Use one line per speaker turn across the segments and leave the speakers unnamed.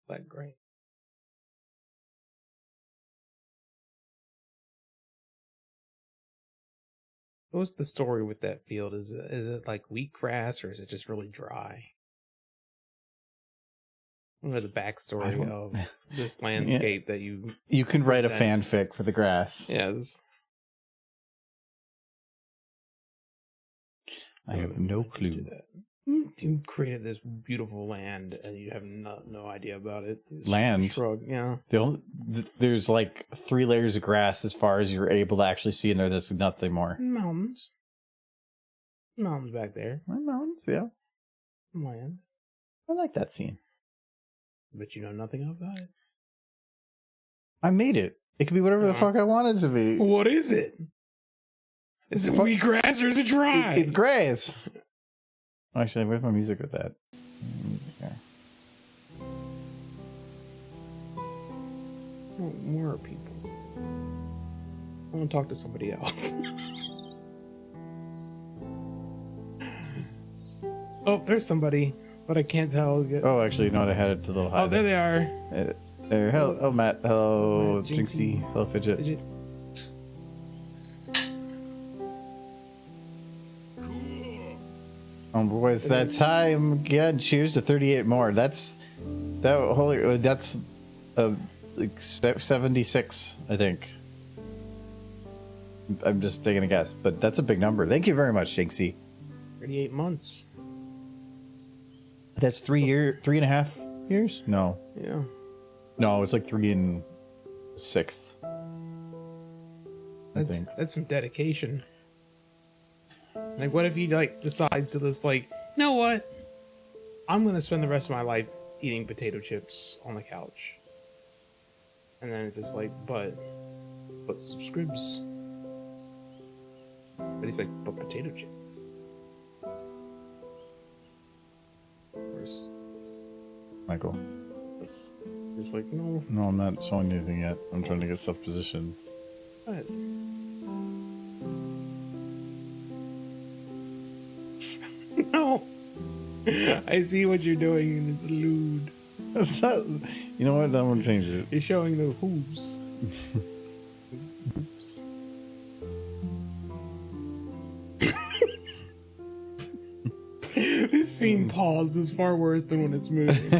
Like great. What's the story with that field? Is it like wheatgrass or is it just really dry? I know the backstory of this landscape that
you can write a fanfic for the grass.
Yes.
I have no clue.
You created this beautiful land and you have no idea about it.
Land?
Shrug, yeah.
There's like 3 layers of grass as far as you're able to actually see in there. There's nothing more.
Mountains. Mountains back there.
Mountains, yeah.
Land.
I like that scene.
But you know nothing about it.
I made it. It could be whatever the fuck I want it to be.
What is it? Is it wheatgrass or is it dry?
It's grass. Actually, where's my music with that?
More people. I want to talk to somebody else. Oh, there's somebody, but I can't tell.
Oh, actually, you know what? I had it a little high.
Oh, there they are.
There. Hello, Matt. Hello, Jinxie. Hello, Fidget. Oh boy, it's that time again. Cheers to 38 more. That's like 76, I think. I'm just taking a guess, but that's a big number. Thank you very much, Jinxie.
38 months.
That's 3.5 years? No.
Yeah.
No, it's like 3 and 6. I think
that's some dedication. Like, what if he like decides to just like, you know what? I'm gonna spend the rest of my life eating potato chips on the couch. And then it's just like, but subscribes. But he's like, but potato chip. Where's
Michael?
It's like, no.
No, I'm not showing anything yet. I'm trying to get stuff positioned.
What? No. I see what you're doing and it's lewd.
That's not. You know what? I'm gonna change it.
You're showing the hoops. Oops. This scene pause is far worse than when it's moving.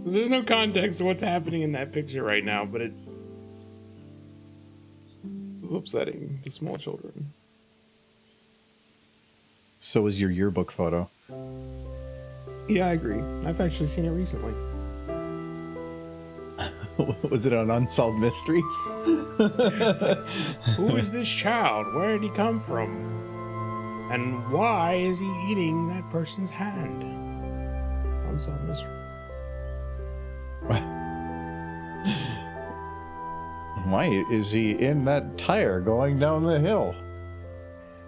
There's no context to what's happening in that picture right now, but it's upsetting to small children.
So is your yearbook photo.
Yeah, I agree. I've actually seen it recently.
Was it on Unsolved Mysteries?
Like, who is this child? Where did he come from? And why is he eating that person's hand? Unsolved Mysteries.
Why is he in that tire going down the hill?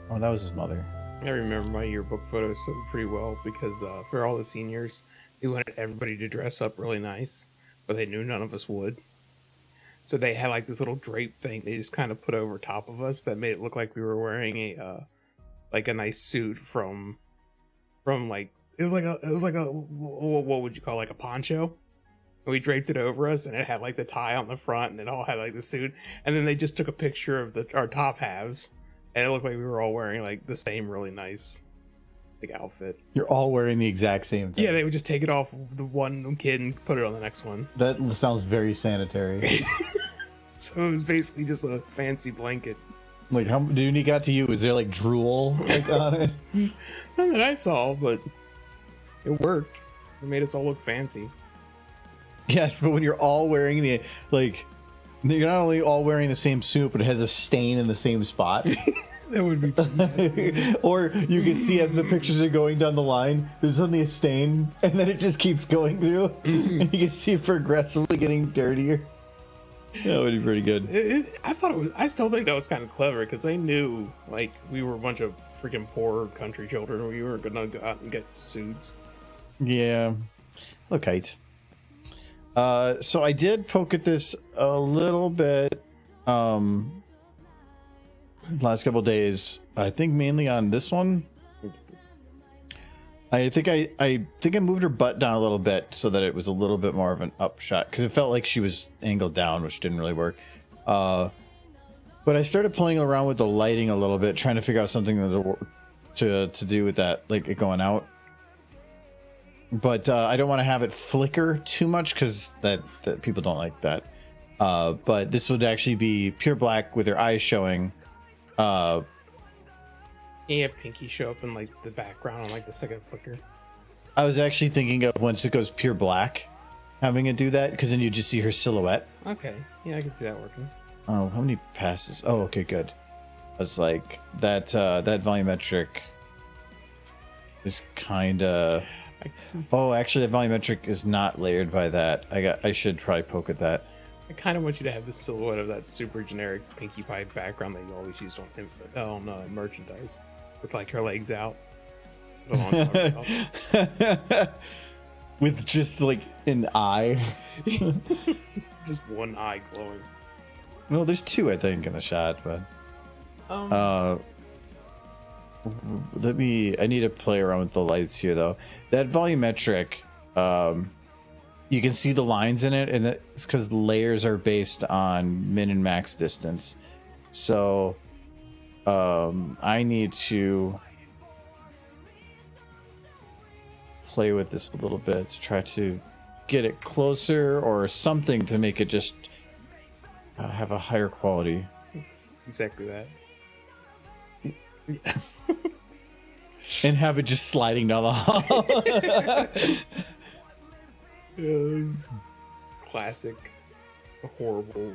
Oh, that was his mother.
I remember my yearbook photos pretty well because for all the seniors, they wanted everybody to dress up really nice, but they knew none of us would. So they had like this little drape thing they just kind of put over top of us that made it look like we were wearing a nice suit from like it was like a what would you call, like a poncho? And we draped it over us and it had like the tie on the front and it all had like the suit, and then they just took a picture of our top halves. And it looked like we were all wearing like the same really nice like outfit.
You're all wearing the exact same thing.
Yeah, they would just take it off the one kid and put it on the next one.
That sounds very sanitary.
So it was basically just a fancy blanket.
Like, how did he got to you? Is there like drool like on it?
None that I saw, but it worked. It made us all look fancy.
Yes, but when you're all wearing the like. You're not only all wearing the same suit, but it has a stain in the same spot.
That would be pretty.
Or you can see as the pictures are going down the line, there's suddenly a stain, and then it just keeps going through. And you can see it progressively getting dirtier. That would be pretty good.
I still think that was kind of clever because they knew like we were a bunch of freaking poor country children. We were gonna go out and get suits.
Yeah. Okay. So I did poke at this a little bit. last couple days. I think mainly on this one. I think I moved her butt down a little bit so that it was a little bit more of an upshot because it felt like she was angled down, which didn't really work. But I started playing around with the lighting a little bit, trying to figure out something to do with that, like it going out. But I don't want to have it flicker too much because that people don't like that. But this would actually be pure black with her eyes showing.
Yeah, Pinky show up in like the background on like the second flicker.
I was actually thinking of once it goes pure black, having it do that because then you just see her silhouette.
Okay, yeah, I can see that working.
Oh, how many passes? Oh, okay, good. I was like that volumetric is kind of. Oh, actually, that volumetric is not layered by that. I should probably poke at that.
I kind of want you to have the silhouette of that super generic Pinkie Pie background that you always used on merchandise, with like her legs out.
With just like an eye.
Just one eye glowing.
Well, there's two, I think, in the shot, but I need to play around with the lights here though. That volumetric, you can see the lines in it, and it's because layers are based on min and max distance. So I need to play with this a little bit to try to get it closer or something to make it just have a higher quality.
Exactly that.
And have it just sliding down the hall.
Yes. Classic, horrible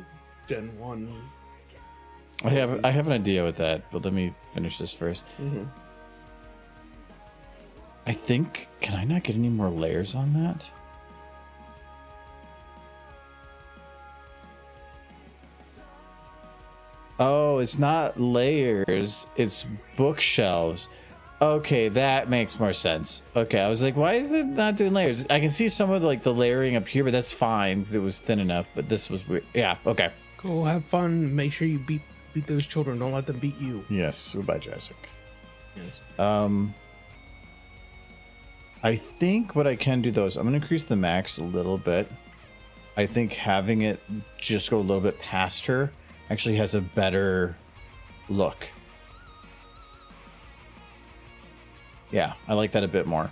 Gen 1.
I have an idea with that, but let me finish this first.
Mm-hmm.
I think, can I not get any more layers on that? Oh, it's not layers, it's bookshelves. Okay, that makes more sense. Okay, I was like, why is it not doing layers? I can see some of the layering up here, but that's fine because it was thin enough, but this was weird. Yeah, okay.
Go have fun. Make sure you beat those children. Don't let them beat you.
Yes, goodbye, Jurassic.
Yes.
I think what I can do though is I'm going to increase the max a little bit. I think having it just go a little bit past her actually has a better look. Yeah, I like that a bit more.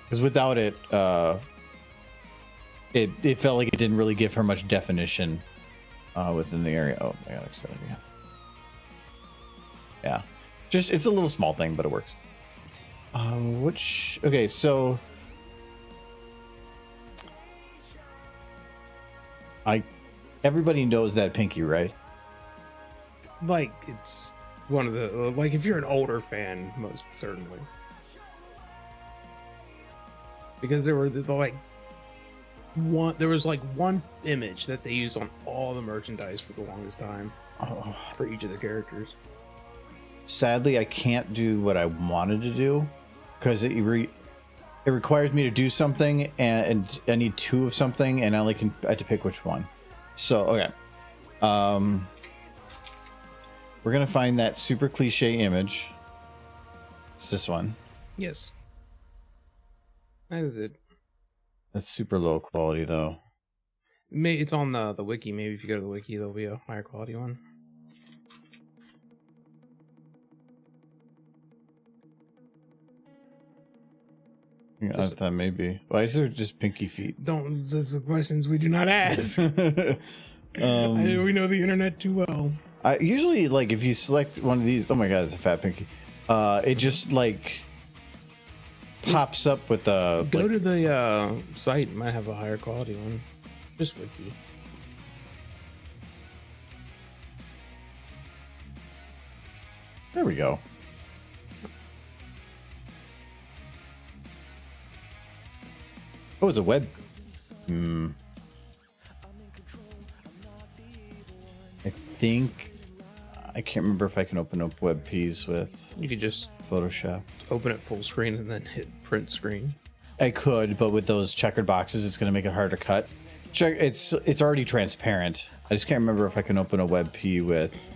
Because without it, it felt like it didn't really give her much definition within the area. Oh, I got excited again. Yeah. Just, it's a little small thing, but it works. Okay, so everybody knows that Pinky, right?
Like, it's one of the, like, if you're an older fan, most certainly. Because there was one image that they used on all the merchandise for the longest time for each of the characters.
Sadly, I can't do what I wanted to do because it requires me to do something, and I need two of something, and I have to pick which one. So okay, we're gonna find that super cliche image. It's this one.
Yes. That is it.
That's super low quality though.
It's on the wiki. Maybe if you go to the wiki, there'll be a higher quality one.
Yeah, I thought maybe. Why is there just pinky feet?
Don't. Those are questions we do not ask. We know the internet too well.
I usually if you select one of these. Oh my god, it's a fat pinky. It just pops up with a.
Go to the site. It might have a higher quality one. Just wiki.
There we go. Oh, it's a web. I think I can't remember if I can open up WebPs with.
You could just
Photoshop.
Open it full screen and then hit print screen.
I could, but with those checkered boxes, it's going to make it hard to cut. It's already transparent. I just can't remember if I can open a WebP with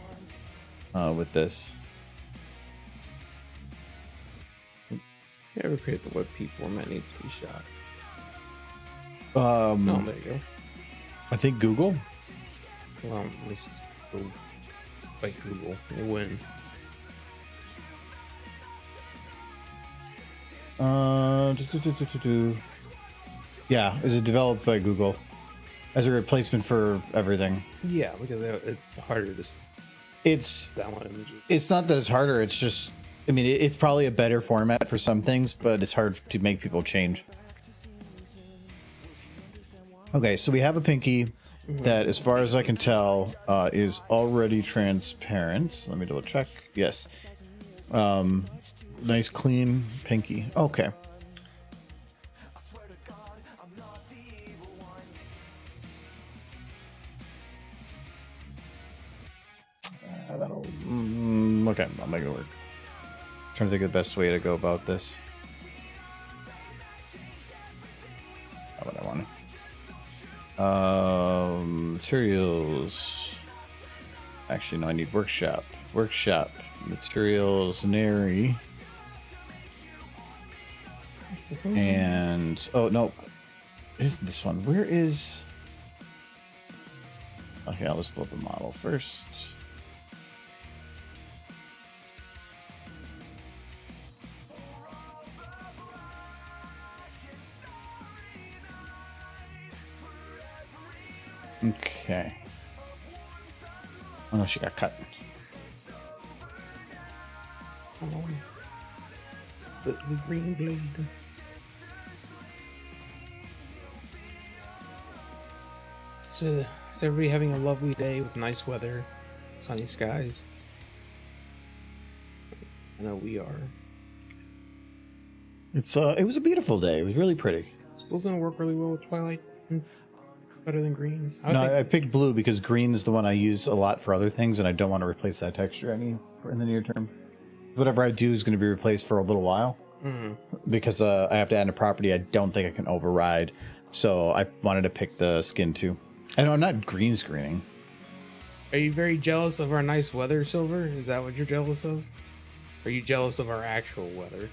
with this.
Every create the WebP format needs to be shot.
Oh,
there you go.
I think Google.
Well, at least go by Google. We'll win.
Yeah, is it developed by Google as a replacement for everything?
Yeah, because it's harder to
It's
download images.
It's not that it's harder. It's just, I mean, it's probably a better format for some things, but it's hard to make people change. Okay, so we have a pinky that, as far as I can tell, is already transparent. Let me double check. Yes. Nice, clean pinky. Okay. Okay, I'll make it work. Trying to think of the best way to go about this. How about I want? Materials. Actually, no, I need workshop. Workshop. Materials, nary. And, oh, no. Is this one? Where is... Okay, I'll just load the model first. Okay. Oh no, she got cut.
Oh, the green blade. So, is everybody having a lovely day with nice weather, sunny skies? I know we are.
It was a beautiful day. It was really pretty.
It's still gonna work really well with Twilight. Better than green.
I picked blue because green is the one I use a lot for other things, and I don't want to replace that texture in the near term. Whatever I do is going to be replaced for a little while, because I have to add a property I don't think I can override. So I wanted to pick the skin too. I know I'm not green screening.
Are you very jealous of our nice weather, Silver? Is that what you're jealous of? Are you jealous of our actual weather?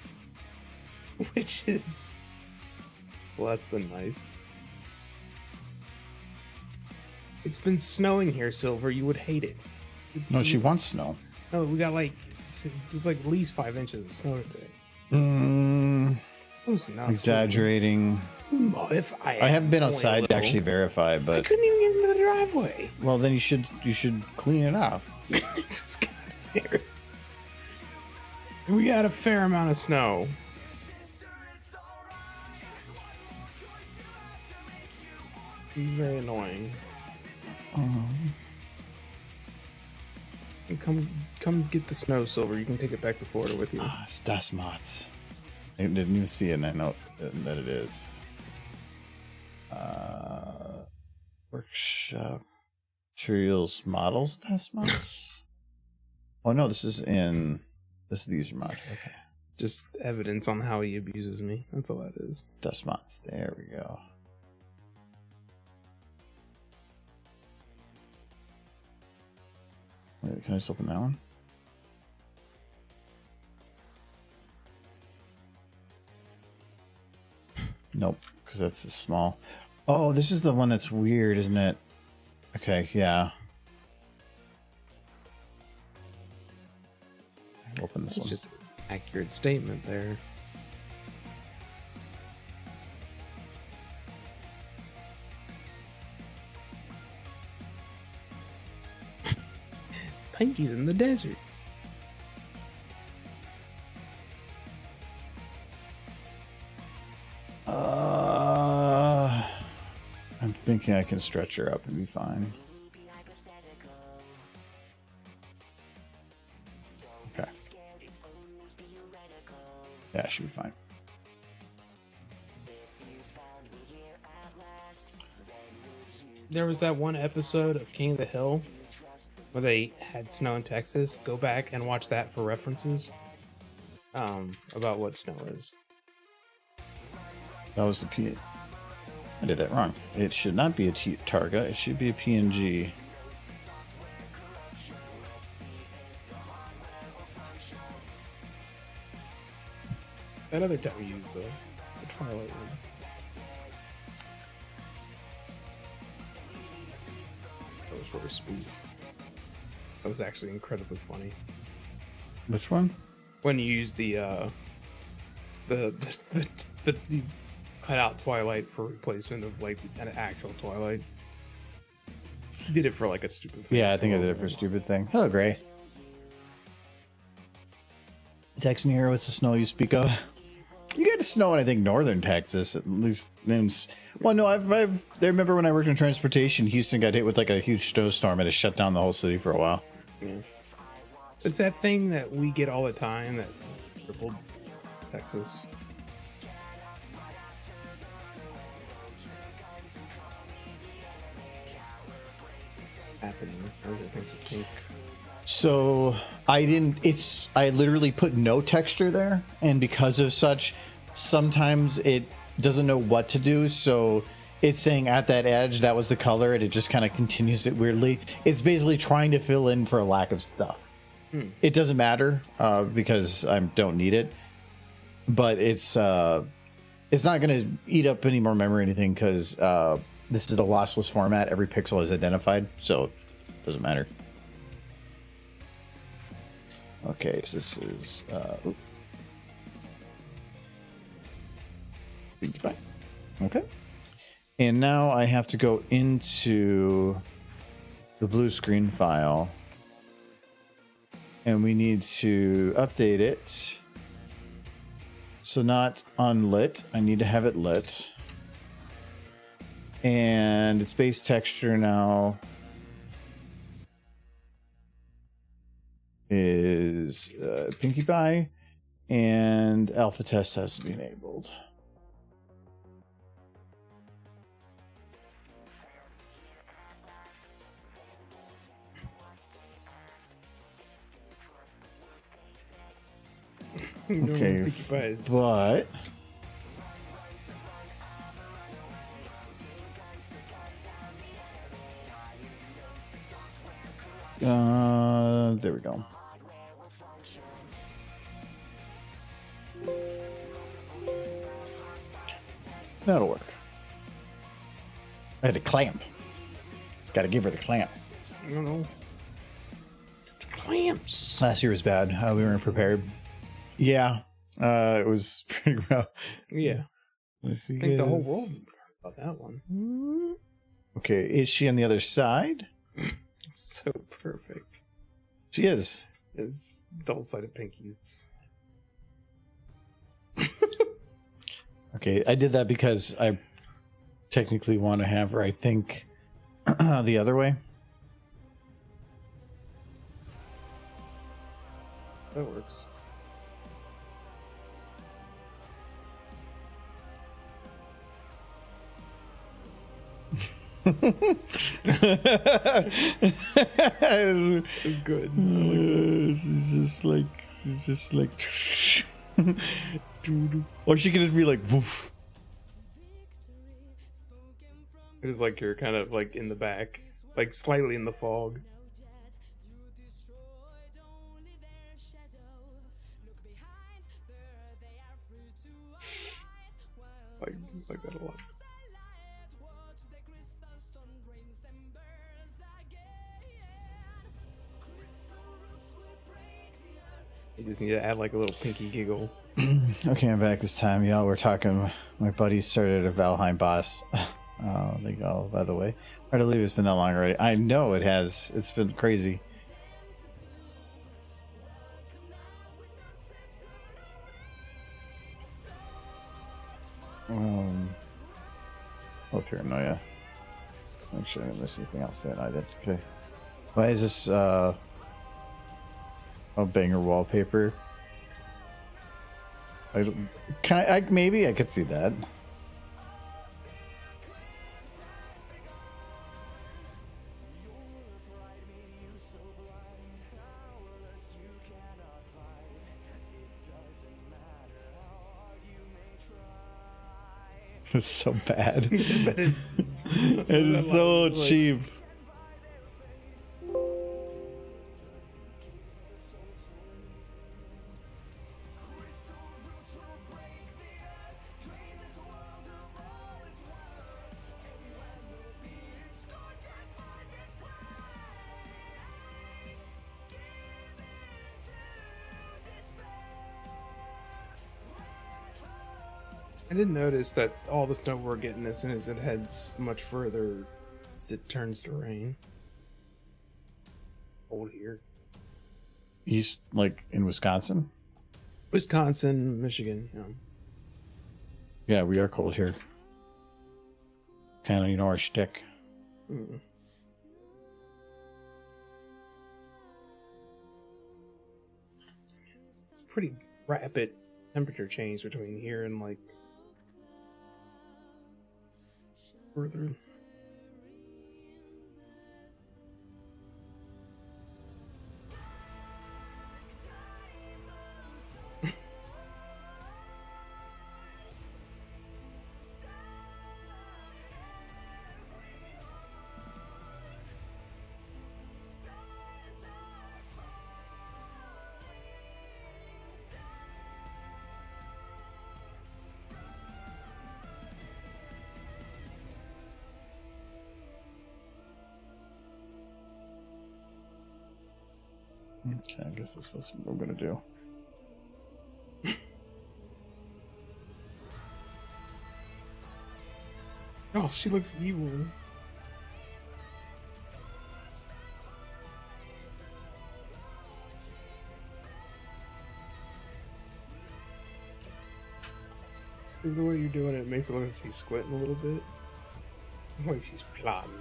Which is less than nice. It's been snowing here, Silver. You would hate it.
No, she wants snow.
No, we got there's like at least 5 inches of snow today. Close enough.
Exaggerating.
If I
haven't been outside to actually verify,
I
but
couldn't even get into the driveway.
well, then you should clean it off.
Just get out of here. We got a fair amount of snow. Very annoying. Come get the snow, Silver. You can take it back to Florida with you.
It's Das Mots. I didn't even see it, and I know that it is. Workshop materials models Das Mots. Oh no, this is the user mod. Okay.
Just evidence on how he abuses me. That's all that is.
Das Mots. There we go. Wait, can I just open that one? Nope, because that's the small. Oh, this is the one that's weird, isn't it? Okay, yeah. Open this one.
Just accurate statement there. Pinky's in the desert.
I'm thinking I can stretch her up and be fine. Okay. Yeah, she'll be fine.
There was that one episode of King of the Hill where they had snow in Texas. Go back and watch that for references about what snow is.
That was the P. I did that wrong. It should not be a Targa. It should be a PNG.
That other time you used the Twilight one. That was for a spoof. That was actually incredibly funny.
Which one?
When you use the you cut out Twilight for replacement of like an actual Twilight. You did it for like a stupid thing.
Yeah, I think I did it for a stupid thing. Hello, Gray. Texan here, what's the snow you speak of? You get snow in, I think, northern Texas, at least. Well, no, I remember when I worked in transportation, Houston got hit with like a huge snowstorm and it shut down the whole city for a while.
Yeah. It's that thing that we get all the time that crippled Texas. Happening. Those are things of pink.
So I literally put no texture there, and because of such, sometimes it doesn't know what to do, so it's saying at that edge that was the color, and it just kind of continues it weirdly. It's basically trying to fill in for a lack of stuff. It doesn't matter because I don't need it, but it's not going to eat up any more memory or anything because this is the lossless format. Every pixel is identified, so it doesn't matter. Okay, so this is okay, and now I have to go into the blue screen file, and we need to update it. So not unlit, I need to have it lit, and its base texture now is Pinkie Pie, and alpha test has to be enabled. Okay, but there we go. That'll work. I had a clamp. Gotta give her the clamp.
I don't know. It's clamps.
Last year was bad. We weren't prepared. Yeah, it was pretty rough.
Yeah.
Let's see.
I think the whole world about that one.
Okay, is she on the other side?
It's so perfect.
She is.
It's double-sided pinkies.
Okay, I did that because I technically want to have her, I think, the other way.
That works. It's good.
It's just like or she could just be like woof.
It is like you're kind of like in the back, like slightly in the fog. Like that a lot. You just need to add like a little pinky giggle.
Okay, I'm back this time, y'all. We're talking. My buddy started a Valheim boss. They go, by the way. Hard to believe it's been that long already. I know it has. It's been crazy. Oh, paranoia. Make sure I didn't miss anything else there. I did. Okay. Why is this a banger wallpaper? Maybe I could see that. It's so bad.
It
is so cheap.
I did notice that all the snow we're getting as soon as it heads much further, it turns to rain. Cold here.
East, like in Wisconsin?
Wisconsin, Michigan. Yeah.
Yeah, we are cold here. Kind of, our shtick.
Mm. Pretty rapid temperature change between here and like further.
Okay, I guess that's what we're gonna do.
Oh, she looks evil. Is the way you're doing it makes it look like she's squinting a little bit. It's like she's plotting.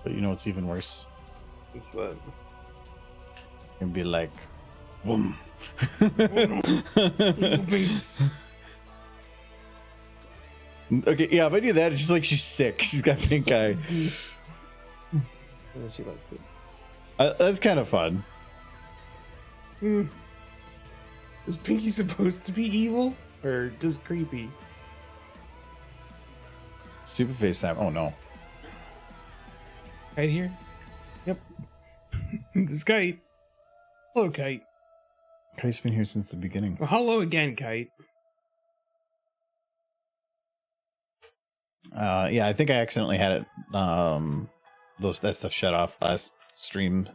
But you know what's even worse?
It's that.
It'd be like, boom.
Beats.
Okay, yeah, if I do that, it's just like she's sick. She's got pink eye.
And she likes it.
That's kind of fun.
Is Pinky supposed to be evil? Or just creepy?
Stupid FaceTime. Oh no.
Right here? Yep. This Kite. Hello, Kite.
Kite's been here since the beginning.
Well, hello again, Kite.
Yeah, I think I accidentally had it. That stuff shut off last stream.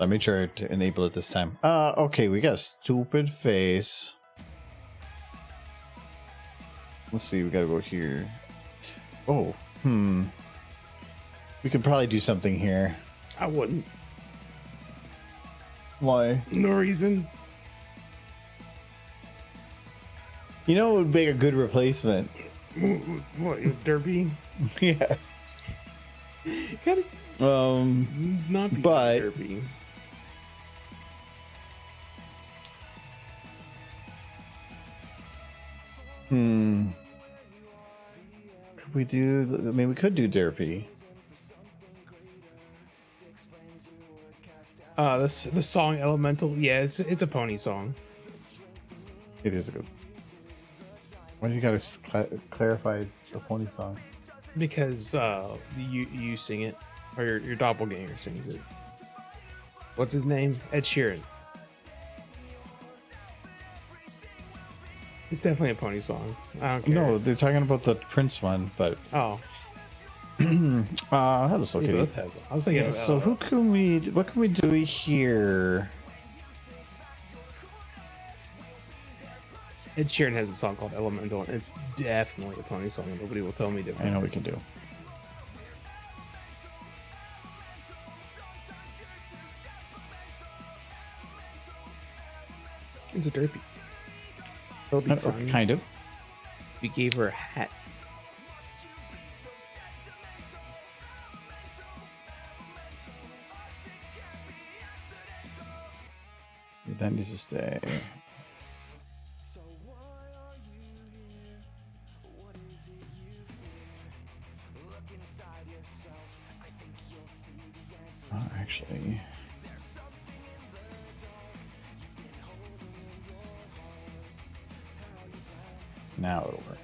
I made sure to enable it this time. Okay, we got a stupid face. Let's see, we gotta go here. Oh, we could probably do something here.
I wouldn't.
Why?
No reason.
You know what would make a good replacement?
What, Derpy?
Yes.
You gotta not be
but
Derpy.
Could we do? I mean, we could do Derpy.
The song Elemental. Yeah, it's a pony song.
It is a good. Why do you gotta clarify it's a pony song?
Because you sing it, or your doppelganger sings it. What's his name? Ed Sheeran. It's definitely a pony song. I don't care.
No, they're talking about the Prince one, but
Oh,
I'll just look
he
at
both
it.
has it. I was thinking.
So what can we do here?
Ed Sheeran has a song called Elemental, and it's definitely a pony song. And nobody will tell me
I
different.
know we can do.
It's a derpy. It'll be fun.
Kind of.
We gave her a hat.
That needs to stay. Actually. Now it'll work.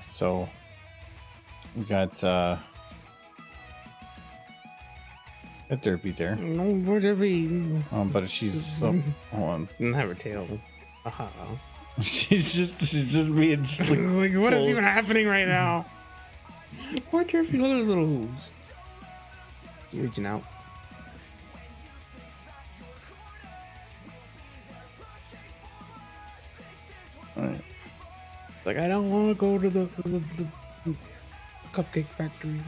left. So we got a Derpy there.
No, what Derpy?
But she's hold on.
Doesn't have her tail.
She's just being
like what is even happening right now? Poor Derpy, look at those little hooves. He's reaching out.
All right.
Like I don't want to go to the cupcake factory.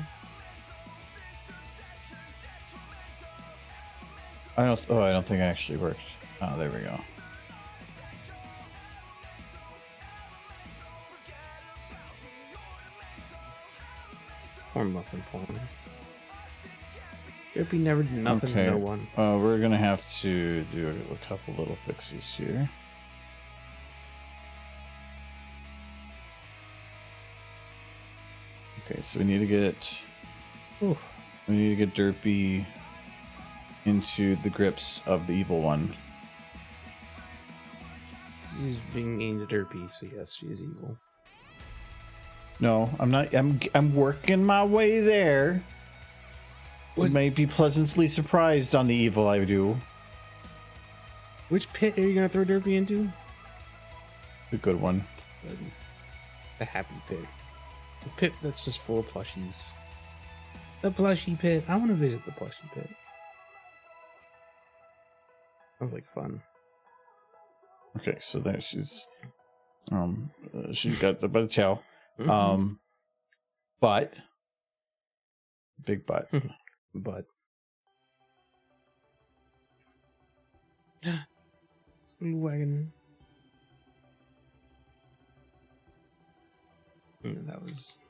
I don't think it actually worked. Oh, there we go.
Or muffin porn. Derpy never did nothing to no one.
We're gonna have to do a couple little fixes here. Okay, so we need to get Derpy into the grips of the evil one.
She's being mean to Derpy, so yes, she is evil.
No, I'm not. I'm working my way there. You may be pleasantly surprised on the evil I do.
Which pit are you gonna throw Derpy into?
The good one.
The happy pit. The pit that's just full of plushies. The plushie pit. I want to visit the plushie pit. Sounds like fun.
Okay, so there she's got the butt chow. But big butt.
But wagon. That was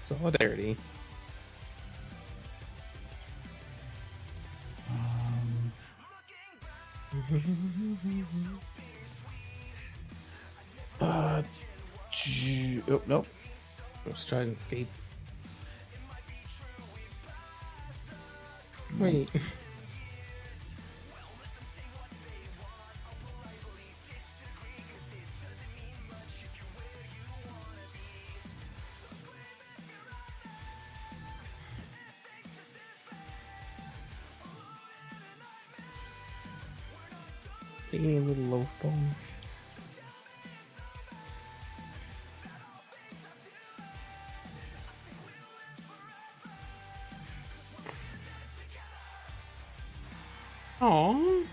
solidarity.
Oh, nope.
Let's try and escape. Wait. Taking a little loaf bone. Aww.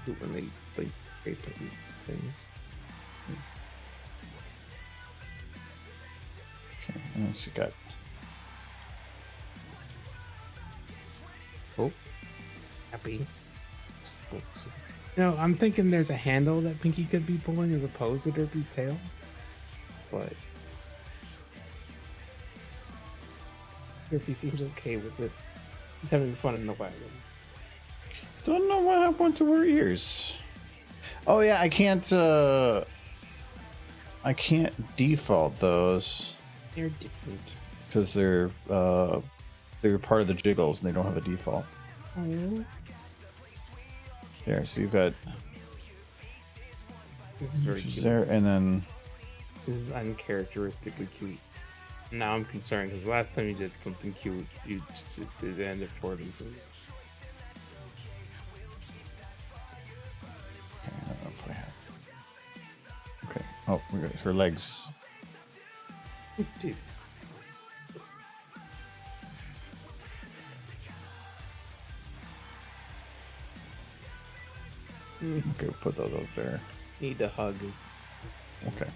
When they play things.
Okay, and then she got.
Oh, happy. No, I'm thinking there's a handle that Pinky could be pulling as opposed to Derpy's tail, but Derpy seems okay with it. He's having fun in the wagon.
Don't know what happened to her ears. Oh yeah, I can't default those.
They're different.
Because they're part of the jiggles and they don't have a default.
Oh.
There, so you've got
This is very cute.
there, and then
This is uncharacteristically cute. Now I'm concerned because last time you did something cute, you did end it poorly for you.
okay. Oh, we got her legs.
Dude.
Okay, we'll put those up there.
Need to hug his.
Okay.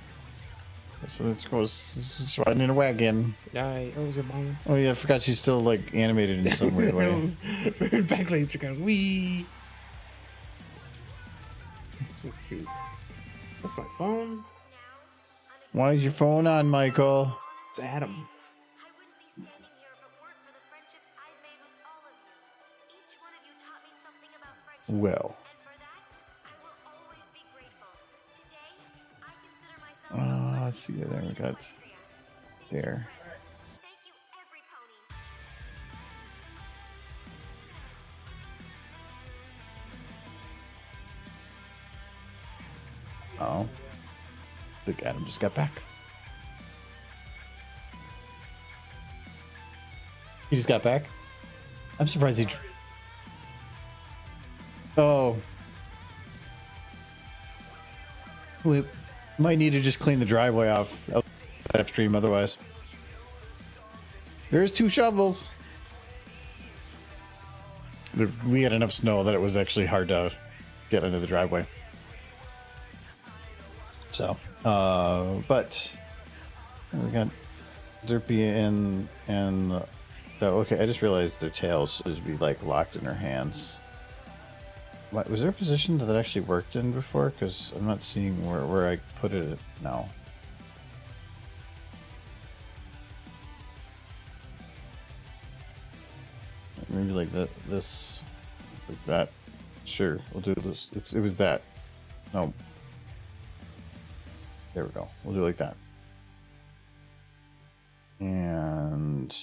So this goes riding in a wagon.
Oh, was a bounce.
Oh yeah, I forgot she's still like animated in some weird way.
Back legs are going wee. That's cute. That's my phone.
Why is your phone on, Michael?
It's Adam.
I wouldn't be standing here if it weren't for the friendships I've made with all of you. Each one of you taught me something about friendship.
Well.
And for that, I will always be grateful. Today, I consider myself
Let's see. There we got there.
Thank you, every pony.
Oh. I think Adam just got back. He just got back? I'm surprised he... Oh. We might need to just clean the driveway off upstream otherwise. There's 2 shovels. We had enough snow that it was actually hard to get into the driveway. So, but we got Derpy and okay, I just realized their tails should be like locked in her hands. What, was there a position that actually worked in before? Because I'm not seeing where I put it now. Maybe like that, this, like that. Sure, we'll do this. It was that. No. There we go. We'll do it like that. And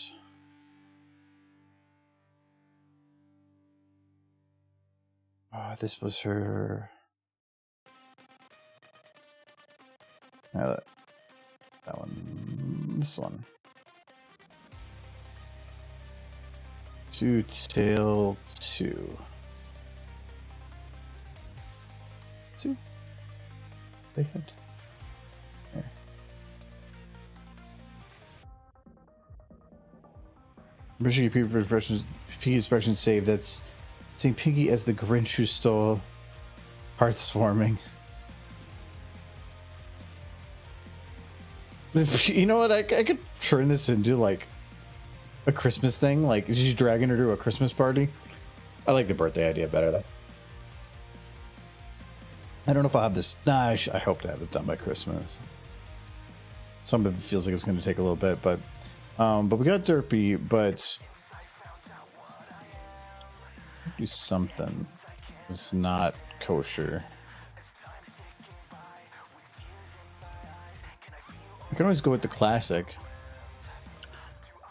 this was her. That one. This one. 2 tail 2. 2. They had. There. Brushing Piggy expression saved. That's seeing Piggy as the Grinch who stole hearth swarming. You know what? I could turn this into like a Christmas thing. Like she's dragging her to a Christmas party. I like the birthday idea better though. I don't know if I'll have this. Nah, I hope to have it done by Christmas. Some of it feels like it's going to take a little bit, but we got Derpy, but do something. It's not kosher. I can always go with the classic.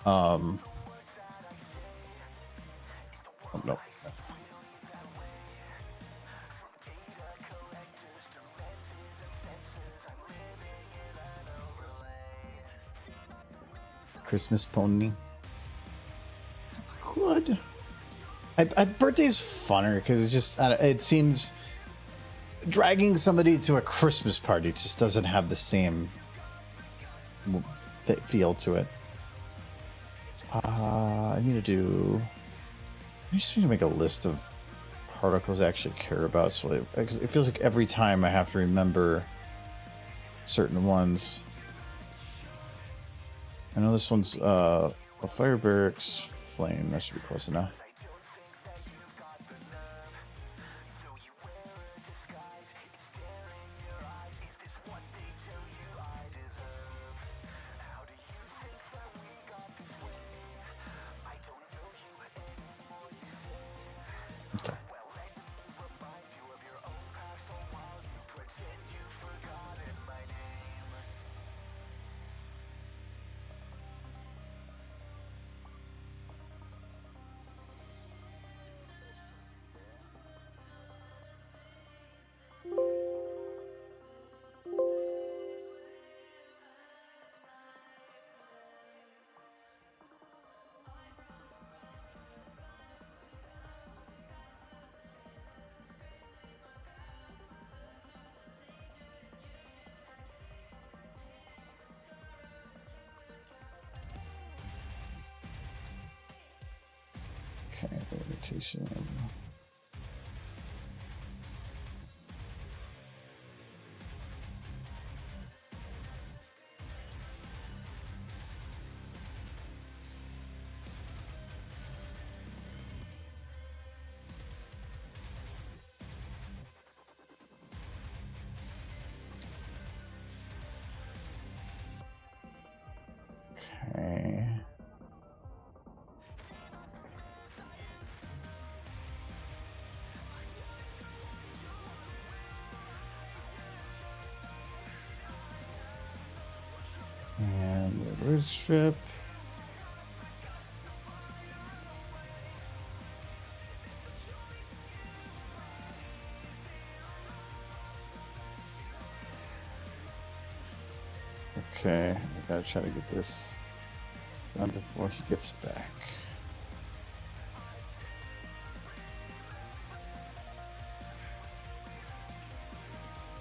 Oh, no. Christmas pony. Good. Birthday's funner because it's just it seems dragging somebody to a Christmas party just doesn't have the same feel to it. I need to do. I just need to make a list of particles I actually care about. So it feels like every time I have to remember certain ones. I know this one's a fire barracks flame. That should be close enough. Okay. Okay, rotation. And the root strip. Okay, I gotta try to get this done before he gets back.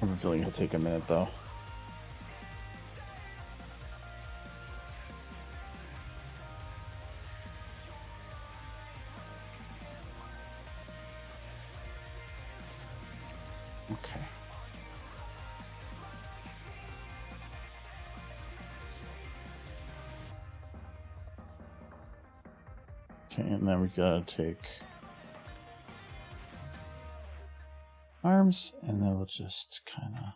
I have a feeling he'll take a minute though. Okay. Okay, and then we gotta take arms, and then we'll just kind of.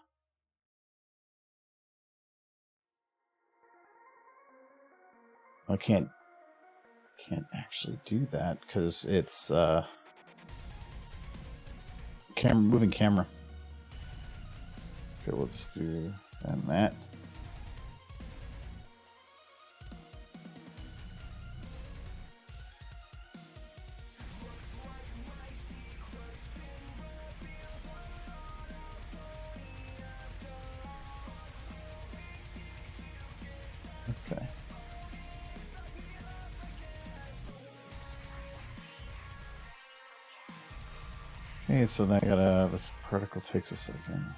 I can't actually do that because it's moving camera. Okay, we'll just do that. Okay. Okay, so then I gotta. This particle takes a second.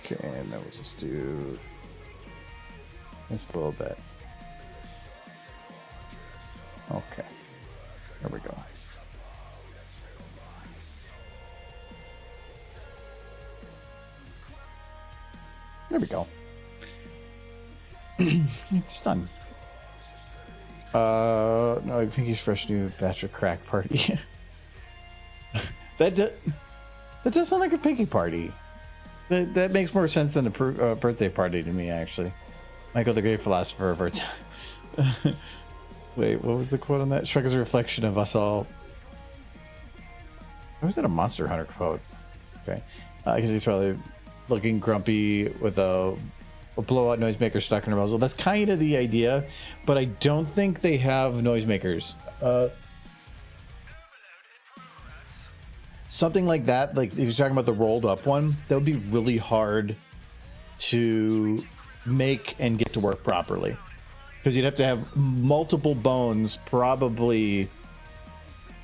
Okay, and then we'll just do just a little bit. Okay, there we go. There we go. It's done. No, I think he's fresh new batch of crack party. that does sound like a pinky party. That makes more sense than a birthday party to me, actually. Michael the Great Philosopher of our time. Wait, what was the quote on that? Shrek is a reflection of us all. Or was that a Monster Hunter quote? Okay. Because he's probably looking grumpy with a blowout noisemaker stuck in a muzzle. That's kind of the idea, but I don't think they have noisemakers. Something like that, like if you're talking about the rolled up one, that would be really hard to make and get to work properly. Because you'd have to have multiple bones, probably,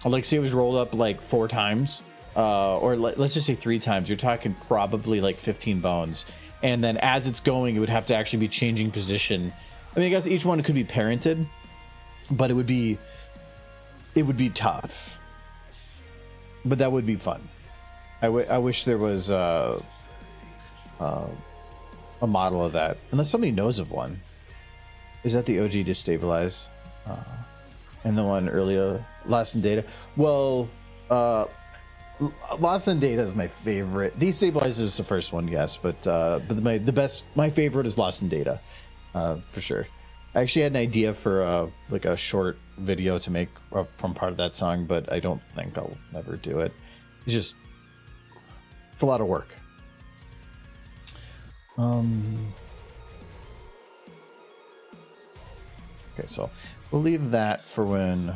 like say it was rolled up like 4 times, or let's just say 3 times. You're talking probably like 15 bones. And then as it's going, it would have to actually be changing position. I mean, I guess each one could be parented, but it would be tough. But that would be fun. I wish there was a model of that, unless somebody knows of one. Is that the OG Destabilize? And the one earlier, Lost in Data? Well, Lost in Data is my favorite. Destabilize is the first one, yes, but my favorite is Lost in Data, for sure. I actually had an idea for like a short video to make from part of that song, but I don't think I'll ever do it. It's a lot of work. Okay, so we'll leave that for when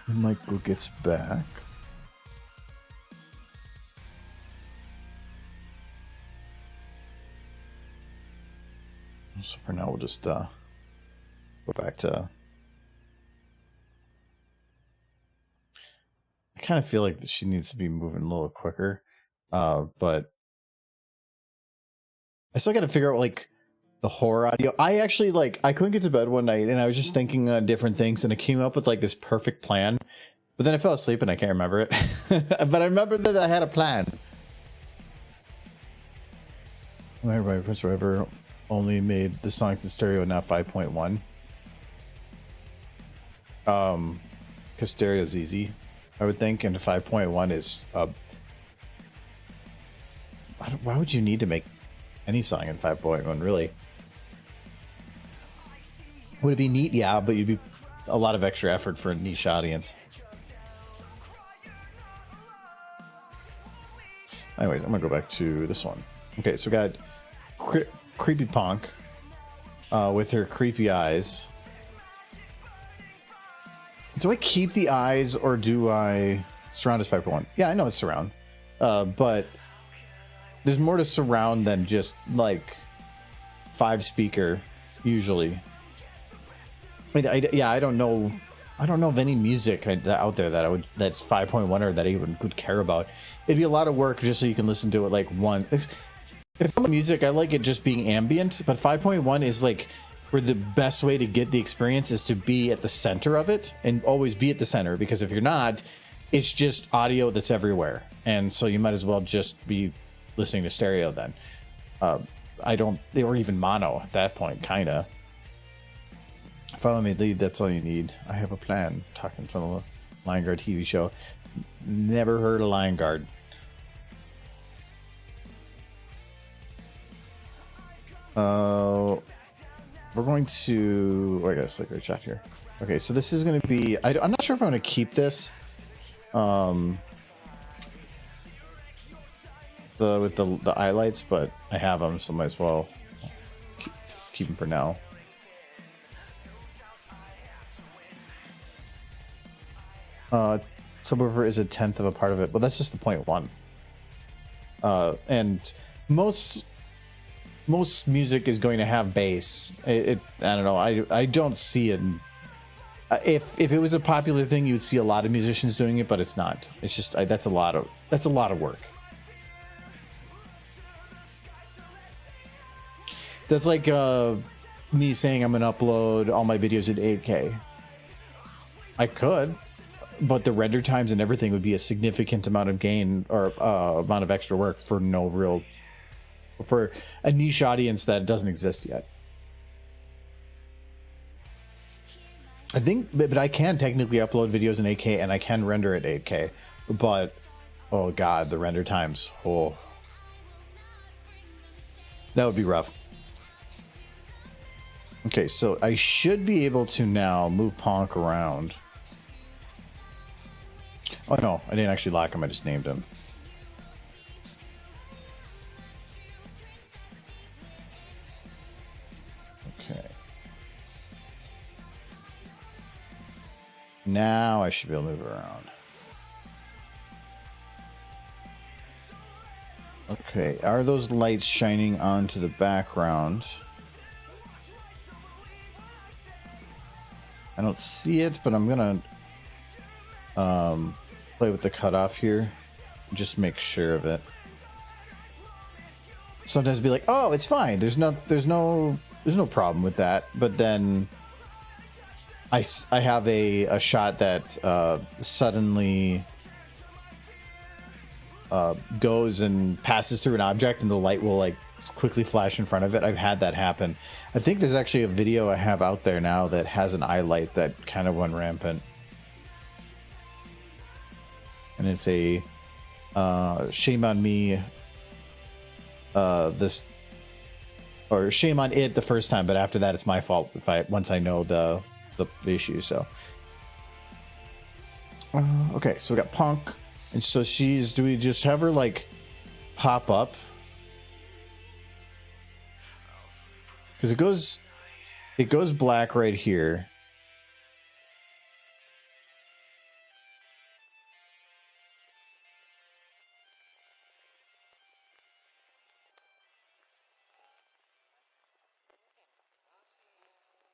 Michael gets back. So for now, we'll just go back to. I kind of feel like she needs to be moving a little quicker, but I still got to figure out like the horror audio. I actually I couldn't get to bed one night, and I was just thinking on different things, and I came up with like this perfect plan. But then I fell asleep, and I can't remember it. But I remember that I had a plan. Everybody, whatsoever. Only made the songs in stereo, not 5.1. Because stereo is easy, I would think, and 5.1 is. Why would you need to make any song in 5.1, really? Would it be neat? Yeah, but you'd be a lot of extra effort for a niche audience. Anyways, I'm gonna go back to this one. Okay, so we got creepy punk with her creepy eyes. Do I keep the eyes or do I surround as 5.1? Yeah, I know it's surround, but there's more to surround than just like 5-speaker usually. I mean, I don't know of any music out there that that's 5.1 or that I even would care about. It'd be a lot of work just so you can listen to it like one. If I'm music, I like it just being ambient, but 5.1 is like where the best way to get the experience is to be at the center of it and always be at the center, because if you're not, it's just audio that's everywhere, and so you might as well just be listening to stereo then. They were even mono at that point, kinda. Follow me, lead. That's all you need. I have a plan. Talking from the Lion Guard TV show. Never heard of Lion Guard. We're going to. Oh, I got a slicker shot here. Okay, so this is going to be. I'm not sure if I'm going to keep this. With the highlights, but I have them, so might as well keep them for now. Subwoofer is 1/10 of a part of it, but that's just the 0.1. And most music is going to have bass. I don't know. I don't see it. If it was a popular thing, you'd see a lot of musicians doing it, but it's not. It's just that's a lot of work. That's like me saying I'm gonna upload all my videos in 8K. I could, but the render times and everything would be a significant amount of gain or amount of extra work for for a niche audience that doesn't exist yet. I think, but I can technically upload videos in 8K and I can render at 8K, but oh god, the render times, oh, that would be rough. Okay, so I should be able to now move Ponk around. Oh no, I didn't actually lock him, I just named him. Okay. Now I should be able to move around. Okay, are those lights shining onto the background? I don't see it, but I'm gonna play with the cutoff here. Just make sure of it. Sometimes be like, oh, it's fine. There's no problem with that. But then I have a shot that suddenly goes and passes through an object, and the light will like quickly flash in front of it. I've had that happen. I think there's actually a video I have out there now that has an eye light that kind of went rampant. And it's a shame on me shame on it the first time, but after that it's my fault once I know the issue. So okay, so we got Punk, and so do we just have her like pop up? Because it goes black right here.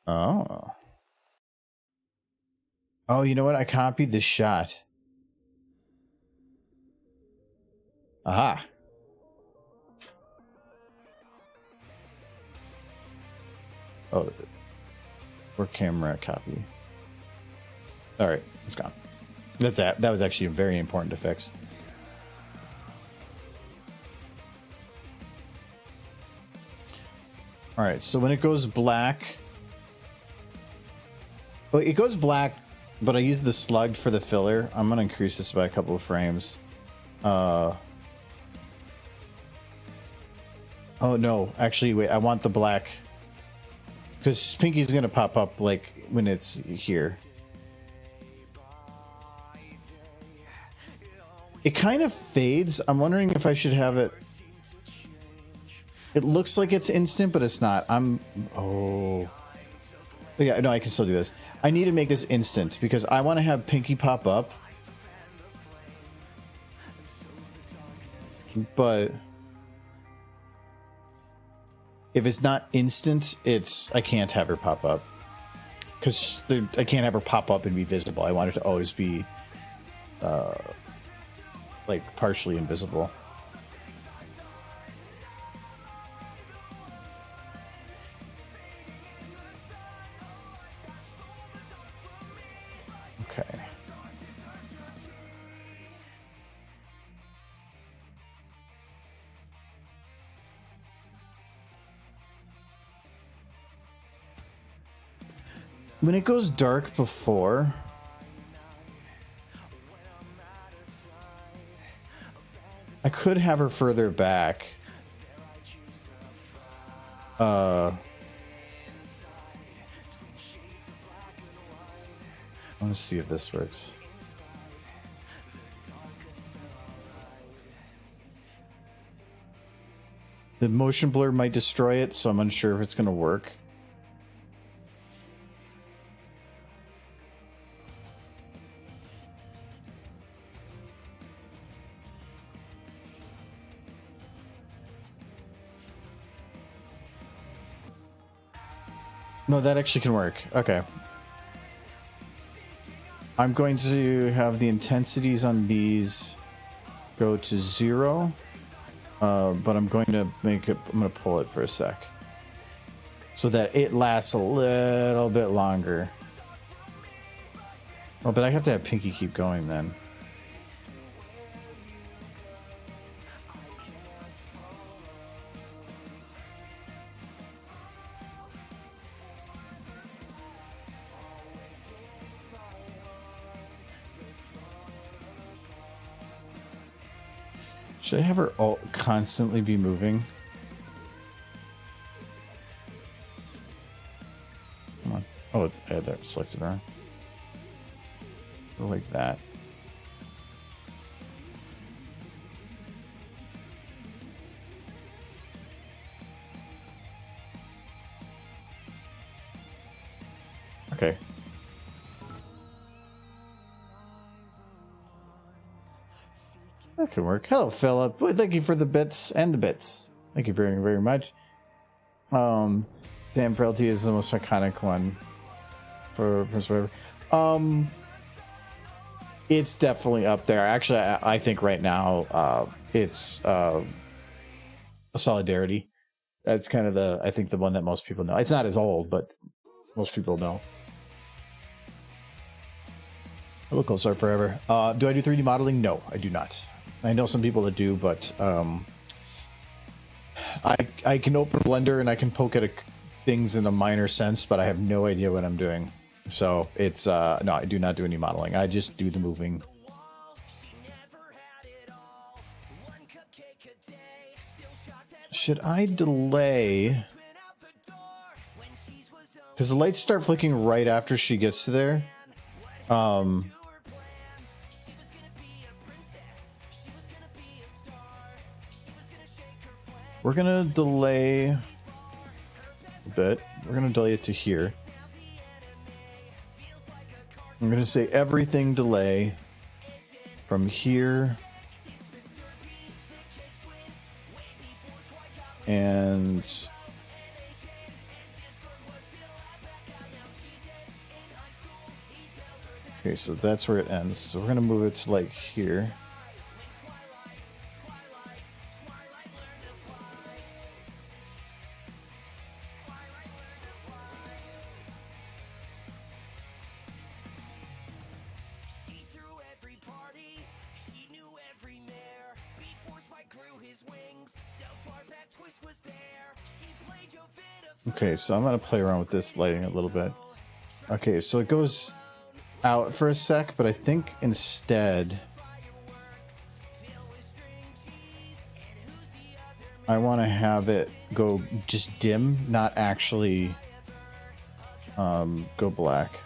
Oh. Oh, you know what? I copied this shot. Aha. Oh, work camera copy. All right, it's gone. That was actually very important to fix. All right, so when it goes black, well, it goes black, but I use the slug for the filler. I'm gonna increase this by a couple of frames. Oh no, actually, wait, I want the black. Because Pinky's gonna pop up like when it's here. It kind of fades. I'm wondering if I should have it. It looks like it's instant, but it's not. Oh. But yeah, no, I can still do this. I need to make this instant because I want to have Pinky pop up. But if it's not instant, I can't have her pop up. Because I can't have her pop up and be visible. I want it to always be like partially invisible. Okay. When it goes dark before, I could have her further back. I want to see if this works. The motion blur might destroy it, so I'm unsure if it's going to work. No, that actually can work. Okay. I'm going to have the intensities on these go to 0. But I'm going to I'm going to pull it for a sec. So that it lasts a little bit longer. Oh, but I have to have Pinky keep going then. Should I have her constantly be moving? Come on. Oh, I had that selected wrong. Go like that. Okay. That could work. Hello, Philip. Well, thank you for the bits and the bits. Thank you very, very much. Damn Frailty is the most iconic one for whatever. It's definitely up there. Actually, I think right now it's a Solidarity. That's kind of I think the one that most people know. It's not as old, but most people know. Hello, Cold Forever. Do I do 3D modeling? No, I do not. I know some people that do, but I can open Blender and I can poke at things in a minor sense, but I have no idea what I'm doing. So it's no, I do not do any modeling. I just do the moving. Should I delay? Because the lights start flicking right after she gets to there. We're gonna delay a bit. We're gonna delay it to here. I'm gonna say everything delay from here and okay, so that's where it ends. So we're gonna move it to like here. Okay, so I'm going to play around with this lighting a little bit. Okay, so it goes out for a sec, but I think instead I want to have it go just dim, not actually Go black.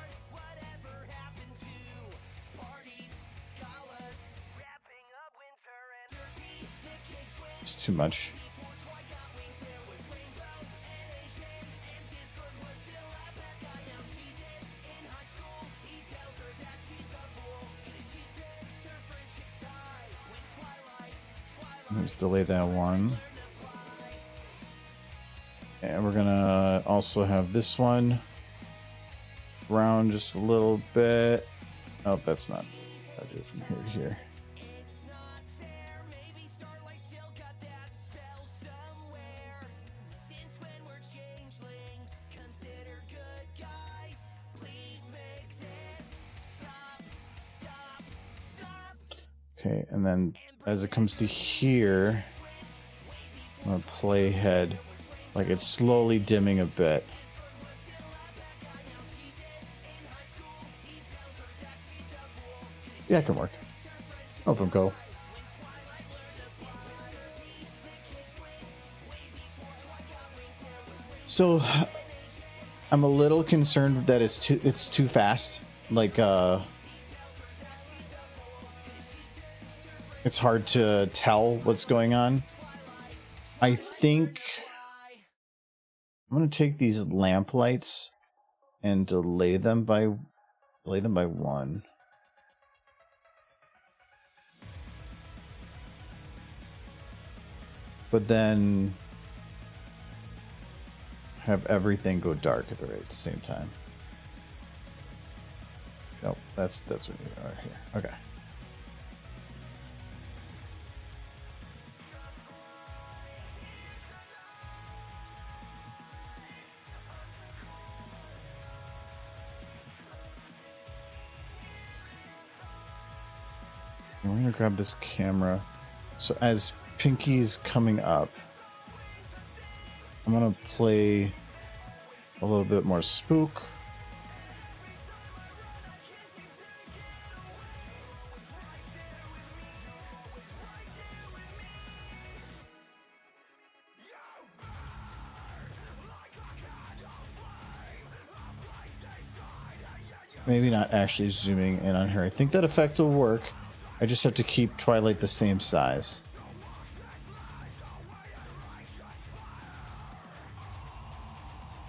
It's too much. Let's delay that one. And we're gonna also have this one round just a little bit. Oh, that's not. I'll do it from here to here. Okay, and then as it comes to here, I'm gonna play head like it's slowly dimming a bit. Yeah, it can work. Let them go. So I'm a little concerned that it's too fast. Like it's hard to tell what's going on. I think I'm gonna take these lamp lights and delay them by one. But then have everything go dark at the same time. Nope, that's what you are here. Okay. I'm gonna grab this camera. So as Pinky's coming up, I'm gonna play a little bit more spook. Maybe not actually zooming in on her. I think that effect will work. I just have to keep Twilight the same size.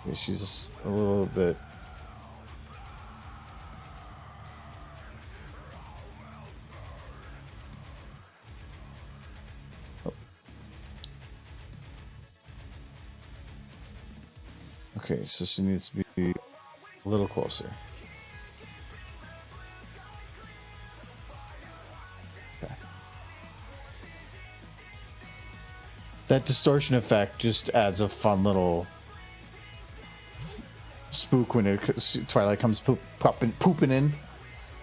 Okay, she's just a little bit. Oh. Okay, so she needs to be a little closer. That distortion effect just adds a fun little spook when Twilight comes pooping in.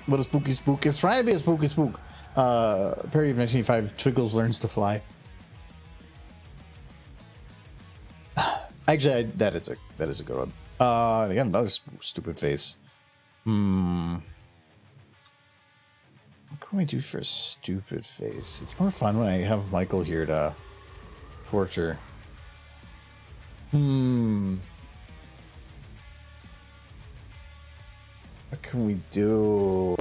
What a spooky spook is trying to be a spooky spook. Parody of 1985, Twiggles learns to fly. Actually, that is a good one. They got another stupid face. What can we do for a stupid face? It's more fun when I have Michael here to torture. What can we do?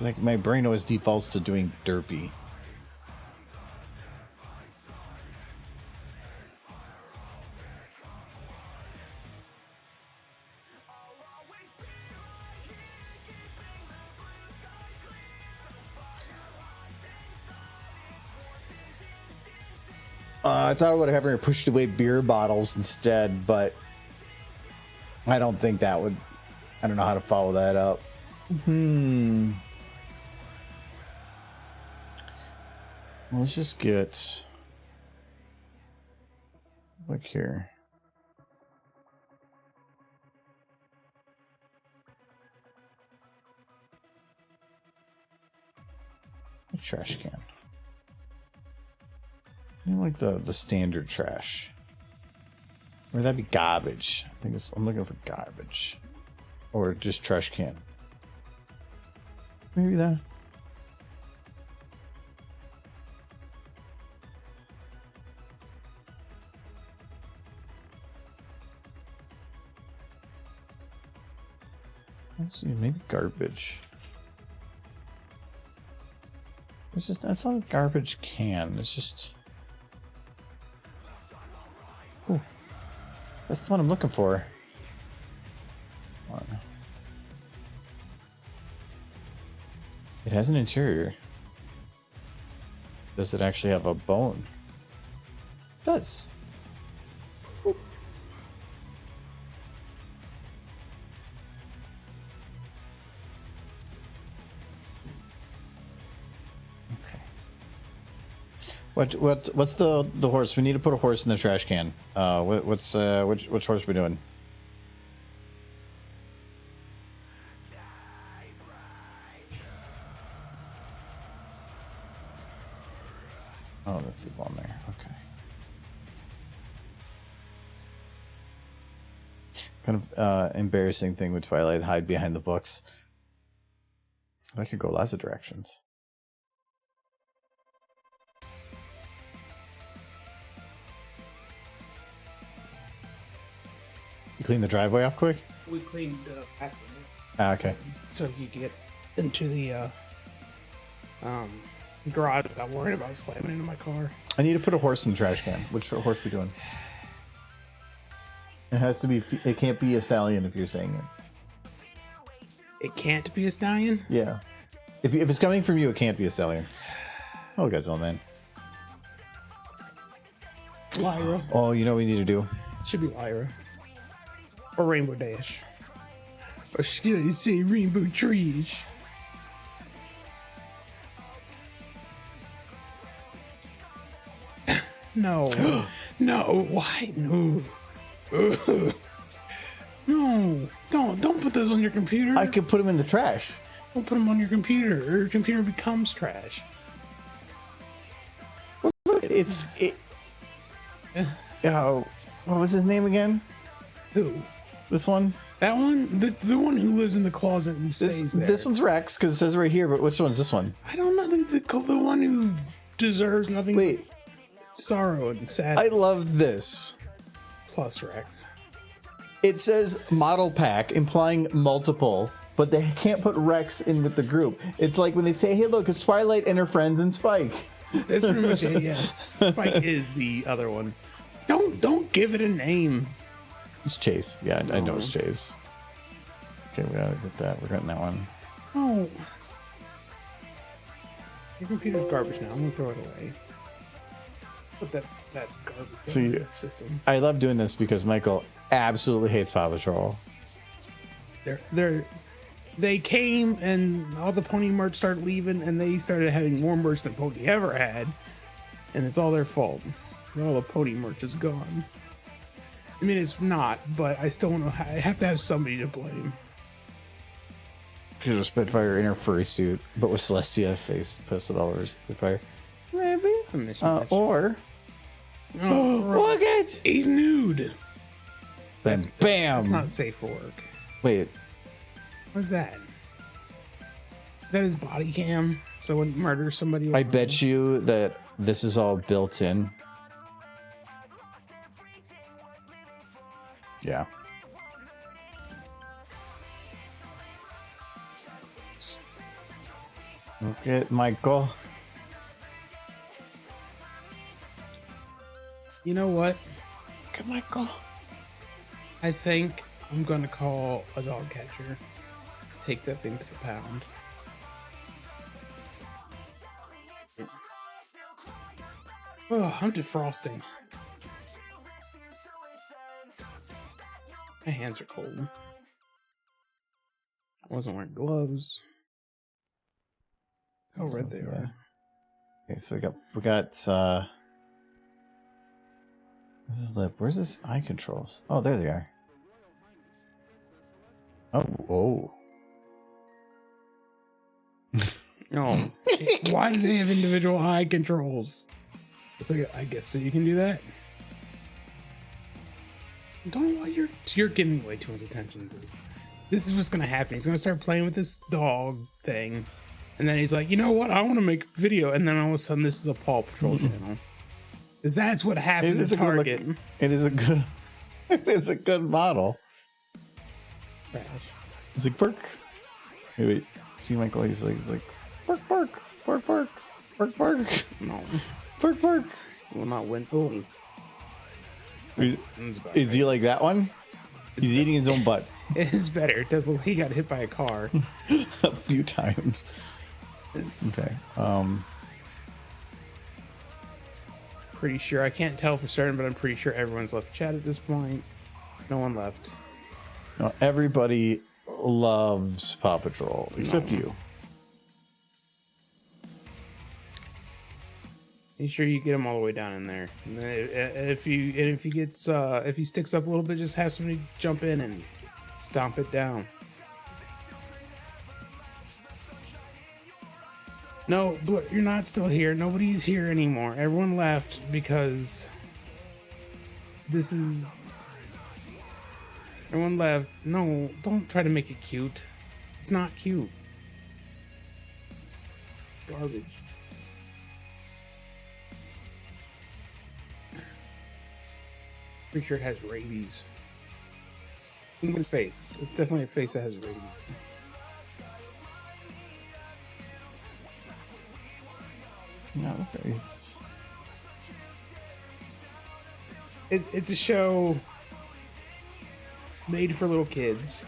Like my brain always defaults to doing derpy. I thought I would have her pushed away beer bottles instead, but I don't think that would. I don't know how to follow that up. Let's just get look here. A trash can. I like the standard trash. Or that'd be garbage. I think I'm looking for garbage. Or just trash can. Maybe that. Let's see, maybe garbage. It's just, that's not a garbage can. It's just. Ooh, that's the one I'm looking for. Come on. It has an interior. Does it actually have a bone? It does. Ooh. Okay. What's the horse? We need to put a horse in the trash can. Which horse are we doing? Oh, that's the one there. Okay. Kind of embarrassing thing with Twilight, hide behind the books. That could go lots of directions. You clean the driveway off quick?
We cleaned back
Okay.
so you get into the garage without worrying about slamming into my car.
I need to put a horse in the trash can. Which horse are we doing? It has to be. It can't be a stallion if you're saying it.
It can't be a stallion?
Yeah. If it's coming from you, it can't be a stallion. Oh, guys, oh man.
Lyra.
Oh, you know what we need to do?
Should be Lyra. Or Rainbow Dash. Or should I say Rainbow Trees? No. No. Why? No. Ugh. No. Don't put those on your computer.
I could put him in the trash.
Don't put them on your computer, or your computer becomes trash.
Look, it. Oh, what was his name again?
Who?
This one?
That one? The one who lives in the closet and stays there.
This one's Rex because it says right here. But which one's this one?
I don't know. The one who deserves nothing.
Wait,
but sorrow and sadness.
I love this.
Plus Rex.
It says model pack, implying multiple, but they can't put Rex in with the group. It's like when they say, "Hey, look, it's Twilight and her friends and Spike."
That's pretty much it. Yeah, Spike is the other one. Don't give it a name.
It's Chase. Yeah, I know it's Chase. Okay, we gotta get that. We're getting that one.
Oh, your computer's garbage now. I'm gonna throw it away. But that's that garbage
See,
system.
I love doing this because Michael absolutely hates Paw Patrol.
They came and all the Pony merch started leaving, and they started having more merch than Pony ever had, and it's all their fault. All the Pony merch is gone. I mean, it's not, but I still want to. I have to have somebody to blame.
Because Spitfire in her furry suit, but with Celestia face posted all over Spitfire.
Maybe some mission.
Or look it,
he's nude.
then bam.
That's not safe for work.
Wait,
What's that? Is that his body cam? So when he murders somebody,
I bet you that this is all built in. Yeah. Look at Michael.
You know what?
Look at Michael.
I think I'm gonna call a dog catcher. Take that thing to the pound. Oh, I'm defrosting. My hands are cold. I wasn't wearing gloves. How red they are.
Okay, so we got this is lip. Where's this eye controls? Oh, there they are. Oh.
No. Why do they have individual eye controls? It's like, I guess so you can do that. Don't know why you're giving way too much attention to this. This is what's gonna happen. He's gonna start playing with this dog thing, and then he's like, you know what? I want to make a video, and then all of a sudden, this is a Paw Patrol channel. Because that's what happened to Target.
It is a good. It is a good model.
Trash.
He's like, bark. Wait. See Michael, he's like, bark, bark, bark, bark, bark, bark.
No,
Bark, bark.
will not win. Oh,
Is he like that one? He's eating his own butt.
it's better. It does look like he got hit by a car.
A few times. Okay.
Pretty sure. I can't tell for certain, but I'm pretty sure everyone's left chat at this point. No one left.
No, everybody loves Paw Patrol except you.
Make sure you get him all the way down in there. And then if he sticks up a little bit, just have somebody jump in and stomp it down. No, but you're not still here. Nobody's here anymore. Everyone left because this is. Everyone left. No, don't try to make it cute. It's not cute. Garbage. Pretty sure it has rabies. Look at the face. It's definitely a face that has rabies.
No, it's
It's a show made for little kids,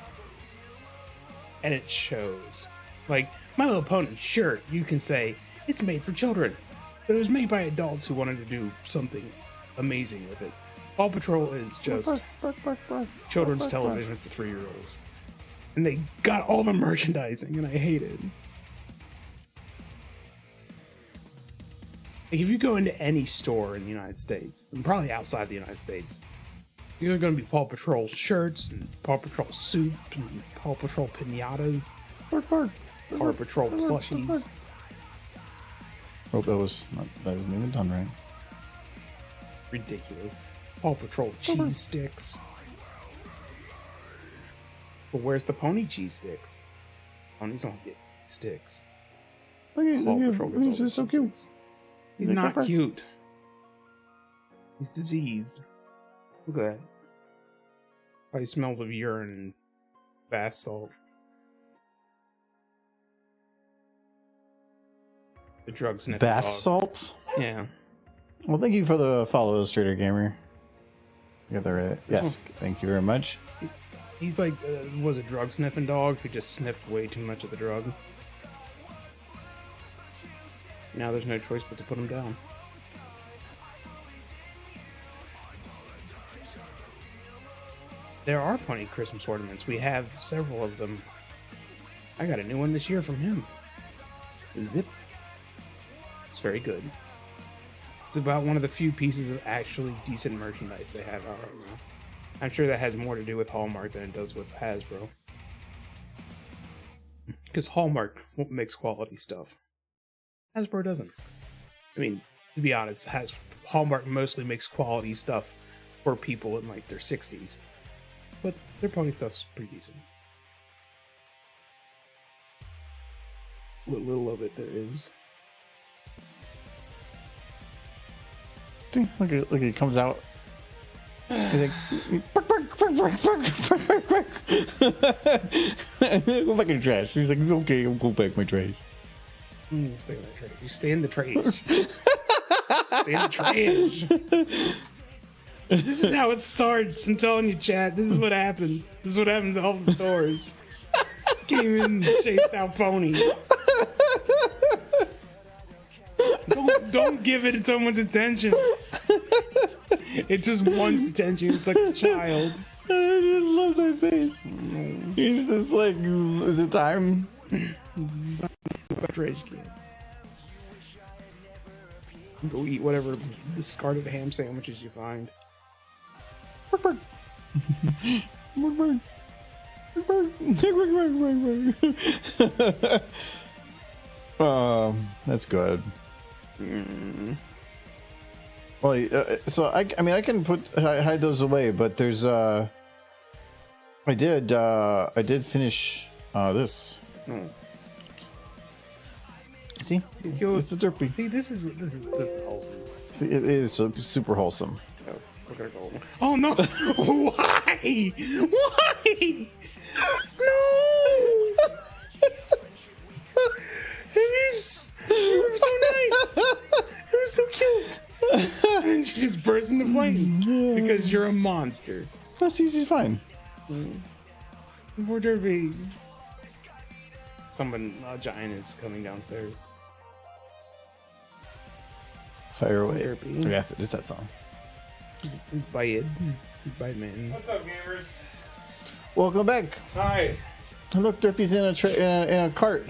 and it shows. Like My Little Pony, sure, you can say it's made for children, but it was made by adults who wanted to do something amazing with it. Paw Patrol is just children's television for 3-year-olds, and they got all the merchandising, and I hate it. Like, if you go into any store in the United States, and probably outside the United States, there are going to be Paw Patrol shirts, and Paw Patrol soup, and Paw Patrol pinatas, Paw Patrol plushies.
Oh, that wasn't even done right.
Ridiculous. Paw Patrol cheese sticks. But where's the pony cheese sticks? Ponies don't get sticks. Paw Patrol gets
He's
all
just so
the
cute.
sticks. He's not cute. He's diseased. Look at that. Probably smells of urine and bath salt. The drug sniffing
Bath
dog.
salts?
Yeah.
Well, thank you for the follow, Illustrator Gamer. You got that right. Yes, thank you very much.
He's like, was a drug sniffing dog who just sniffed way too much of the drug. Now there's no choice but to put him down. There are plenty of Christmas ornaments. We have several of them. I got a new one this year from him. Zip. It's very good. It's about one of the few pieces of actually decent merchandise they have out right now. I'm sure that has more to do with Hallmark than it does with Hasbro. Because Hallmark makes quality stuff. Hasbro doesn't. I mean, to be honest, Hallmark mostly makes quality stuff for people in like their 60s. But their pony stuff's pretty decent. What little of it there is.
See, look, it comes out. He's like, go back in the trash. He's like, okay, I'll go back my trash.
You stay in the trash. You stay in the trash. Stay in the trash. This is how it starts. I'm telling you, Chad. This is what happened. This is what happened to all the stores. Came in, chased out pony. Don't give it someone's attention. It just wants attention. It's like a child.
I just love my face. He's just like, is it time?
Trash can. Go eat whatever discarded ham sandwiches you find.
That's good. Well, so I mean, I can hide those away, but there's I did finish this. See, it's a derpy.
See, this is wholesome.
See, it is super wholesome.
Oh, we're gonna go. Oh no! Why? Why? No! she just bursts into flames because you're a monster.
No, Cece's fine.
Poor Derby. Someone, a giant is coming downstairs.
Fire away.
Derpy.
Yes, it is that song.
He's by it. He's by man.
What's up, gamers?
Welcome back.
Hi.
Look, Derpy's in a cart.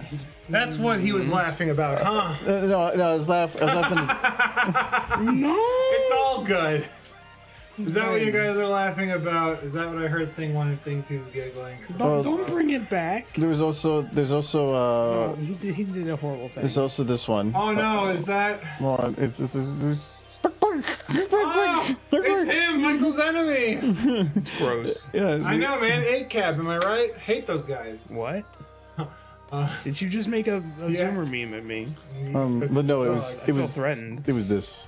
That's what he was laughing about, huh?
No, I was laughing.
No!
It's all good. Is that what you guys are laughing about? Is that what I heard? Thing 1 and Thing 2's giggling.
Don't bring it back.
There's also
No, he did a horrible thing.
there's also this one.
Oh no, is that?
Hold on, it's
Oh, it's him, Michael's enemy.
It's gross.
yeah,
I know, man. 8-cab, am I right? Hate those guys.
What? Did you just make a Zoomer meme at me?
but no,
I feel threatened.
It was this.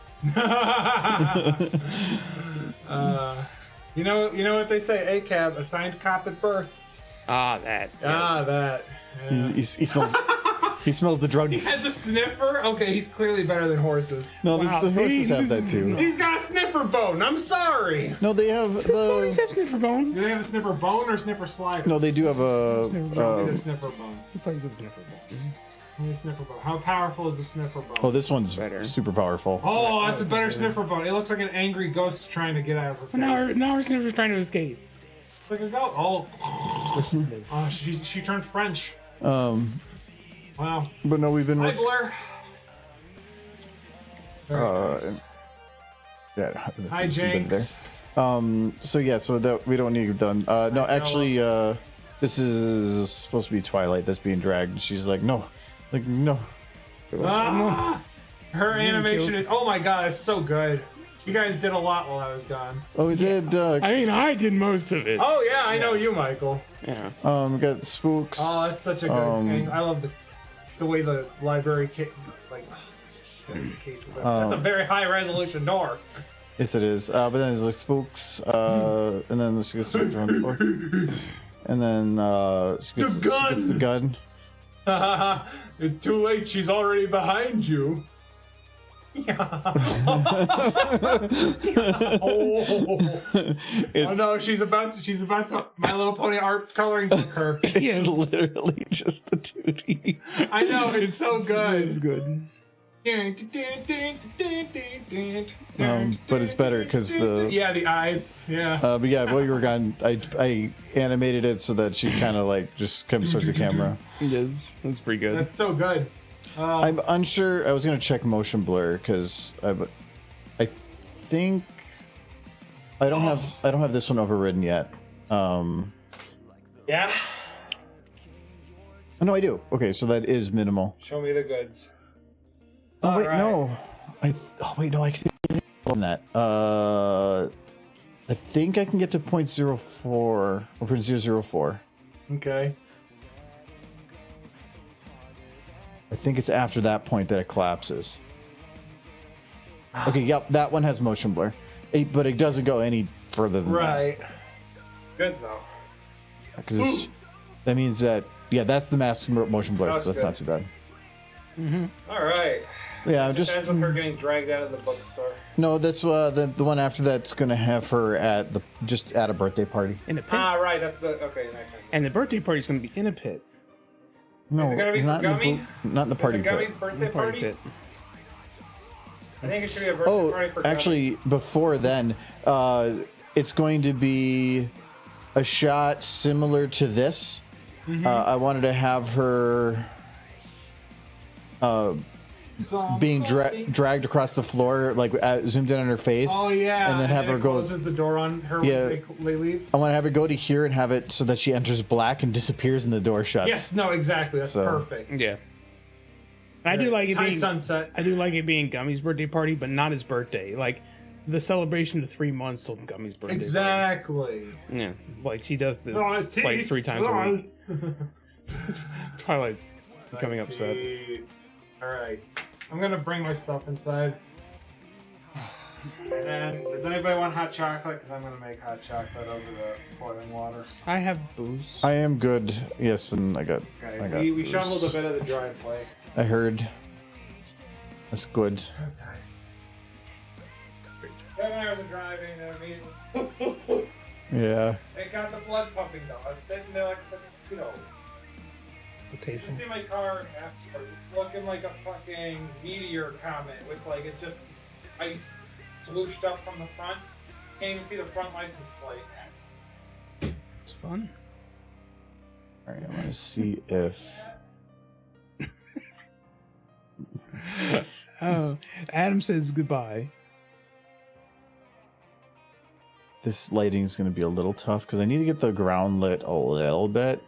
You know what they say? 8-cab, assigned cop at birth.
Ah, that.
Ah,
Yes.
that. Yeah.
He smells. He smells the drugs.
He has a sniffer? Okay, he's clearly better than horses.
No,
Wow,
the horses have that too.
He's got a sniffer bone. I'm sorry.
No, they have
Ponies
the.
have sniffer bones.
Do they have a sniffer bone or sniffer slider?
No, they do have a.
Only the sniffer bone.
He plays with sniffer bone.
Only the sniffer bone. How powerful is the sniffer bone?
Oh, this one's
Better.
super powerful.
Oh, that's a better sniffer bone. It looks like an angry ghost trying to get out of her face.
Now our sniffer's trying to escape.
Like a ghost. Oh,
Switch to sniff.
oh she turned French. Wow.
But no, we've been.
Hi, Blur. Very nice.
Yeah,
Hi,
there's some bit
Jinx.
So yeah, so that we don't need it done. No, actually, this is supposed to be Twilight that's being dragged. She's like, no, no.
Ah, her animation is. Oh my god, it's so good. You guys did a lot while I was gone.
Oh, we did.
I mean, I did most of it.
Oh yeah, I know you, Michael.
Yeah.
We got Spooks.
Oh, that's such a good thing. I love the way the library cases are. That's a very high resolution door.
Yes, it is. But then there's like Spooks. And then there's Spooks around the floor. And then she gets the gun.
It's too late. She's already behind you. Yeah. Oh no, she's about to My Little Pony art coloring book her.
It's
Yes.
literally just the 2D.
I know, it's so good.
It's good.
But it's better because the.
Yeah, the eyes. Yeah.
But yeah, while you were gone, I animated it so that she kind of like just comes towards the camera.
Yes, that's pretty good.
That's so good.
I'm unsure. I was gonna check motion blur because I think I don't have this one overridden yet.
Yeah.
Oh, no, I do. Okay, so that is minimal.
Show me the goods.
Oh wait,
Alright.
no. I can on that. I think I can get to 0.04 or 0.004.
Okay.
I think it's after that point that it collapses. Okay, yep, that one has motion blur, but it doesn't go any further than that.
Right. Good though.
Because that means that that's the mask motion blur,
That's
so that's
good.
not too bad.
All right.
Yeah, I'm
Just
just
ends with her getting dragged out of the bookstore.
no. That's the one after that's gonna have her at a birthday party.
In a pit.
Ah, right. That's the okay. Nice.
And the birthday party's going to be in a pit.
No,
Is it gonna be for
not in the
Gummy?
not in the party
Is it Gummy's
pit.
birthday
Party
party?
pit.
I think it should be a birthday party for Gummy.
Actually, before then, it's going to be a shot similar to this. I wanted to have her being dragged across the floor, like zoomed in on her face.
Oh yeah.
and then have her
it
go.
closes the door on her
Yeah.
when they leave.
I want to have her go to here and have it so that she enters black and disappears and the door shuts.
Yes. No. Exactly. That's
So-
perfect.
Yeah. I do like it
High
being
sunset.
I do like it being Gummy's birthday party, but not his birthday. Like the celebration of 3 months till Gummy's birthday.
Exactly.
Party. Yeah. Like she does this
Oh, it's
like
teeth.
3 times a
Oh.
week. Twilight's becoming
Nice
upset.
teeth. All right. I'm gonna bring my stuff inside. And does anybody want hot chocolate? Because I'm gonna make hot chocolate over the boiling water.
I have booze.
I am good. Yes, and I got.
Okay. We shoveled a bit of the driveway.
I heard. That's good.
hours of driving and immediately.
Yeah.
It got the blood pumping though. I was sitting there like, you know. You see my car afterwards, it's looking like a fucking meteor comet with like, it's just ice swooshed up from the front. Can't even see the front license plate.
It's fun.
All right, I want to see if.
Oh, Adam says goodbye.
This lighting is going to be a little tough because I need to get the ground lit a little bit,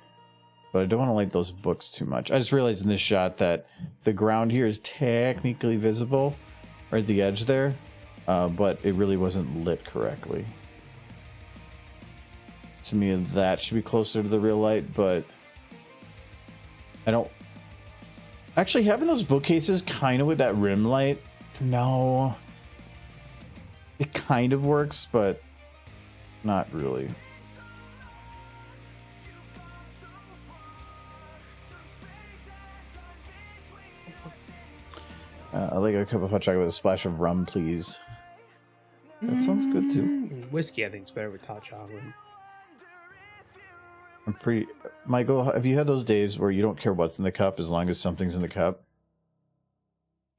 but I don't want to light those books too much. I just realized in this shot that the ground here is technically visible right at the edge there, but it really wasn't lit correctly. To me, that should be closer to the real light, but I don't... Actually, having those bookcases kind of with that rim light, no. It kind of works, but not really. I like a cup of hot chocolate with a splash of rum, please. That sounds good too.
Whiskey, I think, is better with hot chocolate.
Michael, have you had those days where you don't care what's in the cup as long as something's in the cup?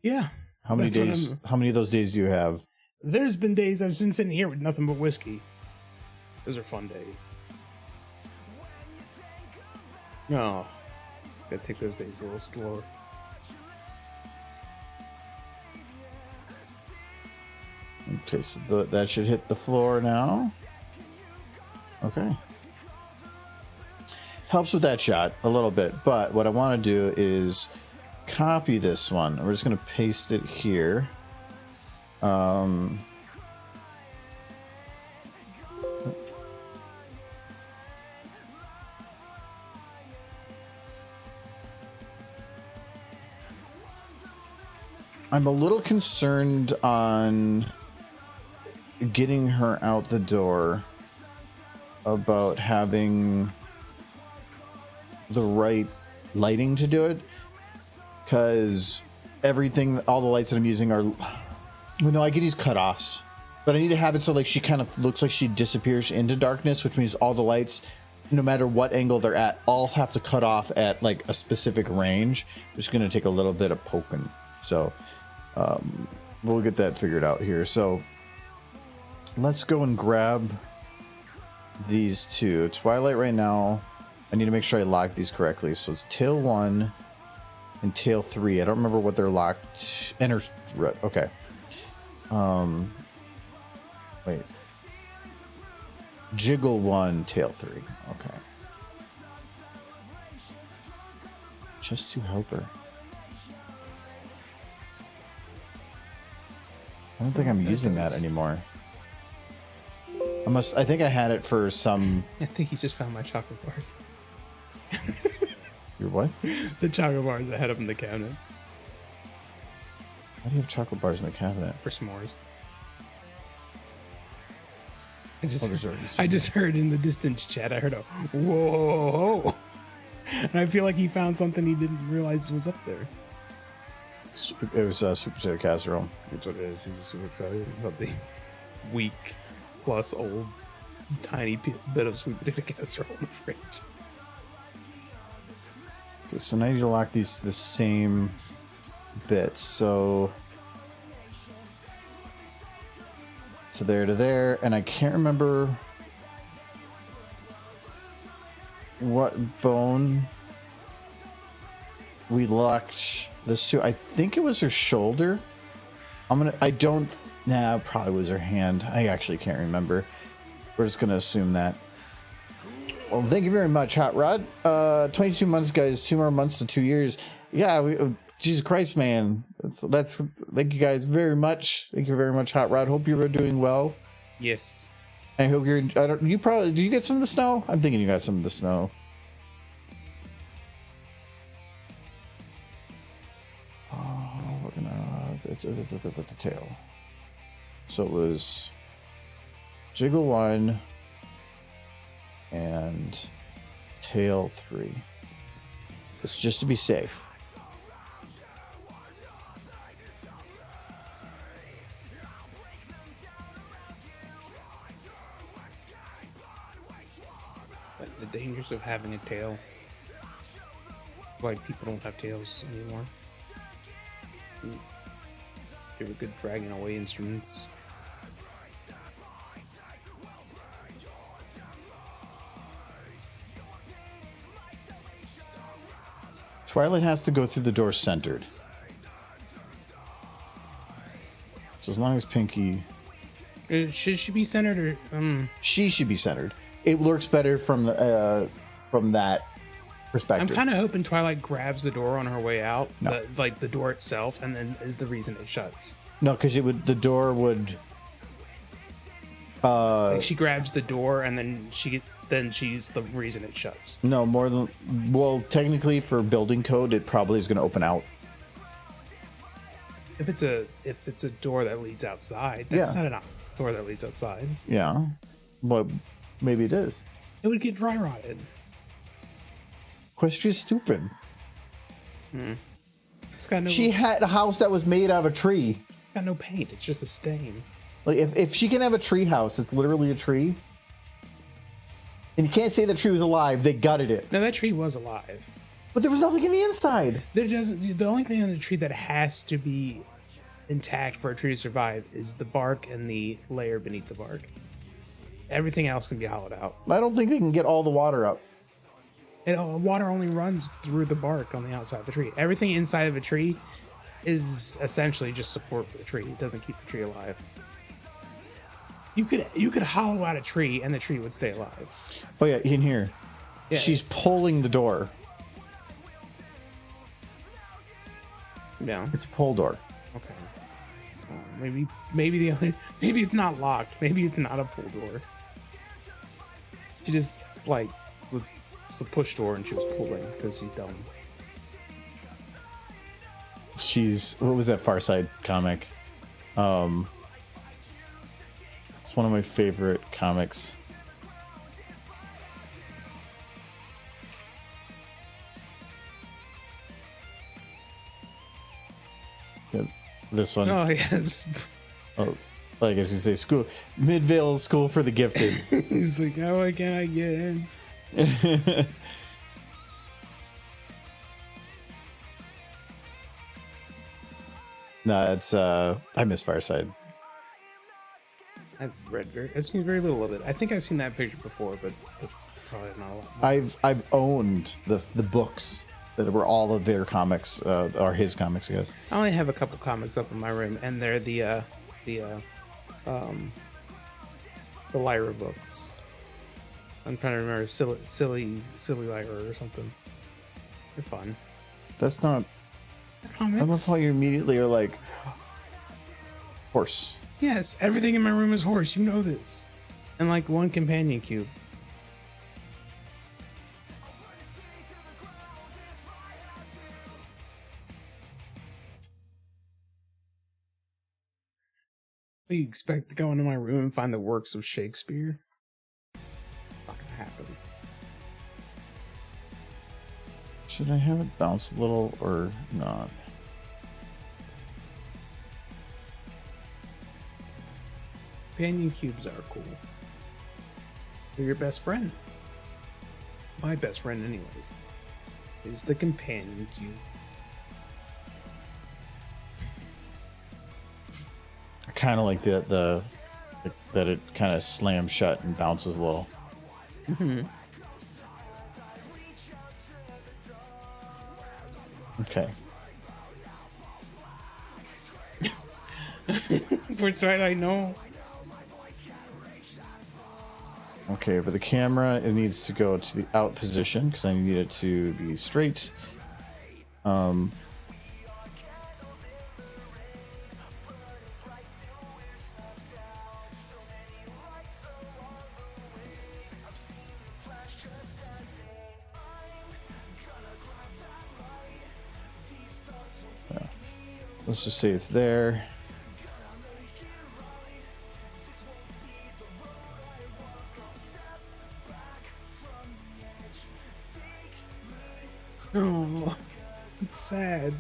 Yeah.
How many days? How many of those days do you have?
There's been days I've been sitting here with nothing but whiskey. Those are fun days. No. Gotta take those days a little slower.
Okay, so that should hit the floor now. Okay. Helps with that shot a little bit, but what I want to do is copy this one. We're just going to paste it here. I'm a little concerned on getting her out the door about having the right lighting to do it, because everything, all the lights that I'm using are, well, no, I could use cutoffs, but I need to have it so like she kind of looks like she disappears into darkness, which means all the lights, no matter what angle they're at, all have to cut off at like a specific range. It's going to take a little bit of poking, so we'll get that figured out here. So let's go and grab these two. Twilight right now. I need to make sure I lock these correctly. So it's tail 1 and tail 3. I don't remember what they're locked. Enter. Okay. Wait. Jiggle 1, tail 3. Okay. Just to help her. I don't think I'm using that anymore. I think I had it for some...
I think you just found my chocolate bars.
Your what?
The chocolate bars I had up in the cabinet.
Why do you have chocolate bars in the cabinet?
For s'mores. I just heard in the distance chat, I heard a whoa. And I feel like he found something he didn't realize was up there.
It was sweet potato casserole.
That's what it is. He's super excited about the week plus old tiny bit of sweet potato casserole in the fridge.
Okay, so now I need to lock the same bits. So there to there, and I can't remember what bone we locked this to. I think it was her shoulder. Probably was her hand. I actually can't remember. We're just gonna assume that. Well, thank you very much, Hot Rod. 22 months, guys. 2 more months to 2 years. Yeah, Jesus Christ, man. That's. Thank you guys very much. Thank you very much, Hot Rod. Hope you're doing well.
Yes.
I hope you're. Do you get some of the snow? I'm thinking you got some of the snow. We're gonna. It's the tail. So it was jiggle 1 and tail 3. It's just to be safe.
dangers of having a tail. Why people don't have tails anymore. They were good dragging away instruments.
Twilight has to go through the door centered. So as long as Pinky...
Should she be centered or
She should be centered. It works better from that perspective.
I'm kind of hoping Twilight grabs the door on her way out,
No.
the door itself, and then is the reason it shuts.
No, because the door would...
Like she grabs the door, and then she's the reason it shuts.
No, more than... Well, technically for building code, it probably is going to open out.
If it's a door that leads outside, that's
Yeah.
not a door that leads outside.
Yeah. But maybe it is.
It would get dry rotted.
Equestria's stupid.
It's got no.
She had a house that was made out of a tree.
It's got no paint. It's just a stain.
Like if she can have a tree house, it's literally a tree. And you can't say the tree was alive. They gutted it.
No, that tree was alive.
But there was nothing in the inside.
The only thing on the tree that has to be intact for a tree to survive is the bark and the layer beneath the bark. Everything else can be hollowed out.
I don't think they can get all the water up.
And water only runs through the bark on the outside of the tree. Everything inside of a tree is essentially just support for the tree. It doesn't keep the tree alive. You could hollow out a tree and the tree would stay alive.
Oh yeah, in here.
Yeah.
She's pulling the door.
Yeah.
It's a pull door.
Okay. Maybe it's not locked. Maybe it's not a pull door. She just it's a push door and she was pulling because she's dumb.
What was that Far Side comic? It's one of my favorite comics. Yeah, this one.
Oh yes.
Oh, I guess you say school. Midvale School for the Gifted.
He's like, how can I get in?
No, it's I miss Farside.
I've seen very little of it. I think I've seen that picture before, but that's probably not a lot more.
I've owned the books that were all of their comics, or his comics, I guess.
I only have a couple comics up in my room, and they're the Lyra books. I'm trying to remember silly Lyra or something. They're fun.
That's not.
Comics.
I love how you immediately are like horse.
Yes, everything in my room is horse. You know this. And like one companion cube. What, you expect to go into my room and find the works of Shakespeare? Not gonna happen.
Should I have it bounce a little or not?
Companion cubes are cool. They're your best friend. My best friend, anyways, is the companion cube.
I kind of like the that it kind of slams shut and bounces a little.
Mm-hmm.
Okay.
For Twilight, no.
Okay, but the camera, it needs to go to the out position because I need it to be straight. Let's just say it's there.
Oh, it's sad.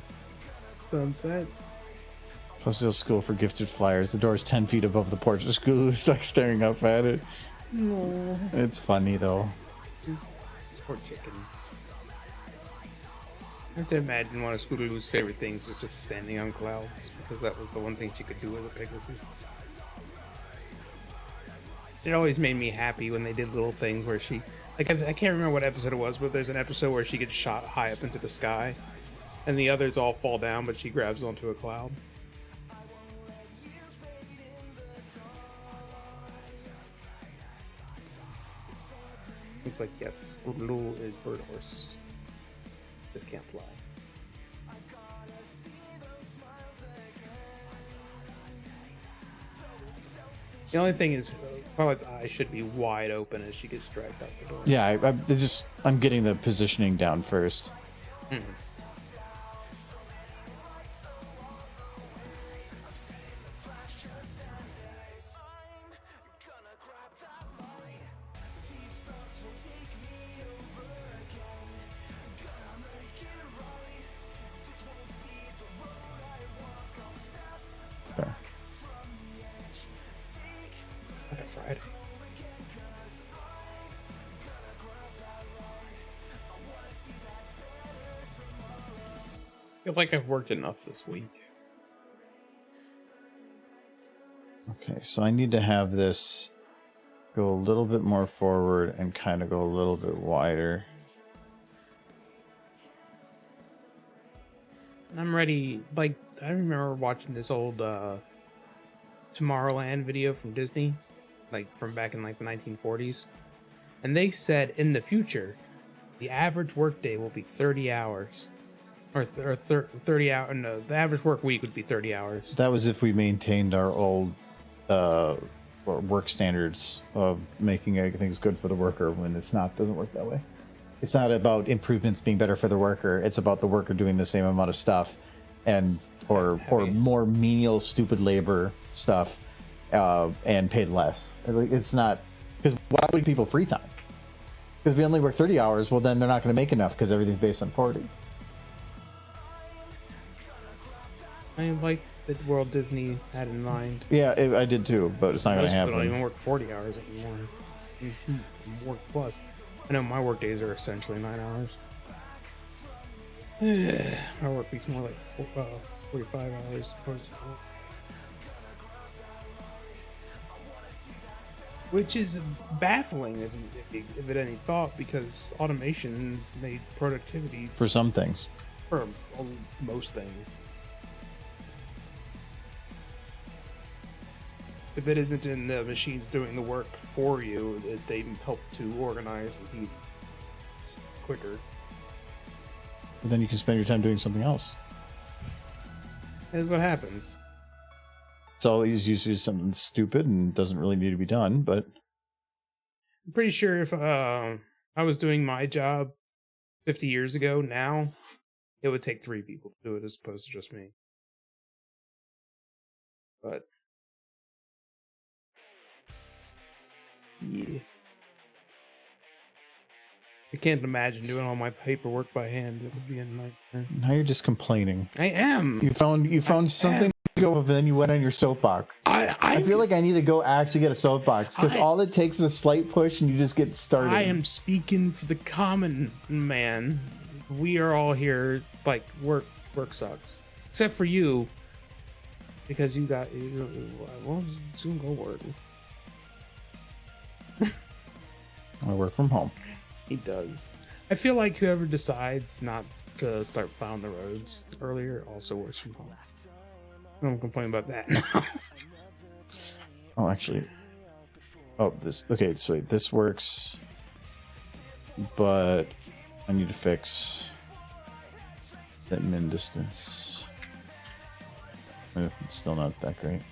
Sunset.
Postal School for Gifted Flyers. The door's 10 feet above the porch of school. Who's like staring up at it.
No.
It's funny though.
It's Poor chicken. I have to imagine one of Scootaloo's favorite things was just standing on clouds, because that was the one thing she could do as a Pegasus. It always made me happy when they did little things where she... Like, I can't remember what episode it was, but there's an episode where she gets shot high up into the sky, and the others all fall down, but she grabs onto a cloud. It's like, yes, Scootaloo is bird horse. Just can't fly. The only thing is, Violet's eyes should be wide open as she gets dragged out the door.
Yeah, I'm getting the positioning down first.
Mm.
Okay.
Like a Friday. I feel like I've worked enough this week.
Okay, so I need to have this go a little bit more forward and kind of go a little bit wider.
I'm ready. Like, I remember watching this old Tomorrowland video from Disney, like from back in like the 1940s, and they said in the future the average workday will be 30 hours, or 30 hours. No, the average work week would be 30 hours.
That was if we maintained our old work standards of making things good for the worker. When it's not, doesn't work that way. It's not about improvements being better for the worker. It's about the worker doing the same amount of stuff, and or more menial, stupid labor stuff, and paid less. It's not, because why would people free time? Because if we only work 30 hours, well, then they're not going to make enough because everything's based on 40.
I like the world Disney had in mind.
Yeah, I did too, but it's not going to
Most people don't
happen.
even work 40 hours anymore. Work plus. I know my work days are essentially 9 hours. My work week's more like 45 hours. Which is baffling if it any thought, because automation's made productivity
For some things.
for most things. If it isn't in the machines doing the work for you, they help to organize and be quicker.
But then you can spend your time doing something else.
That's what happens.
It's always usually something stupid and doesn't really need to be done, but
I'm pretty sure if I was doing my job 50 years ago, now it would take 3 people to do it as opposed to just me. But yeah, I can't imagine doing all my paperwork by hand. It would be a nightmare.
now you're just complaining.
I am.
You found something to go with, and then you went on your soapbox. I feel like I need to go actually get a soapbox, because all it takes is a slight push and you just get started.
I am speaking for the common man. We are all here, like, work sucks. Except for you, because you got, well, soon go work.
I work from home.
He does. I feel like whoever decides not to start plowing the roads earlier also works from home. I don't complain about that now.
Oh, actually. Oh, this. Okay, so this works. But I need to fix that min distance. It's still not that great.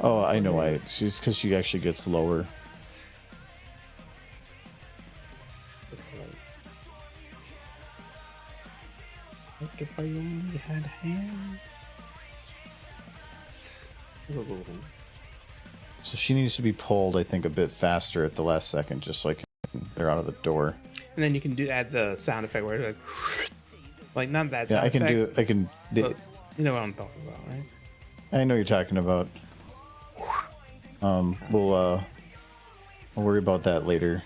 Oh, I know why. She's because she actually gets lower.
Like if I only had hands.
So she needs to be pulled, I think, a bit faster at the last second, just like they're out of the door.
And then you can add the sound effect where it's like not that
Yeah,
sound effect.
I can.
But you know what I'm talking about, right?
I know you're talking about. We'll worry about that later.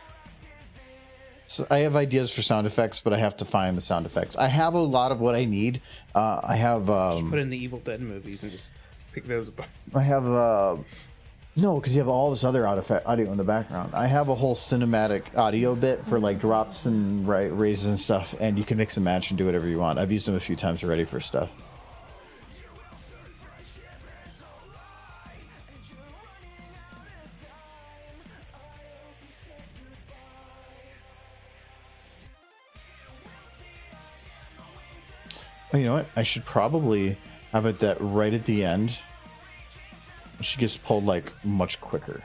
So I have ideas for sound effects, but I have to find the sound effects. I have a lot of what I need. I have
Just put in the Evil Dead movies and just pick those up.
no, because you have all this other audio in the background. I have a whole cinematic audio bit for like drops and raises and stuff, and you can mix and match and do whatever you want. I've used them a few times already for stuff. Oh, you know what? I should probably have it that right at the end, she gets pulled like much quicker.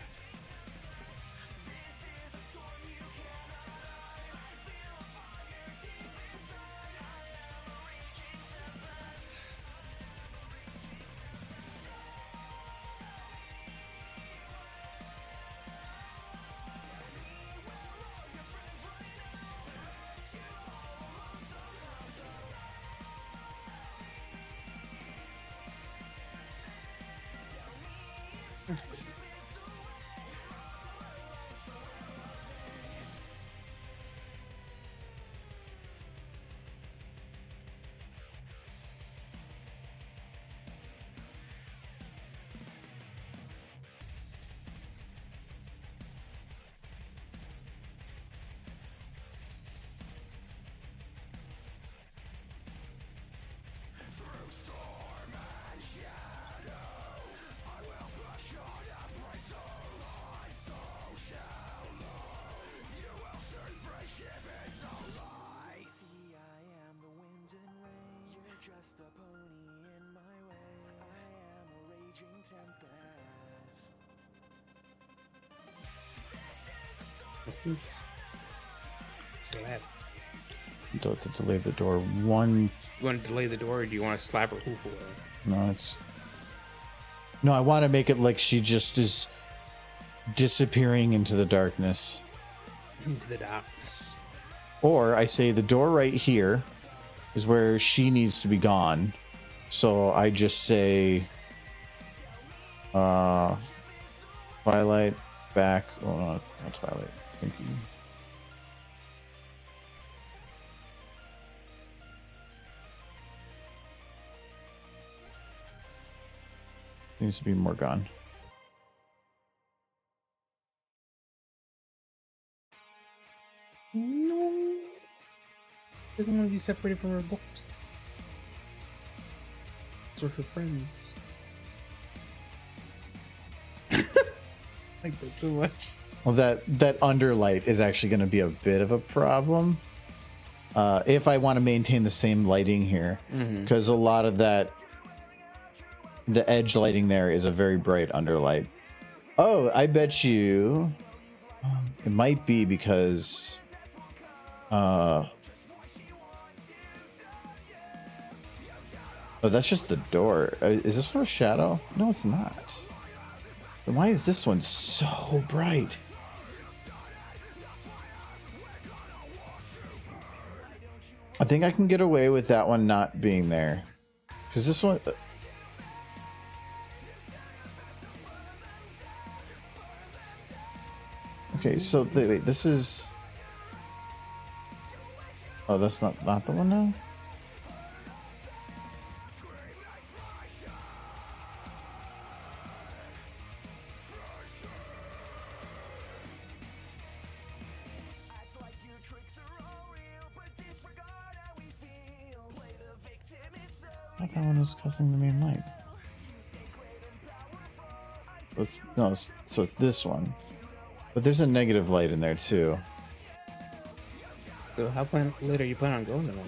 Slap.
Don't have to delay the door one.
You want to delay the door, or do you want to slap her hoof away?
No, it's. No, I want to make it like she just is disappearing into the darkness.
Into the darkness.
Or I say the door right here is where she needs to be gone. So I just say Twilight back. Oh, no, not Twilight. Thank you. Needs to be more gone.
No. Doesn't want to be separated from her books. Those are her friends. I like that so much.
Well, that underlight is actually going to be a bit of a problem if I want to maintain the same lighting here, because a lot of that, the edge lighting there is a very bright underlight. Oh, I bet you it might be because oh, that's just the door. Is this one a shadow? No, it's not. Then why is this one so bright? I think I can get away with that one not being there, because this one. Okay, so wait, this is. Oh, that's not the one now. I thought that one was causing the main light. So it's this one, but there's a negative light in there too.
So how later you plan on going tonight?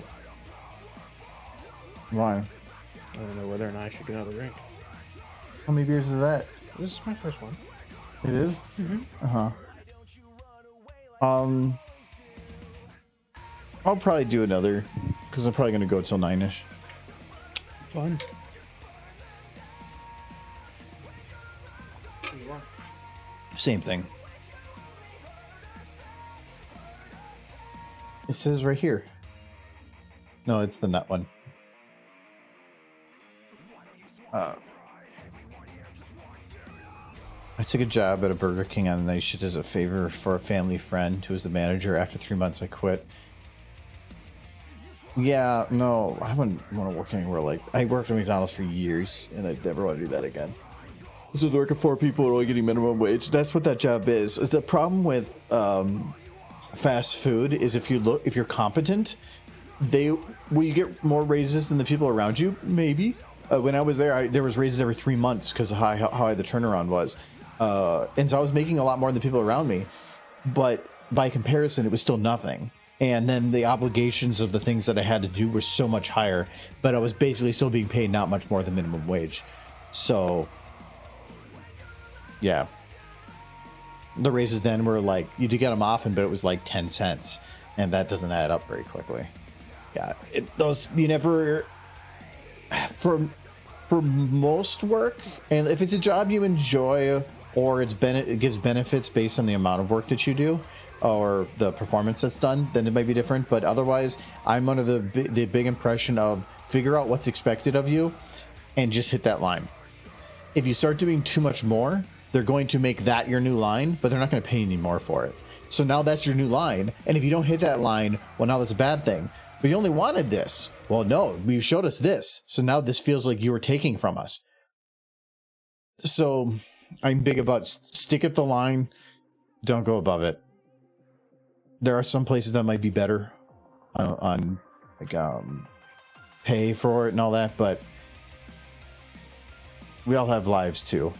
Why?
I don't know whether or not I should get another drink.
How many beers is that?
This is my first one.
It is?
Mm-hmm.
I'll probably do another, because I'm probably going to go till 9ish.
Fun. What do you want?
Same thing. It says right here. No, it's the nut one. I took a job at a Burger King on a night shift as a favor for a family friend who was the manager. After 3 months, I quit. Yeah, no, I wouldn't want to work anywhere like... I worked at McDonald's for years, and I'd never want to do that again. So working 4 people and only getting minimum wage. That's what that job is. The problem with fast food is if you're competent, will you get more raises than the people around you? Maybe. When I was there, there was raises every 3 months because of how high the turnaround was. And so I was making a lot more than the people around me. But by comparison, it was still nothing. And then the obligations of the things that I had to do were so much higher. But I was basically still being paid not much more than minimum wage. So, yeah. The raises then were like, you did get them often, but it was like 10 cents. And that doesn't add up very quickly. Yeah, you never... For most work, and if it's a job you enjoy or it gives benefits based on the amount of work that you do or the performance that's done, then it might be different. But otherwise, I'm under the big impression of figure out what's expected of you and just hit that line. If you start doing too much more, they're going to make that your new line, but they're not going to pay you any more for it. So now that's your new line, and if you don't hit that line, well, now that's a bad thing. But you only wanted this. Well, no, you showed us this. So now this feels like you were taking from us. So I'm big about stick at the line. Don't go above it. There are some places that might be better on like pay for it and all that, but we all have lives too.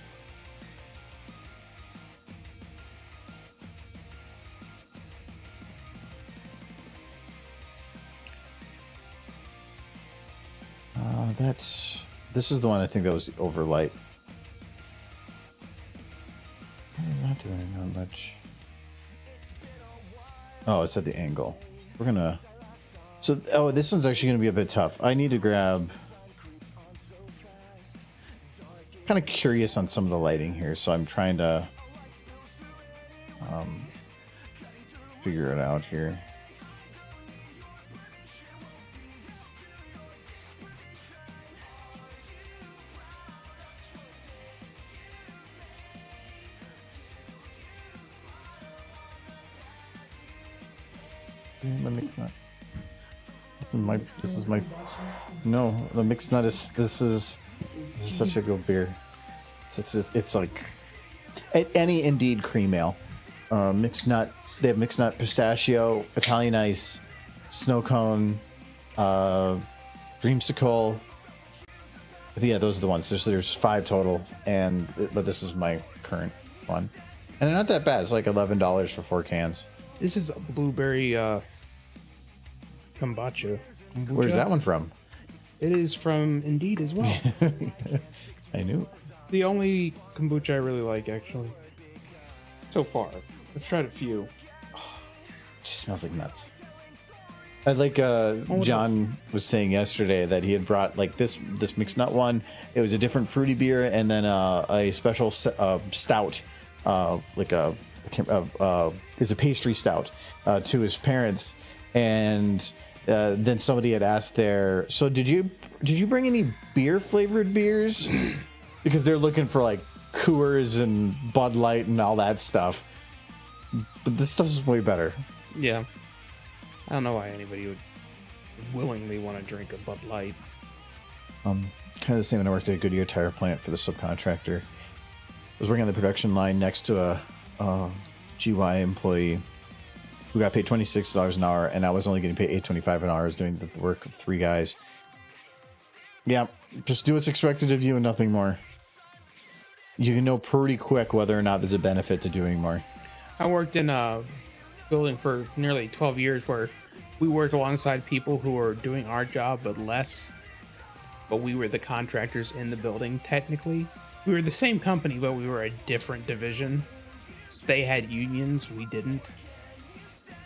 This is the one I think that was the overlight. I'm not doing that much. Oh, it's at the angle. We're gonna... So, oh, this one's actually gonna be a bit tough. I need to grab... Kind of curious on some of the lighting here, so I'm trying to... figure it out here. The mix nut. This is my no, the mixed nut is this is such a good beer. It's like any Indeed cream ale. Mixed nut, they have mixed nut pistachio, Italian ice, snow cone, dreamsicle. But yeah, those are the ones. There's 5 total, but this is my current one, and they're not that bad. It's like $11 for 4 cans.
This is a blueberry kombucha.
Where's that one from?
It is from Indeed as well.
I knew.
The only kombucha I really like, actually. So far. I've tried a few.
It just smells like nuts. I like John was saying yesterday that he had brought like this mixed nut one. It was a different fruity beer and then a special stout, is a pastry stout to his parents, and then somebody had asked there, so did you bring any beer flavored beers? Because they're looking for like Coors and Bud Light and all that stuff, but this stuff is way better.
Yeah, I don't know why anybody would willingly want to drink a Bud Light.
Kind of the same when I worked at a Goodyear tire plant for the subcontractor. I was working on the production line next to a GY employee who got paid $26 an hour, and I was only getting paid $8.25 an hour. I was doing the work of 3 guys. Yeah, just do what's expected of you and nothing more. You can know pretty quick whether or not there's a benefit to doing more.
I worked in a building for nearly 12 years where we worked alongside people who were doing our job but less, but we were the contractors in the building technically. We were the same company, but we were a different division. They had unions, we didn't.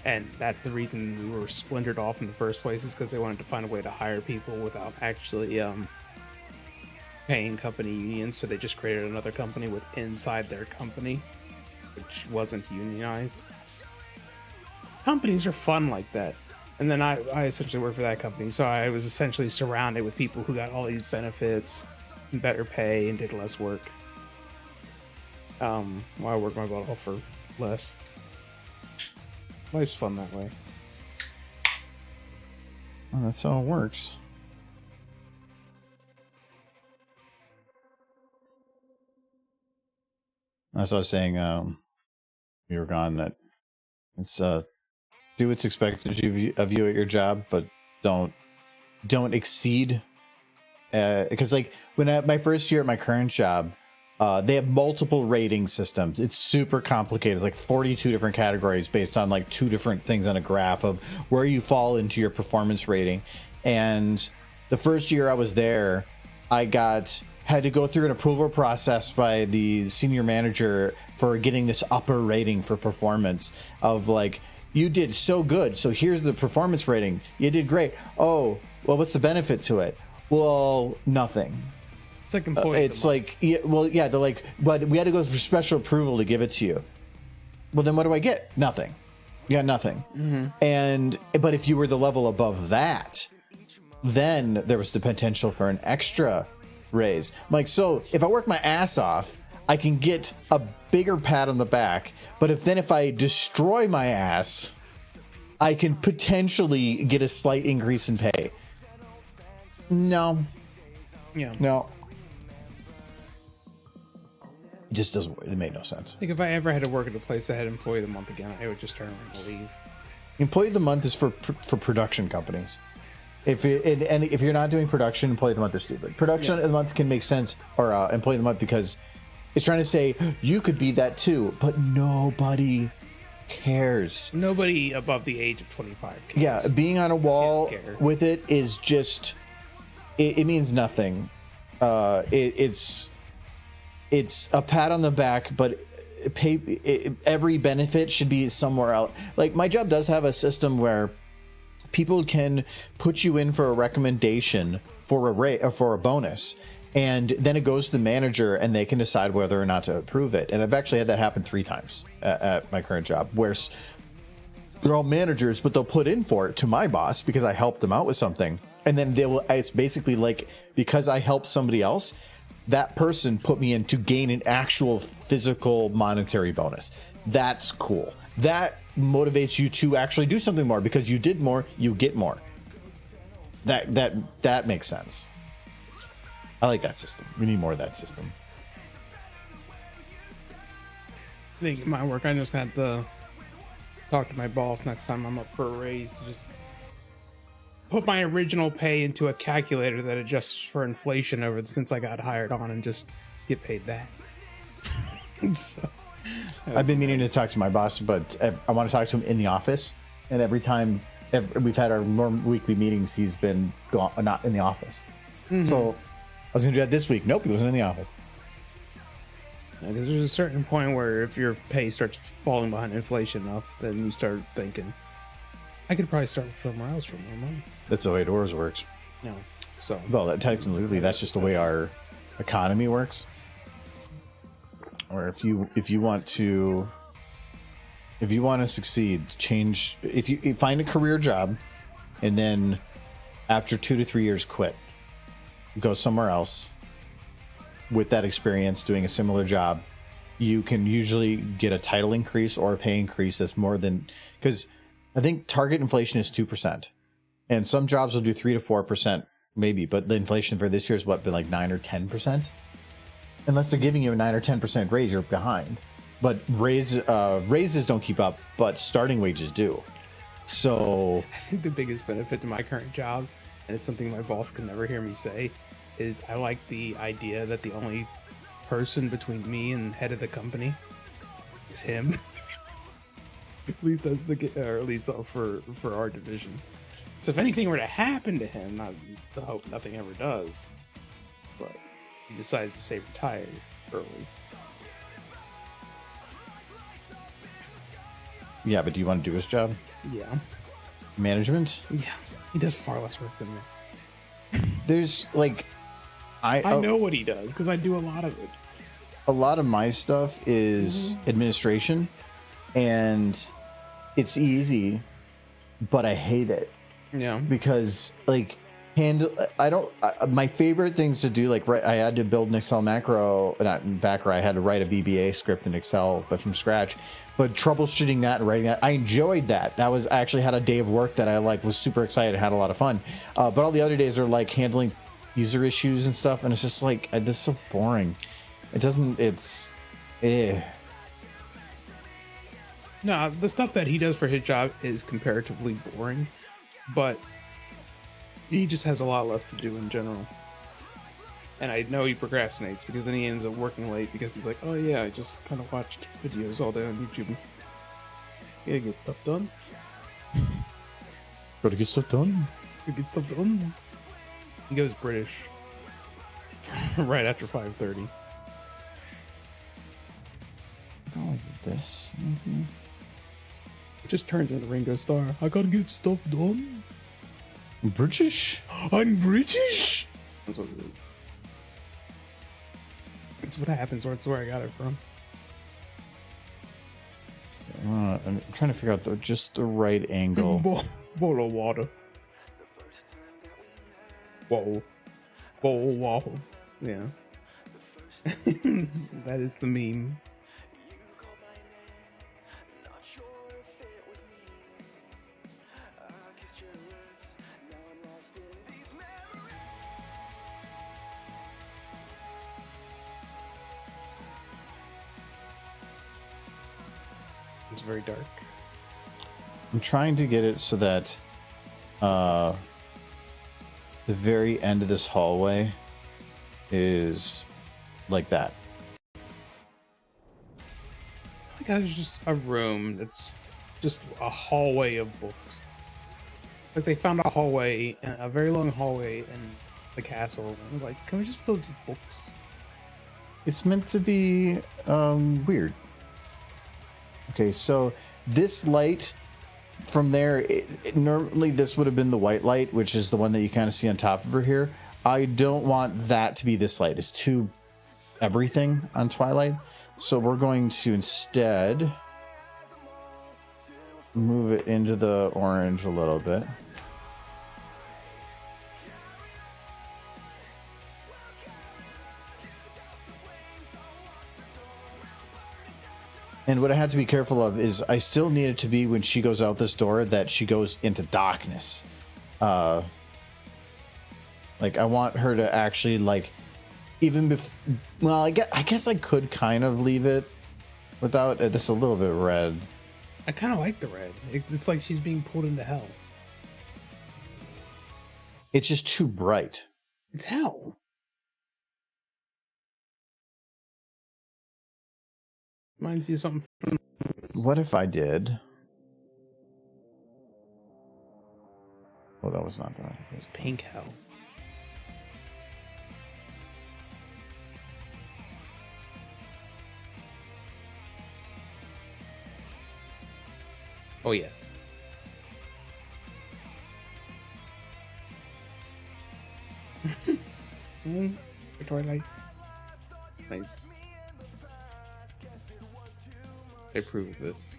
And that's the reason we were splintered off in the first place, is because they wanted to find a way to hire people without actually paying company unions. So they just created another company with inside their company, which wasn't unionized. Companies are fun like that. And then I essentially worked for that company, so I was essentially surrounded with people who got all these benefits and better pay and did less work. Why work my butt off for less? Life's fun that way.
Well, that's how it works. As I was saying, we were gone, that it's do what's expected of you at your job, but don't exceed. Because like when my first year at my current job, they have multiple rating systems. It's super complicated. It's like 42 different categories based on like 2 different things on a graph of where you fall into your performance rating. And the first year I was there, I had to go through an approval process by the senior manager for getting this upper rating for performance of like, you did so good, so here's the performance rating. You did great. Oh, well, what's the benefit to it? Well, nothing.
It's like employee.
It's like, yeah, well, yeah, they're like, but we had to go for special approval to give it to you. Well, then what do I get? Nothing. You got nothing. Mm-hmm. But if you were the level above that, then there was the potential for an extra raise. I'm like, so if I work my ass off, I can get a bigger pat on the back. But if I destroy my ass, I can potentially get a slight increase in pay. No.
Yeah.
No. It just doesn't. It made no sense.
Like if I ever had to work at a place that had employee of the month again, I would just turn around and leave.
Employee of the month is for production companies. If you're not doing production, employee of the month is stupid. Production of the month can make sense, or employee of the month, because it's trying to say you could be that too, but nobody cares.
Nobody above the age of 25 cares.
Yeah, being on a wall with it is just it means nothing. It's a pat on the back, but every benefit should be somewhere else. Like my job does have a system where people can put you in for a recommendation for a bonus, and then it goes to the manager and they can decide whether or not to approve it. And I've actually had that happen 3 times at my current job, where they're all managers, but they'll put in for it to my boss because I helped them out with something, and then it's basically like, because I helped somebody else, that person put me in to gain an actual physical monetary bonus. That's cool. That motivates you to actually do something more, because you did more, you get more. That makes sense. I like that system. We need more of that system.
I think at my work, I just had to talk to my boss next time I'm up for a raise. Just put my original pay into a calculator that adjusts for inflation since I got hired on, and just get paid that. So,
I've been meaning to talk to my boss, but I want to talk to him in the office. And every time we've had our weekly meetings, he's been not in the office. Mm-hmm. So I was going to do that this week. Nope, he wasn't in the office.
Because there's a certain point where if your pay starts falling behind inflation enough, then you start thinking, I could probably start somewhere else for more money.
That's the way Doors works.
No. So.
Well, technically, that's just the way our economy works. Or if you want to succeed, change. If you find a career job, and then after 2 to 3 years, quit, go somewhere else with that experience doing a similar job, you can usually get a title increase or a pay increase that's more than, because I think target inflation is 2%, and some jobs will do 3 to 4% maybe, but the inflation for this year has been like 9 or 10%. Unless they're giving you a 9 or 10% raise, you're behind. But raises don't keep up, but starting wages do. So
I think the biggest benefit to my current job, and it's something my boss can never hear me say, is I like the idea that the only person between me and the head of the company is him. At least that's or at least for our division. So if anything were to happen to him, I hope nothing ever does, but he decides to stay retired early.
Yeah, but do you want to do his job?
Yeah.
Management?
Yeah. He does far less work than me.
There's like...
I know what he does because I do a lot of it.
A lot of my stuff is administration, and it's easy, but I hate it.
Yeah.
Because like handle. I don't. My favorite things to do, like I had to build an Excel macro, not in macro. I had to write a VBA script in Excel, but from scratch. But troubleshooting that and writing that, I enjoyed that. That was, I actually had a day of work that I like was super excited, had a lot of fun. But all the other days are like handling user issues and stuff, and it's just like this is so boring. It doesn't. It's.
No, the stuff that he does for his job is comparatively boring, but he just has a lot less to do in general. And I know he procrastinates because then he ends up working late because he's like, oh yeah, I just kind of watched videos all day on YouTube. Yeah, get stuff done.
Gotta get stuff done.
Get stuff done. He goes British right after 5:30.
I like this.
It just turns into Ringo Starr. I gotta get stuff done.
British?
I'm British. That's what it is. It's what happens, or it's where I got it from.
I'm trying to figure out just the right angle.
Bowl of water. Whoa. Bowl of water. Yeah. That is the meme. It's very dark.
I'm trying to get it so that the very end of this hallway is like that.
Like there's just a room that's just a hallway of books. Like they found a hallway, a very long hallway in the castle. And like, can we just fill this with books?
It's meant to be weird. Okay, so this light from there, normally this would have been the white light, which is the one that you kind of see on top of her here. I don't want that to be this light. It's too everything on Twilight. So we're going to instead move it into the orange a little bit. And what I have to be careful of is I still need it to be when she goes out this door that she goes into darkness. Like I want her to actually like, even well, I guess I could kind of leave it without this a little bit red.
I kind of like the red. It's like she's being pulled into hell.
It's just too bright.
It's hell. Reminds you of something from...
What if I did? Oh, that was not that.
It's pink hell. Oh, yes. Twilight. Nice. I approve of this.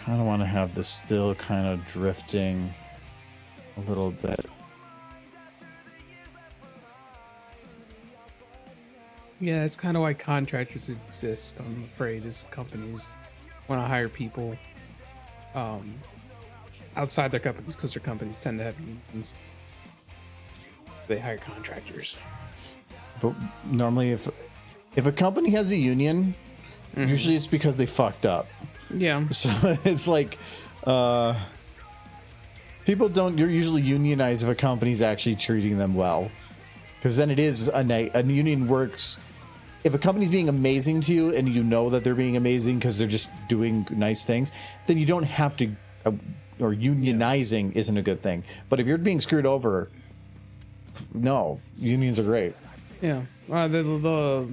Kind of want to have this still kind of drifting a little bit.
Yeah, it's kind of why contractors exist, I'm afraid, is companies want to hire people outside their companies because their companies tend to have unions. They hire contractors.
But normally if a company has a union, usually it's because they fucked up.
Yeah.
So it's like people don't usually unionize if a company's actually treating them well, because then it is a union works if a company's being amazing to you and you know that they're being amazing because they're just doing nice things, then you don't have to, or unionizing isn't a good thing. But if you're being screwed over, no, unions are great.
Yeah. The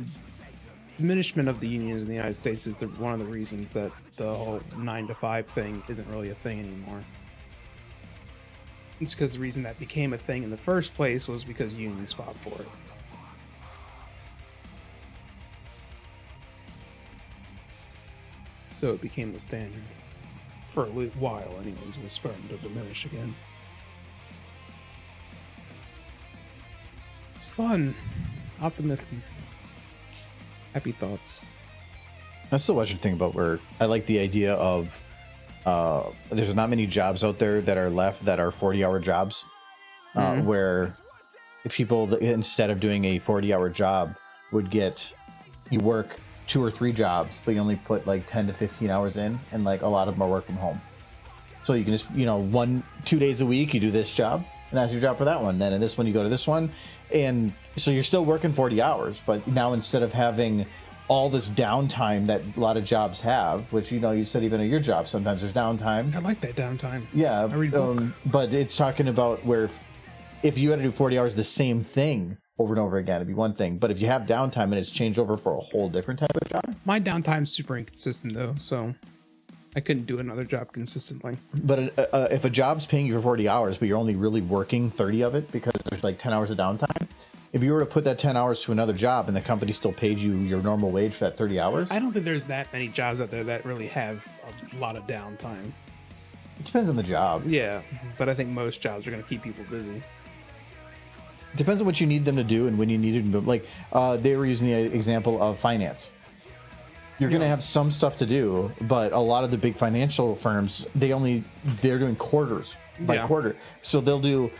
diminishment of the unions in the United States is one of the reasons that the whole 9 to 5 thing isn't really a thing anymore. It's because the reason that became a thing in the first place was because unions fought for it. So it became the standard. For a while, anyways, it was starting to diminish again. It's fun. Optimistic. Happy thoughts.
I still watching a thing about where I like the idea of there's not many jobs out there that are left that are 40-hour jobs, where people, instead of doing a 40-hour job, would get, you work 2 or 3 jobs, but you only put like 10 to 15 hours in, and like a lot of them are work from home. So you can just, 1-2 days a week you do this job, and that's your job for that one. Then in this one you go to this one, and so you're still working 40 hours, but now instead of having all this downtime that a lot of jobs have, which you said even at your job sometimes there's downtime.
I like that downtime.
Yeah,
I read books.
But it's talking about where if you had to do 40 hours the same thing over and over again, it'd be one thing. But if you have downtime and it's changed over for a whole different type of job.
My downtime's super inconsistent though, so I couldn't do another job consistently.
But if a job's paying you for 40 hours, but you're only really working 30 of it because there's like 10 hours of downtime, if you were to put that 10 hours to another job and the company still paid you your normal wage for that 30 hours.
I don't think there's that many jobs out there that really have a lot of downtime.
It depends on the job.
Yeah, but I think most jobs are going to keep people busy.
It depends on what you need them to do and when you need them to. Like they were using the example of finance. You're going to have some stuff to do, but a lot of the big financial firms, they're doing quarters by quarter. So they'll do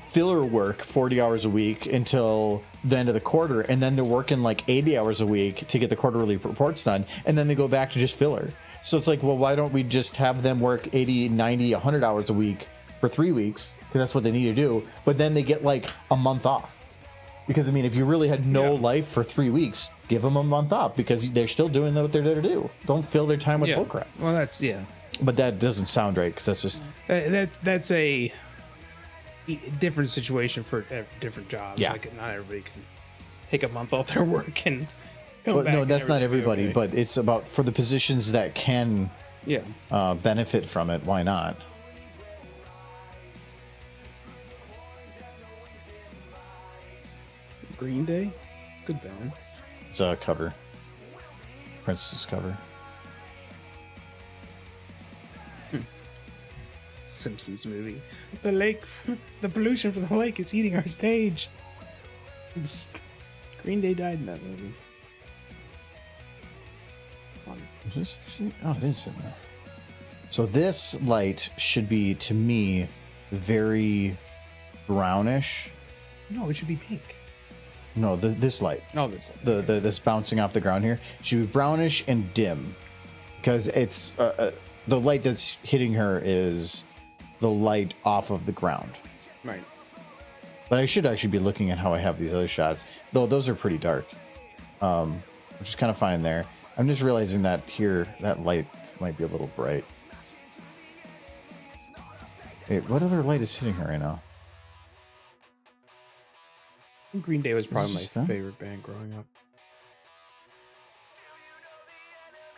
filler work 40 hours a week until the end of the quarter, and then they're working like 80 hours a week to get the quarterly reports done, and then they go back to just filler. So it's like, well, why don't we just have them work 80, 90, 100 hours a week for 3 weeks, because that's what they need to do, but then they get like a month off. Because, I mean, if you really had no life for 3 weeks, give them a month off, because they're still doing what they're there to do. Don't fill their time with bullcrap.
Well, that's,
But that doesn't sound right, because that's just...
That's a different situation for different jobs.
Yeah.
Like, not everybody can take a month off their work and come back.
No, that's not everybody,
okay.
but it's about for the positions that can benefit from it. Why not?
Green Day? Good band.
It's a cover. Princess's cover.
Simpsons movie. The lake, the pollution from the lake is eating our stage. Green Day died in that movie.
Is this actually? Oh, it is in there. So this light should be, to me, very brownish.
No, it should be pink.
No, this light.
No, this.
This bouncing off the ground here should be brownish and dim, because it's the light that's hitting her is the light off of the ground.
Right.
But I should actually be looking at how I have these other shots, though those are pretty dark, which is kind of fine there. I'm just realizing that here that light might be a little bright. Wait, what other light is hitting her right now?
Green Day was probably my
Is this them?
favorite band growing up.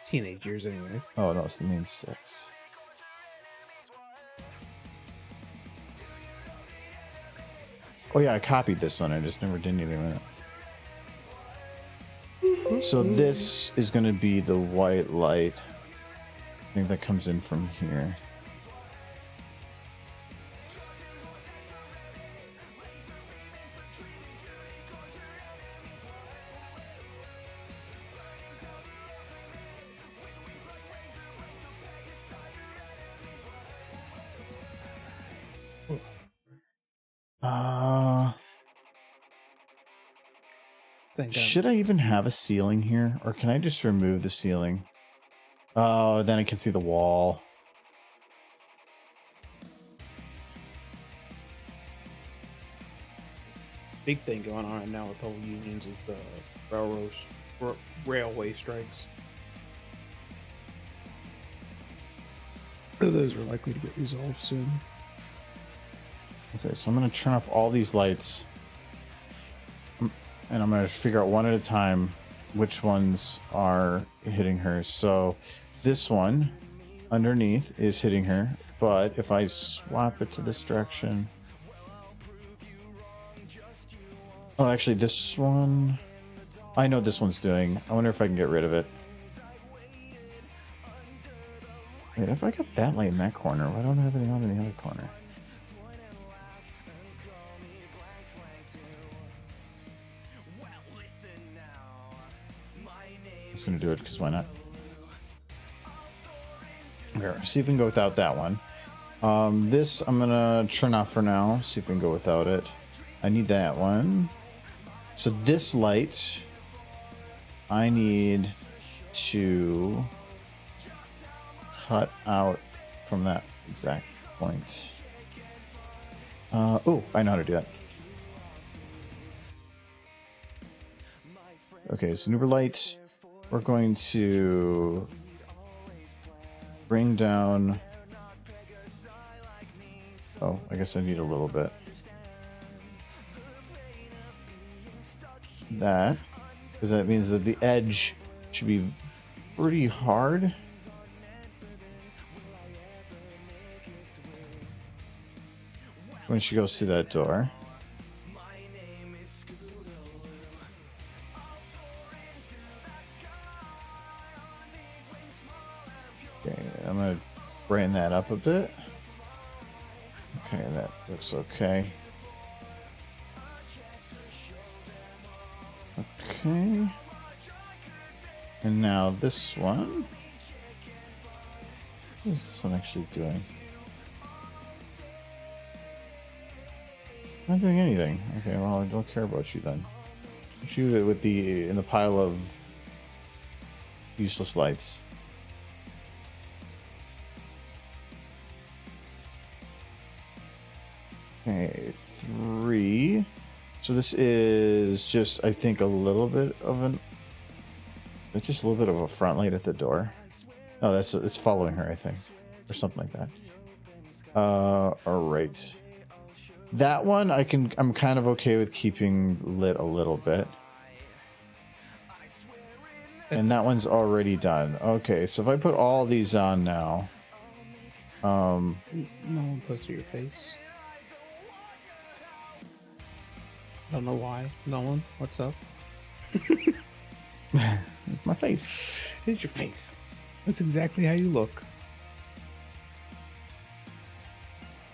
Teenage years, anyway.
Oh no, it's the main 6. Oh yeah, I copied this one. I just never did anything with it. So this is going to be the white light. I think that comes in from here. Should I even have a ceiling here? Or can I just remove the ceiling? Oh, then I can see the wall.
Big thing going on right now with the whole unions is the railway strikes. Those are likely to get resolved soon.
Okay, so I'm gonna turn off all these lights, and I'm gonna figure out one at a time which ones are hitting her. So this one underneath is hitting her, but if I swap it to this direction, oh, actually, this one, I know what this one's doing. I wonder if I can get rid of it. Wait, if I got that light in that corner, why don't I have everything on in the other corner? I'm just gonna do it because why not? Okay, see if we can go without that one. This I'm gonna turn off for now. See if we can go without it. I need that one. So this light, I need to cut out from that exact point. Oh, I know how to do that. Okay, so Nuber light. We're going to bring down. Oh, I guess I need a little bit. That, because that means that the edge should be pretty hard. When she goes through that door. Okay, I'm gonna brighten that up a bit. Okay, that looks okay. Okay. And now this one. What is this one actually doing? Not doing anything. Okay, well, I don't care about you then. Shoot it with the in the pile of useless lights. Okay, 3. So this is just, I think, a little bit of an, just a little bit of a front light at the door. Oh, that's it's following her, I think, or something like that. All right. That one I'm kind of okay with keeping lit a little bit. And that one's already done. Okay, so if I put all these on now.
No one close to your face. I don't know why. No one. What's up?
It's my face.
It's your face. That's exactly how you look.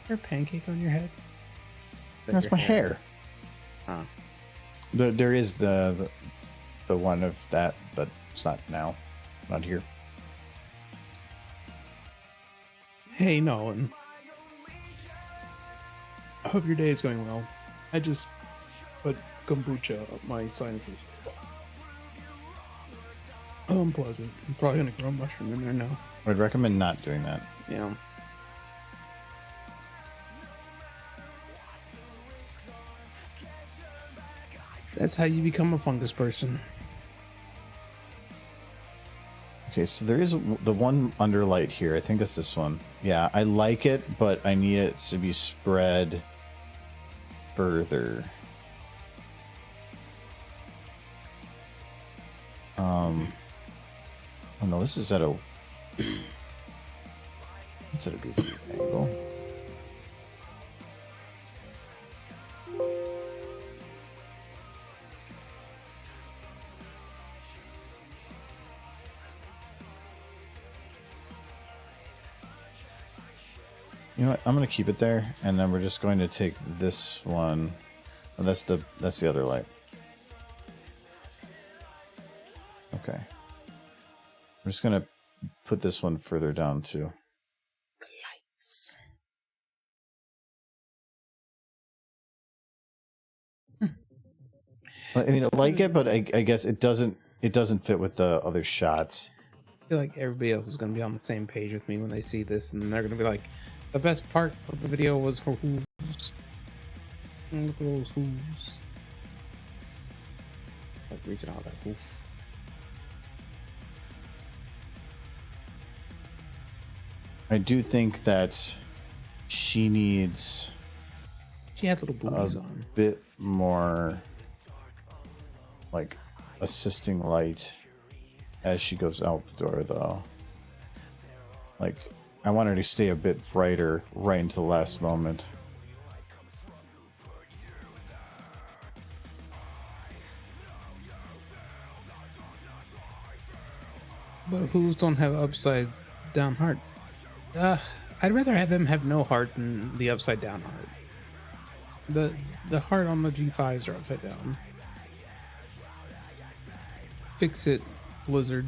Is there a pancake on your head?
That's my hair.
Huh.
There is the one of that, but it's not now. Not here.
Hey, Nolan. I hope your day is going well. I just put kombucha up my sinuses. Unpleasant. I'm probably gonna grow a mushroom in there now.
I'd recommend not doing that.
Yeah. That's how you become a fungus person.
Okay, so there is the one underlight here. I think that's this one. Yeah, I like it, but I need it to be spread further. Oh no, this is at a. It's at a goofy angle. You know what? I'm gonna keep it there, and then we're just going to take this one. Oh, that's the other light. Okay. I'm just gonna put this one further down too.
The lights.
I mean, I like it, but I guess it doesn't fit with the other shots.
I feel like everybody else is gonna be on the same page with me when they see this, and they're gonna be like, the best part of the video was her hooves. Look at those hooves. Like reaching out that hoof.
I do think that she needs
She had little
a
booties on.
bit more like assisting light as she goes out the door, though. Like, I want her to stay a bit brighter right into the last moment.
But who's don't have upsides down hearts? I'd rather have them have no heart than the upside down heart. The heart on the G5s are upside down. Fix it, Blizzard.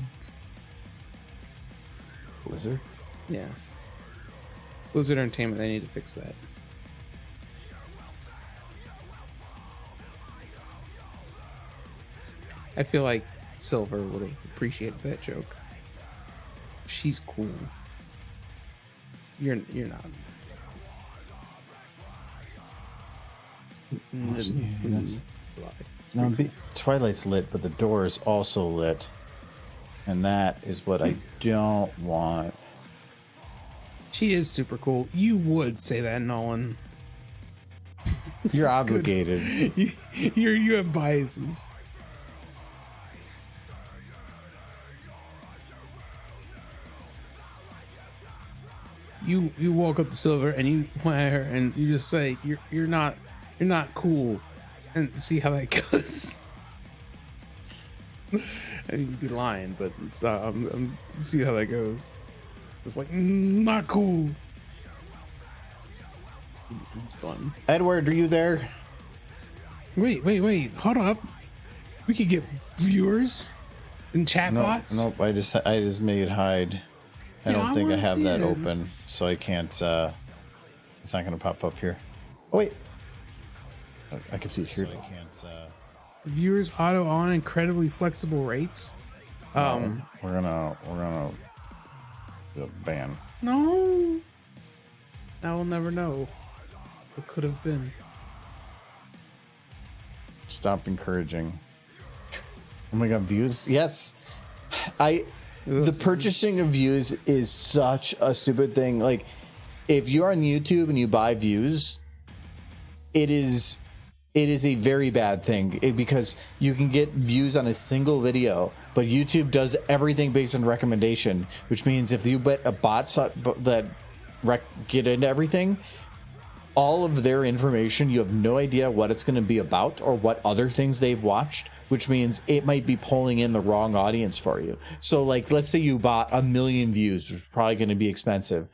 Blizzard?
Yeah. Blizzard Entertainment, they need to fix that. I feel like Silver would have appreciated that joke. She's cool. You're not.
That's-
It's a lie.
No, Twilight's lit, but the door is also lit. And that is what I don't want.
She is super cool. You would say that, Nolan.
You're obligated.
You have biases. You walk up to Silver and you point at her and you just say you're not cool, and see how that goes. I mean, you'd be lying, but it's, see how that goes. It's like not cool. Fun.
Edward, are you there?
Wait, hold up. We could get viewers and chatbots.
Nope. I just made hide. I
Yeah,
don't
I
think I
wanna
have
see
that
it.
open, so I can't. It's not going to pop up here. Oh wait, I can see it here.
So I can't.
Viewers auto on incredibly flexible rates.
We're gonna do a ban.
No. I will never know. What could have been.
Stop encouraging. Oh my god, views? Yes. The purchasing of views is such a stupid thing. Like, if you're on YouTube and you buy views, it is a very bad thing because you can get views on a single video, but YouTube does everything based on recommendation, which means if you bet a bot that get into everything, all of their information, you have no idea what it's going to be about or what other things they've watched, which means it might be pulling in the wrong audience for you. So, like, let's say you bought 1 million views, which is probably going to be expensive.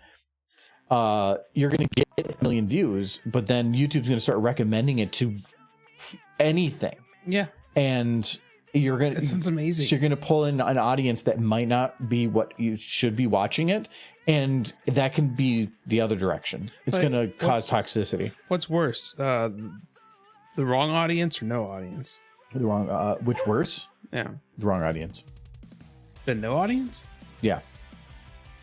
You're going to get 1 million views, but then YouTube's going to start recommending it to anything.
Yeah.
And you're going to...
That sounds amazing.
So you're going to pull in an audience that might not be what you should be watching it. And that can be the other direction. It's
But
going to cause toxicity.
What's worse? The wrong audience or no audience?
The wrong, which worse?
Yeah.
The wrong audience.
The no audience?
Yeah.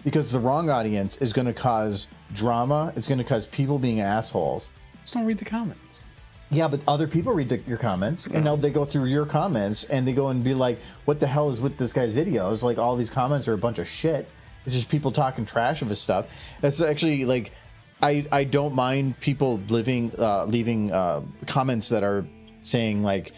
Because the wrong audience is going to cause drama. It's going to cause people being assholes.
Just don't read the comments.
Yeah, but other people read your comments, and now they go through your comments, and they go and be like, what the hell is with this guy's videos? Like, all these comments are a bunch of shit. It's just people talking trash of his stuff. That's actually, like, I don't mind people leaving comments that are saying, like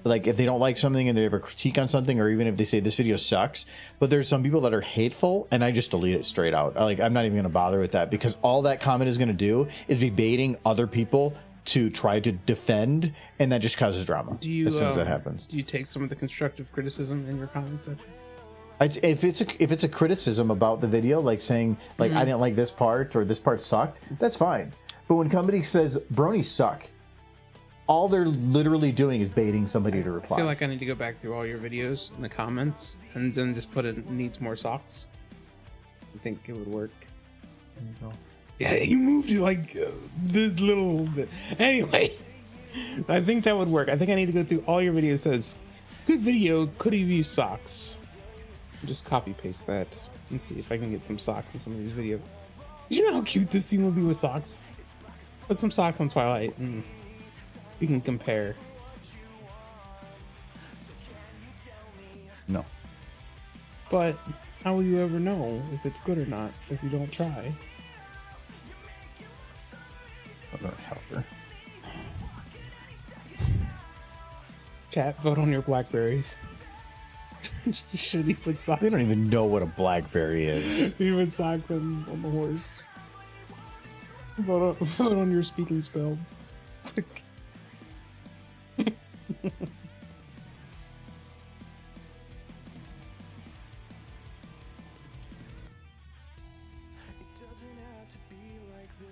if they don't like something and they have a critique on something, or even if they say this video sucks. But there's some people that are hateful, and I just delete it straight out. I'm not even going to bother with that, because all that comment is going to do is be baiting other people to try to defend, and that just causes drama as soon as that happens.
Do you take some of the constructive criticism in your comment section?
If it's a criticism about the video, like saying I didn't like this part or this part sucked, that's fine. But when somebody says bronies suck, all they're literally doing is baiting somebody to reply.
I feel like I need to go back through all your videos in the comments and then just put it needs more socks. I think it would work.
There you go.
Yeah, you moved it like this little bit. Anyway, I think that would work. I think I need to go through all your videos. Says good video, could have used socks. Just copy paste that and see if I can get some socks in some of these videos. You know how cute this scene would be with socks? Put some socks on Twilight and we can compare.
No.
But How will you ever know if it's good or not if you don't try?
I'm gonna help her.
Chat, vote on your blackberries. Should he put socks?
They don't even know what a blackberry is.
He put socks on the horse. Vote on your speaking spells.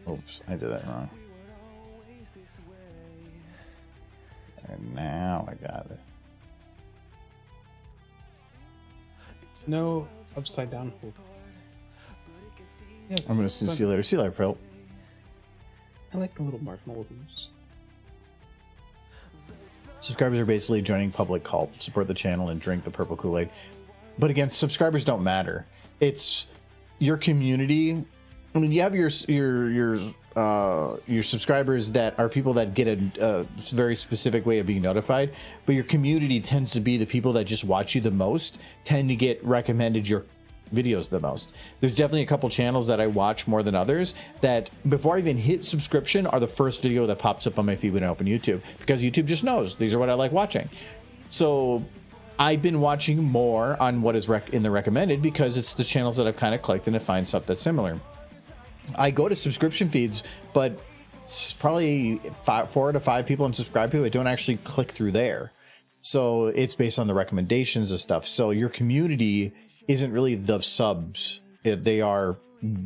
Oops, I did that wrong. And now I got it.
No upside down hoop. Yes,
I'm gonna see you later. See you later, Phil.
I like the little marshmallows.
Subscribers are basically joining public cult, support the channel, and drink the purple Kool-Aid. But again, subscribers don't matter. It's your community. I mean, you have your subscribers that are people that get a very specific way of being notified, but your community tends to be the people that just watch you the most, tend to get recommended your videos the most. There's definitely a couple channels that I watch more than others that before I even hit subscription are the first video that pops up on my feed when I open YouTube, because YouTube just knows these are what I like watching. So I've been watching more on what is in the recommended because it's the channels that I've kind of clicked and to find stuff that's similar. I go to subscription feeds, but it's probably 4 to 5 people I'm subscribed to. I don't actually click through there. So it's based on the recommendations of stuff. So your community isn't really the subs. They are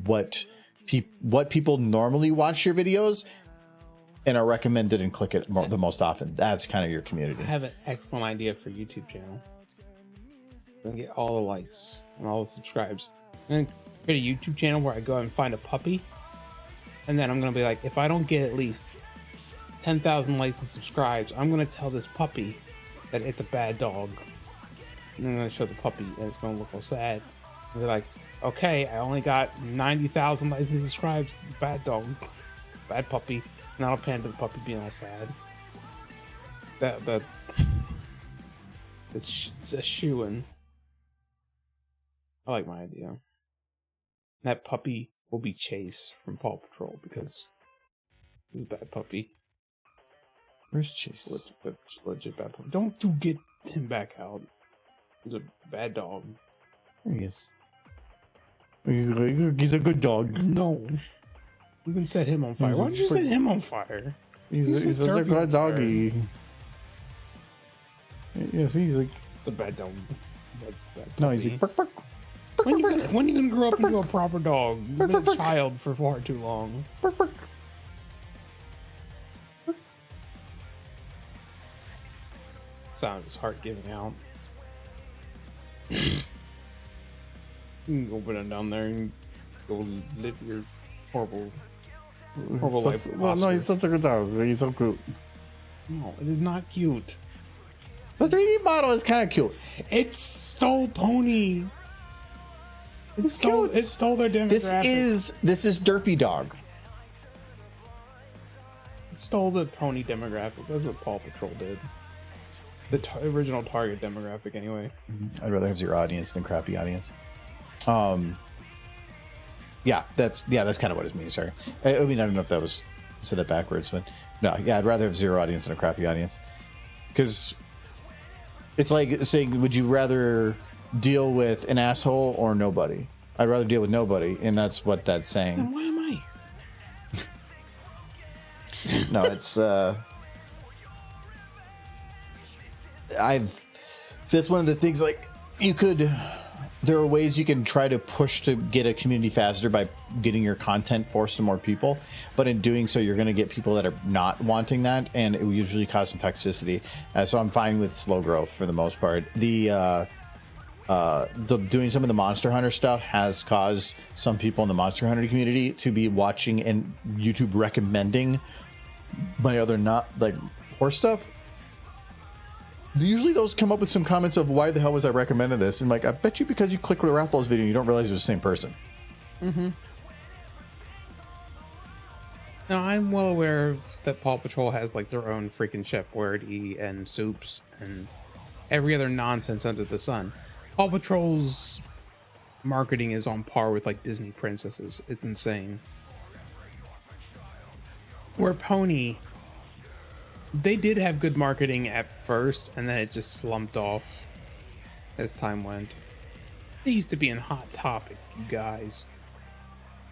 what people normally watch your videos and are recommended and click it the most often. That's kind of your community.
I have an excellent idea for YouTube channel. I'm gonna get all the likes and all the subscribes. I'm gonna create a YouTube channel where I go out and find a puppy, and then I'm gonna be like, if I don't get at least 10,000 likes and subscribes, I'm gonna tell this puppy that it's a bad dog. And I'm gonna show the puppy, and it's gonna look all sad. And they're like, okay, I only got 90,000 likes and subscribes. It's a bad dog, bad puppy. And I'll pan to the puppy being all sad. It's a shoo-in. I like my idea. That puppy will be Chase from Paw Patrol because he's a bad puppy.
Where's Chase?
Legit bad puppy. Don't you get him back out. He's a bad dog.
There he is. He's a good dog.
No. You can set him on fire. Why don't you set him on fire?
He's a good doggy. Yes, he's like...
It's a bad dog. Bad
no, he's like... Bark, bark.
When you gonna grow up into a proper dog? You've been a child for far too long.
Bark, bark.
Sound his heart giving out. You can open it down there and go live your horrible life.
No, he's such a good dog. He's so cute.
No, it is not cute.
The 3D model is kind of cute.
It stole Pony. It stole their demographic.
This is Derpy Dog.
It stole the Pony demographic. That's what Paw Patrol did. The original target demographic, anyway.
I'd rather have zero audience than crappy audience. Yeah, that's kind of what it means. Sorry, I mean I don't know if that was I said that backwards, but no, yeah, I'd rather have zero audience than a crappy audience, because it's like saying, would you rather deal with an asshole or nobody? I'd rather deal with nobody, and that's what that's saying.
Then why am I?
No, it's that's one of the things, like, there are ways you can try to push to get a community faster by getting your content forced to more people, but in doing so you're going to get people that are not wanting that, and it will usually cause some toxicity. So I'm fine with slow growth for the most part. The doing some of the Monster Hunter stuff has caused some people in the Monster Hunter community to be watching and YouTube recommending my other not like horse stuff. Usually those come up with some comments of, why the hell was I recommending this? And like, I bet you because you clicked with Rathal's video and you don't realize it was the same person.
Mm-hmm. Now, I'm well aware of that Paw Patrol has like their own freaking Chef Wordy and Soups and every other nonsense under the sun. Paw Patrol's marketing is on par with like Disney princesses. It's insane. Where Pony, they did have good marketing at first, and then it just slumped off as time went. They used to be in Hot Topic, you guys.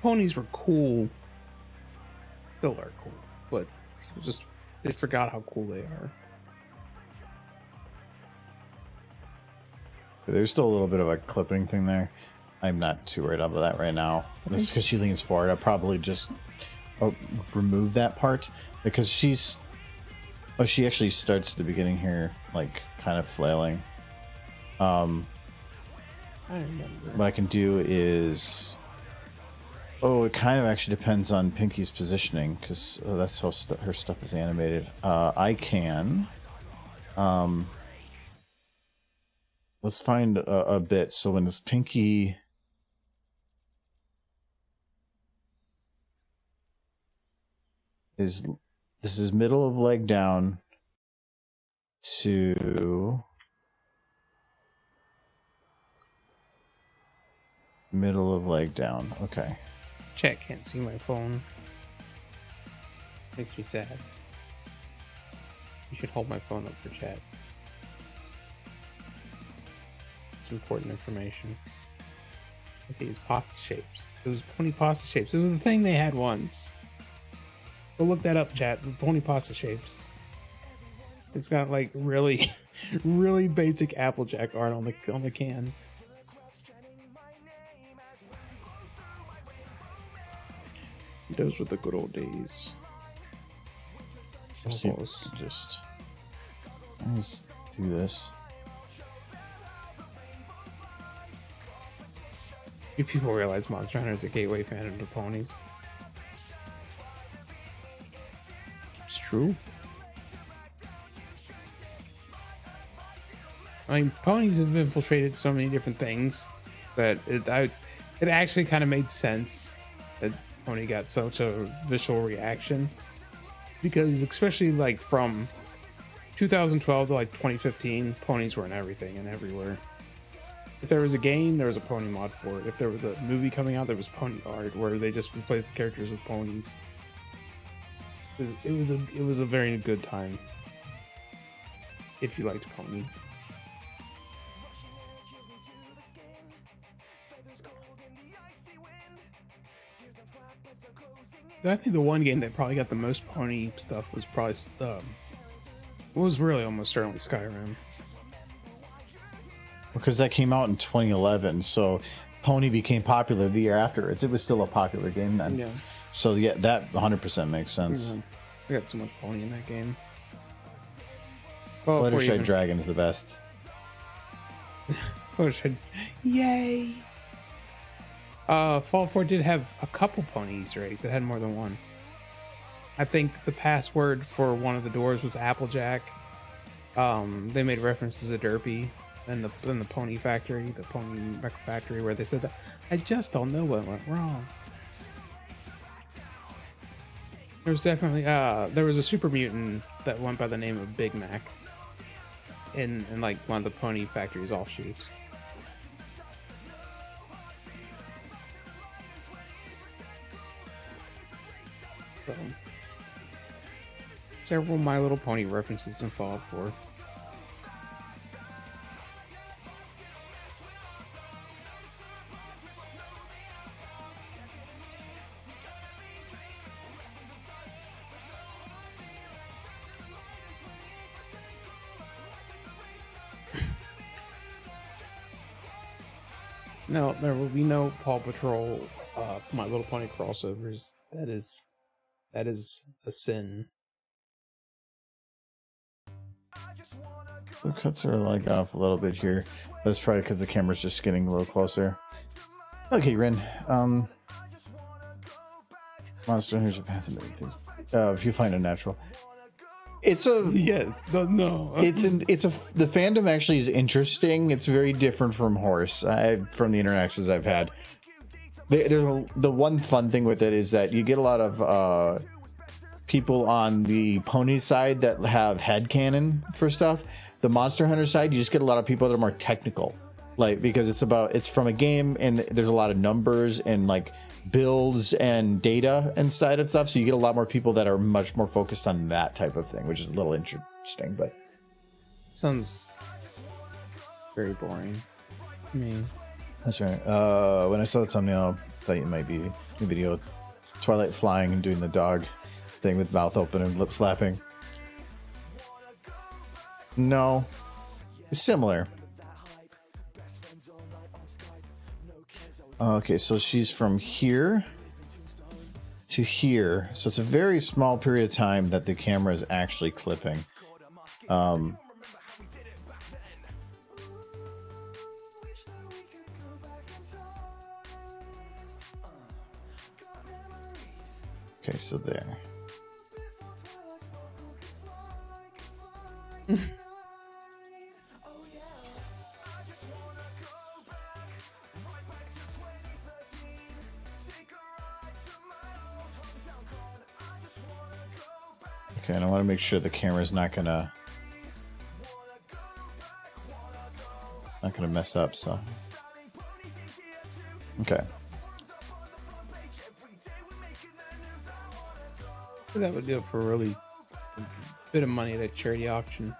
Ponies were cool. Still are cool, but people just, they forgot how cool they are.
There's still a little bit of a clipping thing there. I'm not too worried about that right now. This is because she leans forward. I'll probably just remove that part because she's... Oh, she actually starts at the beginning here, like, kind of flailing.
I remember.
What I can do is... Oh, it kind of actually depends on Pinky's positioning, because that's how her stuff is animated. I can... let's find a bit. So when this Pinky... This is middle of leg down to middle of leg down. Okay.
Chat can't see my phone. Makes me sad. You should hold my phone up for chat. It's important information. I see it's pasta shapes. It was pony pasta shapes. It was the thing they had once. Go look that up, chat. The pony pasta shapes. It's got like really, really basic Applejack art on the can. Those were the good old days.
Let's just do this.
Do people realize Monster Hunter is a gateway fandom to ponies? It's true. I mean, ponies have infiltrated so many different things that it actually kind of made sense that Pony got such a visceral reaction, because especially like from 2012 to like 2015, ponies were in everything and everywhere. If there was a game, there was a pony mod for it. If there was a movie coming out, there was pony art where they just replaced the characters with ponies. It was a very good time if you liked Pony. I think the one game that probably got the most pony stuff was probably was really almost certainly Skyrim.
Because that came out in 2011, so Pony became popular the year after. It was still a popular game then.
Yeah.
So yeah, that 100% makes sense.
Yeah. We got so much pony in that game.
Fluttershy Dragon's the best.
Fluttershy, yay! Fallout 4 did have a couple pony Easter eggs. It had more than one. I think the password for one of the doors was Applejack. They made references to Derpy and the Pony Factory, the Pony Mech Factory, where they said that I just don't know what went wrong. There was definitely there was a super mutant that went by the name of Big Mac in like one of the Pony Factory's offshoots. So, several My Little Pony references in Fallout 4. No, there will be no Paw Patrol, My Little Pony crossovers. That is a sin.
The cuts are like off a little bit here. That's probably because the camera's just getting a little closer. Okay, Rin. Monster Hunter's a path of many things. If you find it natural. It's a
Yes, no.
the fandom actually is interesting. It's very different from Horse. From the interactions I've had. The one fun thing with it is that you get a lot of people on the pony side that have headcanon for stuff. The Monster Hunter side, you just get a lot of people that are more technical. like because it's from a game and there's a lot of numbers and like builds and data inside of stuff, so you get a lot more people that are much more focused on that type of thing, which is a little interesting. But
Sounds very boring to me.
that's right. When I saw the thumbnail, I thought it might be a video Twilight flying and doing the dog thing with mouth open and lip slapping. No, it's similar. Okay, so she's from here to here, so it's a very small period of time that the camera is actually clipping. Okay, so there. Okay, and I want to make sure the camera's not gonna mess up, so. Okay.
That would do it for a really bit of money at a charity auction.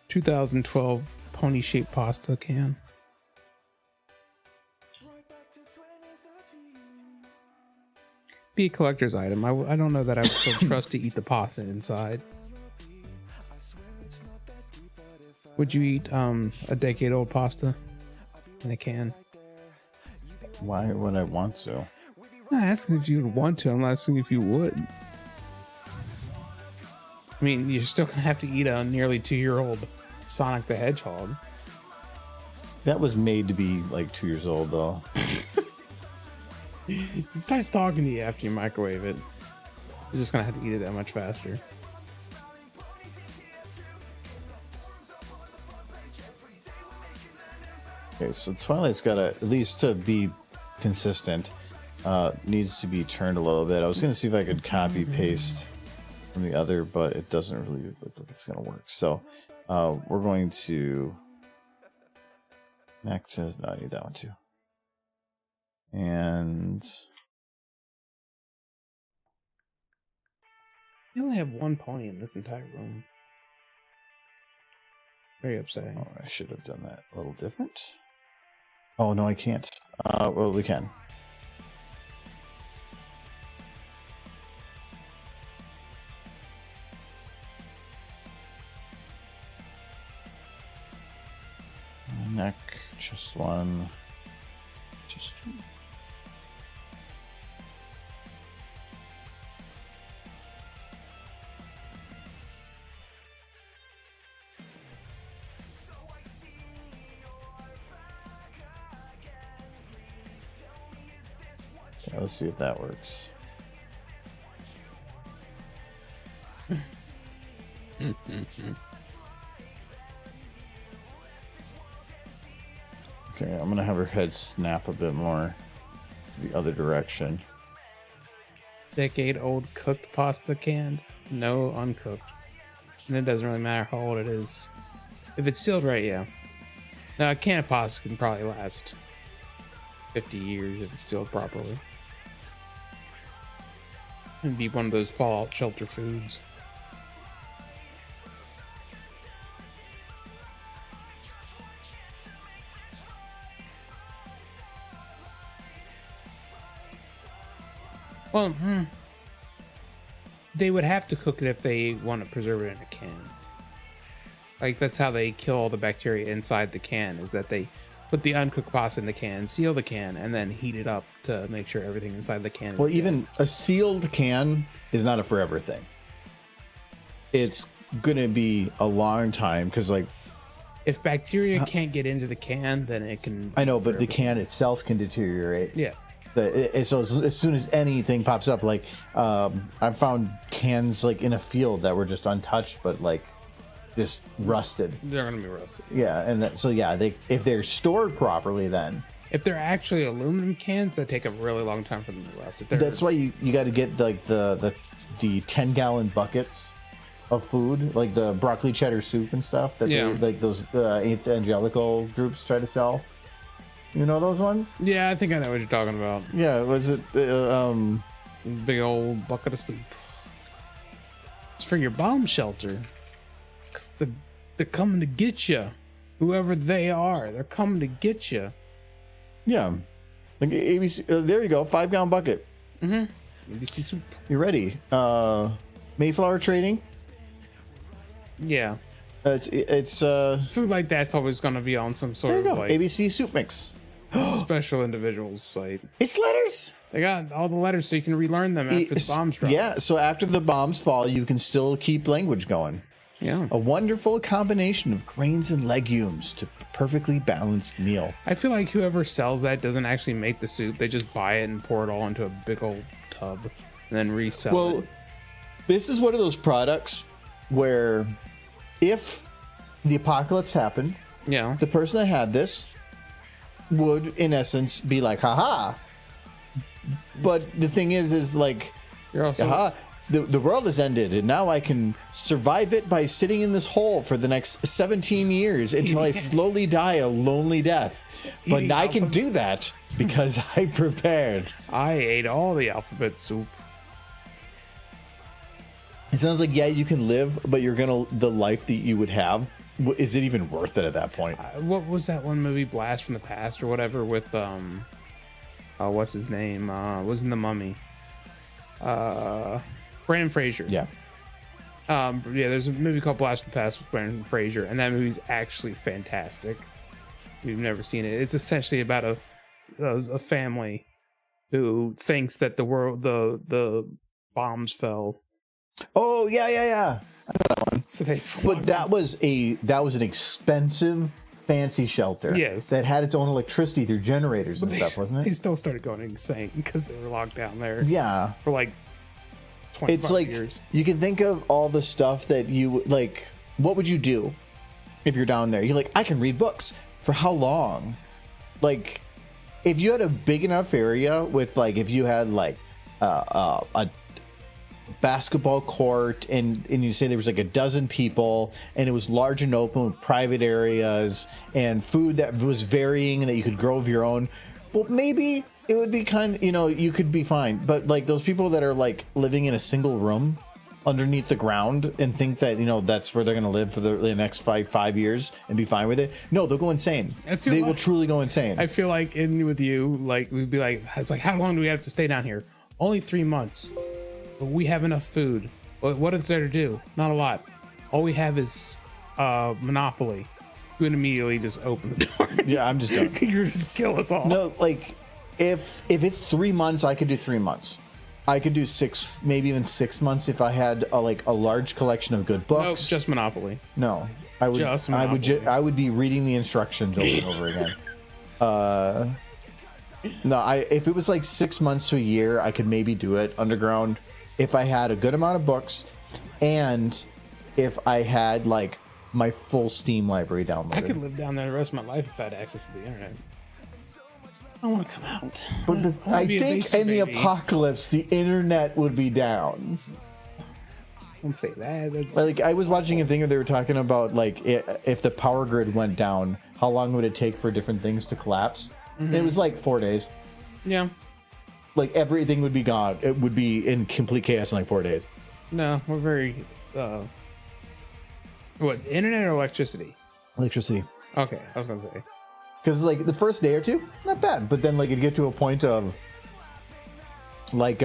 2012 pony-shaped pasta can. Be a collector's item. I don't know that I would still trust to eat the pasta inside. Would you eat a decade-old pasta in a can?
Why would I want to?
I'm not asking if you would want to. I'm asking if you would. I mean, you're still gonna have to eat a nearly 2-year-old Sonic the Hedgehog.
That was made to be like 2 years old, though.
It starts talking to you after you microwave it. You're just gonna have to eat it that much faster.
Okay, so Twilight's got to, at least to be consistent, needs to be turned a little bit. I was going to see if I could copy paste from the other, but it doesn't really look like it's going to work. So we're going to no, I need that one too. And
You only have one pony in this entire room. Very upsetting.
oh, I should have done that a little different. Oh no, I can't. Well, we can. Neck, just one, just two. Okay, let's see if that works. Okay, I'm gonna have her head snap a bit more to the other direction.
Decade-old cooked pasta canned? No, uncooked. And it doesn't really matter how old it is. If it's sealed right, yeah. Now, a can of pasta can probably last 50 years if it's sealed properly. It'd be one of those fallout shelter foods. Well, they would have to cook it if they want to preserve it in a can. Like, that's how they kill all the bacteria inside the can, is that they put the uncooked pasta in the can, seal the can, and then heat it up to make sure everything inside the can is
Well,
good.
even a sealed can is not a forever thing. It's gonna be a long time because, like,
If bacteria can't get into the can, then it can...
I know, but the
forever.
can itself can deteriorate.
Yeah.
So as soon as anything pops up, like I found cans like in a field that were just untouched, but like just rusted.
They're going to be roasted.
Yeah, and so if they're stored properly, then
If they're actually aluminum cans, that take a really long time for them to rust. If they're,
that's why you got to get like the 10-gallon buckets of food, like the broccoli cheddar soup and stuff that
Yeah.
they, like those evangelical groups try to sell. You know those ones?
Yeah, I think I know what you're talking about.
Yeah, was it
Big old bucket of soup. It's for your bomb shelter. Cause they're coming to get you. Whoever they are, they're coming to get you.
yeah, like ABC. There you go, 5-gallon bucket.
ABC soup.
You're ready. Mayflower Trading.
Yeah.
It's
Food like that's always going to be on some sort
there you
of
go.
like
ABC soup mix.
special individuals site.
It's letters.
They got all the letters so you can relearn them after the bombs drop.
Yeah, so after the bombs fall, you can still keep language going.
Yeah.
A wonderful combination of grains and legumes to perfectly balanced meal.
I feel like whoever sells that doesn't actually make the soup. They just buy it and pour it all into a big old tub and then resell
Well,
it.
this is one of those products where if the apocalypse happened,
Yeah.
the person that had this would, in essence, be like, haha. But the thing is like,
You're also
haha, the world has ended, and now I can survive it by sitting in this hole for the next 17 years until I slowly die a lonely death. But
Eating
I can
alphabet-
do that because I prepared.
I ate all the alphabet soup.
It sounds like, yeah, you can live, but the life that you would have, is it even worth it at that point?
What was that one movie, Blast from the Past or whatever, with what's his name? Was in The Mummy. Brandon Fraser.
Yeah.
Yeah, there's a movie called Blast from the Past with Brandon Fraser, and that movie's actually fantastic. We've never seen it. It's essentially about a family who thinks that the bombs fell.
Oh, yeah.
So they
But that was an expensive, fancy shelter.
Yes.
That had its own electricity through generators and
they,
stuff, wasn't
they
it?
still started going insane because they were locked down there
Yeah.
for like 25
It's like,
years.
you can think of all the stuff that you, like, what would you do if you're down there? You're like, I can read books. For how long? Like, if you had a big enough area with, like, if you had, like, a basketball court and you say there was like a dozen people and it was large and open with private areas and food that was varying and that you could grow of your own, well, maybe it would be you could be fine. But like those people that are like living in a single room underneath the ground and think that that's where they're going to live for the next five years and be fine with it, no, they'll go insane. They will truly go insane.
I feel like with you, like we'd be like, it's like, how long do we have to stay down here? Only 3 months. But we have enough food. What is there to do? Not a lot. All we have is Monopoly. You would immediately just open the door.
Yeah, I'm just done.
You just kill us all.
No, like if it's 3 months, I could do 3 months. I could do 6, maybe even 6 months if I had a large collection of good books.
No, just Monopoly.
No, I would.
Just
I would.
Monopoly.
I would be reading the instructions over and over again. No, if it was like 6 months to a year, I could maybe do it underground. If I had a good amount of books, and if I had like my full Steam library downloaded.
I could live down there the rest of my life if I had access to the internet. I want to come out.
But I
be a
think
basement
in the
baby.
apocalypse, the internet would be down.
Don't say that. That's
Like I was watching a thing where they were talking about like if the power grid went down, how long would it take for different things to collapse? And it was like 4 days.
yeah.
Like everything would be gone. It would be in complete chaos in like 4 days.
No, we're very. What, internet or electricity?
Electricity.
Okay, I was gonna say.
Because like the first day or two, not bad. But then like it'd get to a point of like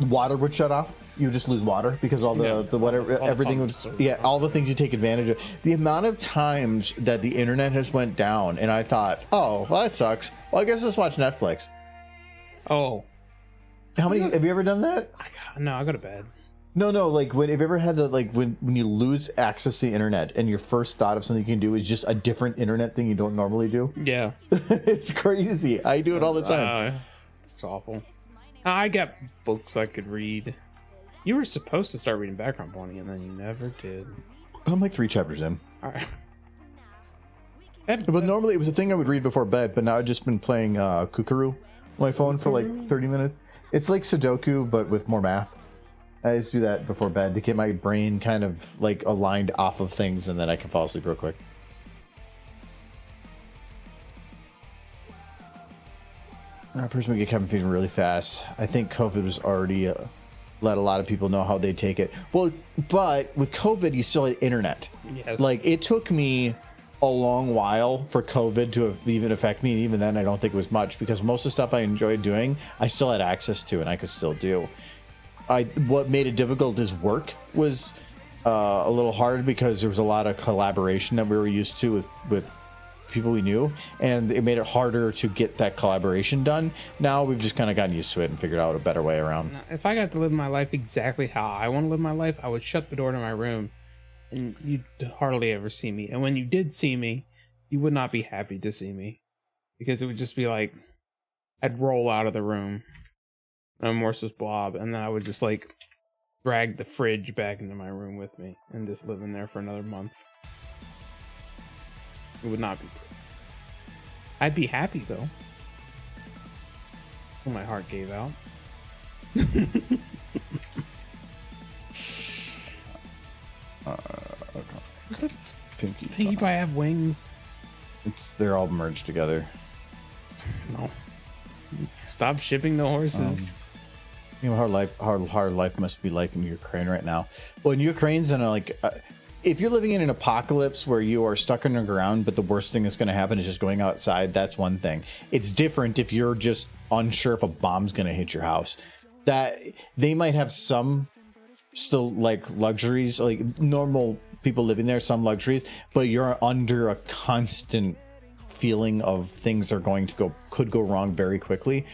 water would shut off. You would just lose water because all the whatever
the
everything would
pumps.
all the things you take advantage of. The amount of times that the internet has went down, and I thought, oh, well, that sucks. Well, I guess let's watch Netflix.
Oh,
How many have you ever done that?
no, I go to bed.
No, like have you ever had when you lose access to the internet and your first thought of something you can do is just a different internet thing you don't normally do?
Yeah.
It's crazy. I do it all the time.
It's awful. I got books I could read. You were supposed to start reading Background Pony, and then you never did.
I'm like 3 chapters in.
All right.
But normally it was a thing I would read before bed, but now I've just been playing Kookaroo on my phone for like 30 minutes. It's like Sudoku, but with more math. I just do that before bed to get my brain kind of like aligned off of things, and then I can fall asleep real quick. Our person would get cabin fever really fast. I think COVID was already let a lot of people know how they take it. Well, but with COVID, you still had internet.
Yes.
Like, it took me a long while for COVID to have even affect me, and even then, I don't think it was much, because most of the stuff I enjoyed doing, I still had access to, and I could still do. What made it difficult is work was a little hard, because there was a lot of collaboration that we were used to with people we knew, and it made it harder to get that collaboration done. Now we've just kind of gotten used to it and figured out a better way around.
Now, if I got to live my life exactly how I want to live my life, I would shut the door to my room, and you'd hardly ever see me. And when you did see me, you would not be happy to see me, because it would just be like I'd roll out of the room, an amorphous blob, and then I would just like drag the fridge back into my room with me and just live in there for another month. It would not be pretty. I'd be happy though. When my heart gave out. What's that? Pinkie Pie have wings?
They're all merged together.
No. Stop shipping the horses.
You know how hard life must be like in Ukraine right now. Well, in Ukraine's in a, like, if you're living in an apocalypse where you are stuck underground, but the worst thing that's going to happen is just going outside, that's one thing. It's different if you're just unsure if a bomb's going to hit your house. That they might have some still like luxuries, like normal people living there, some luxuries, but you're under a constant feeling of things are going to could go wrong very quickly.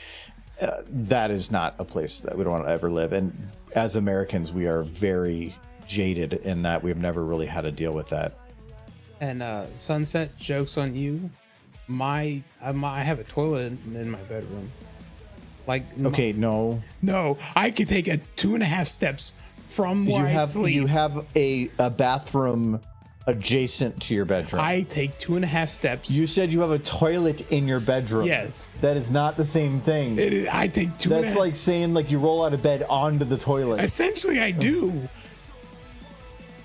That is not a place that we don't want to ever live. And as Americans, we are very jaded in that we've never really had to deal with that.
And Sunset, joke's on you. I have a toilet in my bedroom. Like,
okay, no,
I could take a 2.5 steps from where I sleep.
You have a bathroom adjacent to your bedroom.
I take 2.5 steps.
You said you have a toilet in your bedroom.
Yes.
That is not the same thing.
I take 2.5.
That's like saying like you roll out of bed onto the toilet.
Essentially, I do.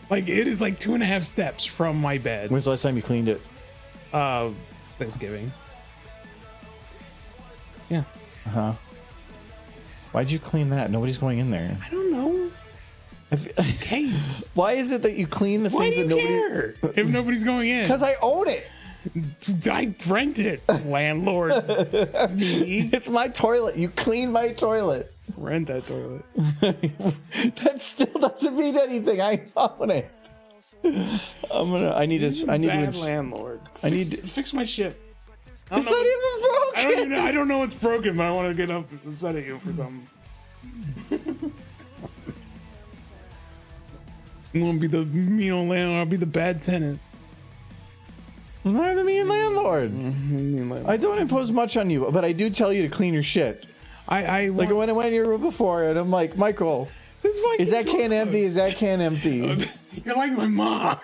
Like, it is like 2.5 steps from my bed.
When's the last time you cleaned it?
Thanksgiving. Yeah.
Uh-huh. Why'd you clean that? Nobody's going in there.
I don't know. Case.
Why is it that you clean the
Why
things
do you
that nobody
care if nobody's going in?
Because I own it.
I rent it, landlord. Me.
It's my toilet. You clean my toilet.
Rent that toilet.
That still doesn't mean anything. I own it. I need to
landlord. Fix my shit.
It's not even broken.
I don't know what's broken, but I want to get upset at you for something. You want to be the mean landlord? I'll be the bad tenant.
I'm not the mean landlord. I don't impose much on you, but I do tell you to clean your shit. I went in your room before, and I'm like, Michael, is that can empty? Is that can empty?
You're like my mom.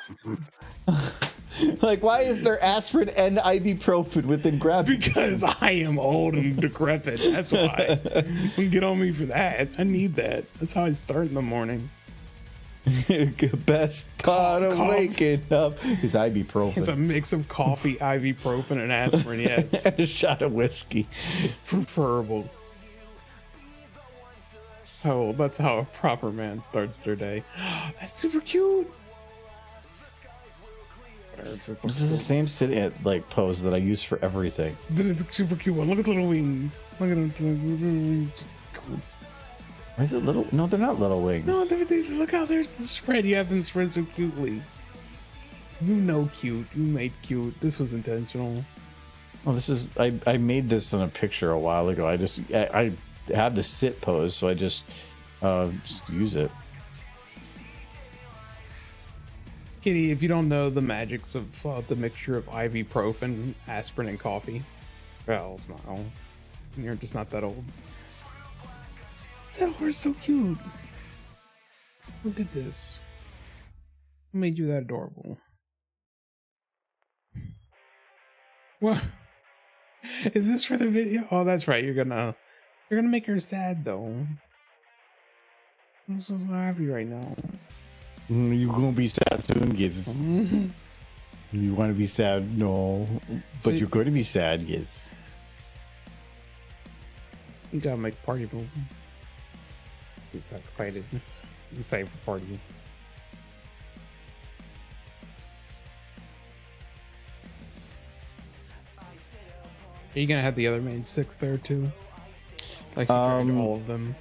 Like, why is there aspirin and ibuprofen within grab?
Because I am old and decrepit. That's why. Don't get on me for that. I need that. That's how I start in the morning.
Best part of waking up is ibuprofen.
It's a mix of coffee, ibuprofen, and aspirin. Yes,
and a shot of whiskey,
preferable. That's how a proper man starts their day. That's super cute.
This is the same sit pose that I use for everything.
But it's a super cute one. Look at the little wings. Look at them.
Why is it little? No, they're not little wings.
No, look how there's the spread. You have them spread so cutely. You know cute. You made cute. This was intentional.
Well, this is... I made this in a picture a while ago. I have the sit pose, so I just use it.
Kitty, if you don't know the magics of the mixture of ibuprofen, aspirin, and coffee, well, it's not old. You're just not that old. That horse is so cute. Look at this. Who made you that adorable? What? Is this for the video? Oh, that's right. You're gonna make her sad though. I'm so happy right now.
You're gonna be sad soon, yes. You want to be sad? No.
So
But you're going to be sad, yes.
You gotta make party move. He's excited. He's excited for partying. Are you gonna have the other main 6 there too? Like she tried all of them.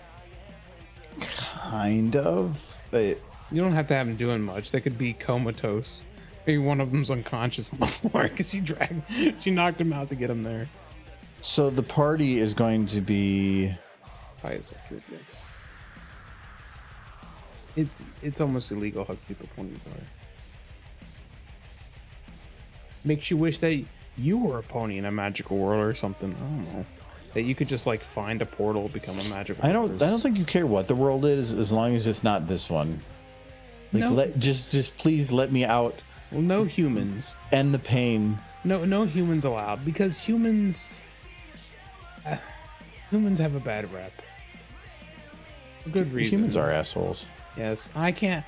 Kind of. But
You don't have to have them doing much. They could be comatose. Maybe one of them's unconscious on the floor because she knocked him out to get him there.
so the party is going to be.
Pious goodness. It's almost illegal how cute the ponies are. Makes you wish that you were a pony in a magical world or something. I don't know. That you could just like find a portal, become a magical.
I don't
person.
think you care what the world is as long as it's not this one. Like
No.
just please let me out.
Well, no humans.
End the pain.
No humans allowed because humans have a bad rep. For good reason.
Humans are assholes.
Yes, I can't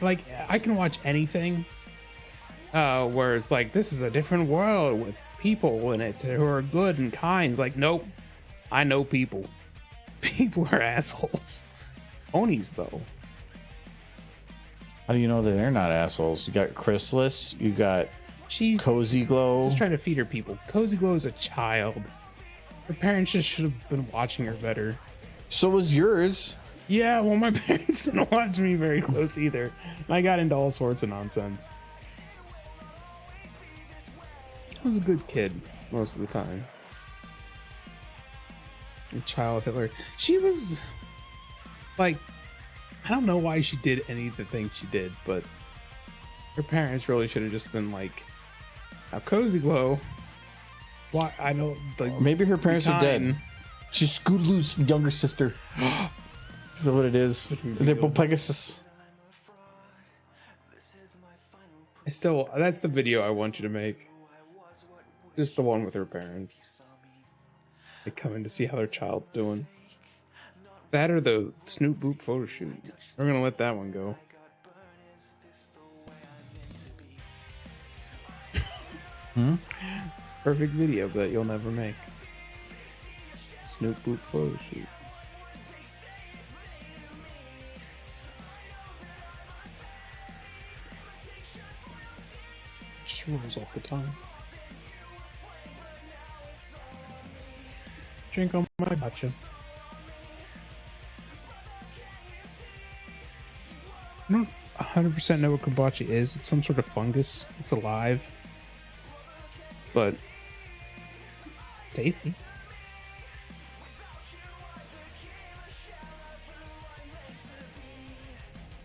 like I can watch anything where it's like this is a different world with people in it who are good and kind. Like, nope. I know people. People are assholes. Ponies though.
How do you know that they're not assholes? You got Chrysalis, you got
She's
Cozy Glow.
just trying to feed her people. Cozy Glow is a child. Her parents just should have been watching her better.
So was yours.
Yeah, well, my parents didn't watch me very close either. And I got into all sorts of nonsense. I was a good kid most of the time. A child Hitler. She was like, I don't know why she did any of the things she did, but her parents really should have just been like, now Cozy Glow. Why? I know, like,
Maybe her parents are dead.
time.
She's Scootaloo's younger sister. Is that what it is? They're both Pegasus.
That's the video I want you to make. Just the one with her parents. They come in to see how their child's doing. That or the Snoop Boop photo shoot. We're gonna let that one go. Perfect video that you'll never make. Snoop Boop photo shoot. Just rolls off the tongue. Drink on my gotcha. I don't 100% know what kombucha is. It's some sort of fungus. It's alive. But tasty.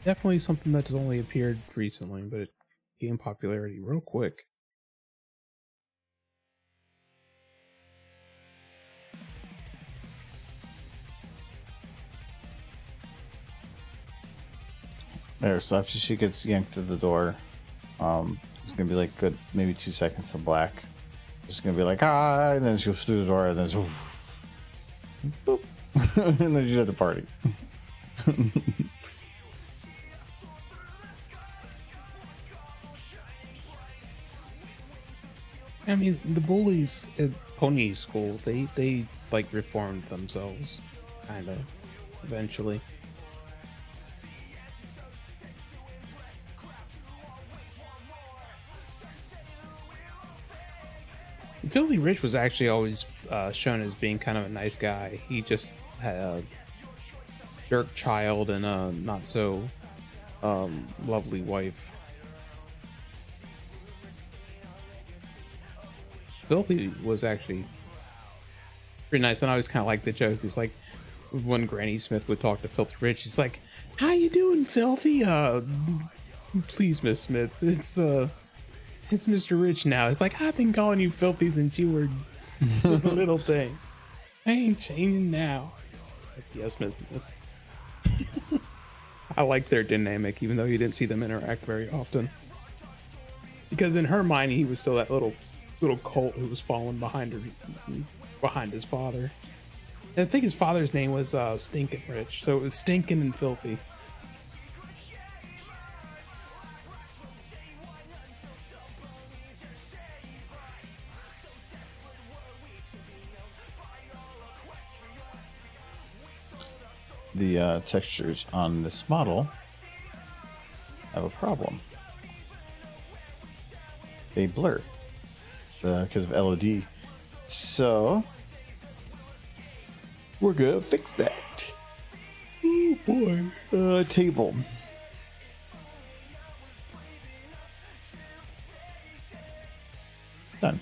Definitely something that's only appeared recently, but it gained popularity real quick.
There, so after she gets yanked through the door, it's gonna be like good maybe 2 seconds of black. It's gonna be like and then she goes through the door and then boop. And then she's at the party.
I mean, the bullies at Pony School, they like reformed themselves, kind of, eventually. Filthy Rich was actually always shown as being kind of a nice guy. He just had a jerk child and a not so lovely wife. Filthy was actually pretty nice, and I always kind of liked the joke. It's like when Granny Smith would talk to Filthy Rich, he's like, "How you doing, Filthy? Please, Miss Smith, it's Mr. Rich now." It's like, I've been calling you Filthy since you were just a little thing. I ain't changing now. Like, yes, Miss Smith. I like their dynamic, even though you didn't see them interact very often. Because in her mind, he was still that little colt who was following behind his father. I think his father's name was Stinkin' Rich, so it was Stinkin' and Filthy.
The textures on this model have a problem. They blur because of LOD. So we're gonna fix that. Oh boy. Table. Done.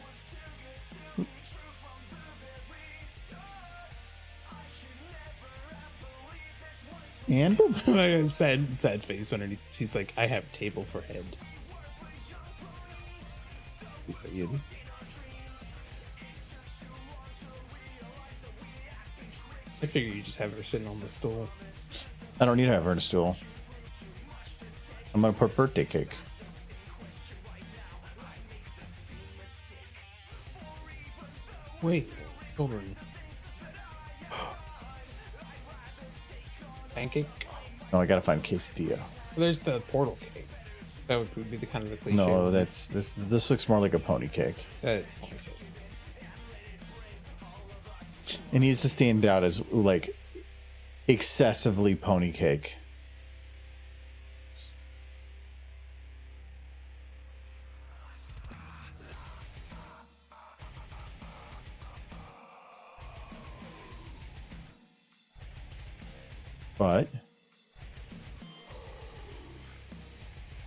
And boom.
sad face underneath. She's like, I have a table for head. He's saying. I figure you just have her sitting on the stool.
I don't need to have her on a stool. I'm gonna put birthday cake.
Wait, children. Pancake?
No, I gotta find quesadilla.
Well, there's the portal cake. That would be the kind of the cliche.
No, that's this looks more like a pony cake.
That is a pony cake.
It needs to stand out as like excessively pony cake. But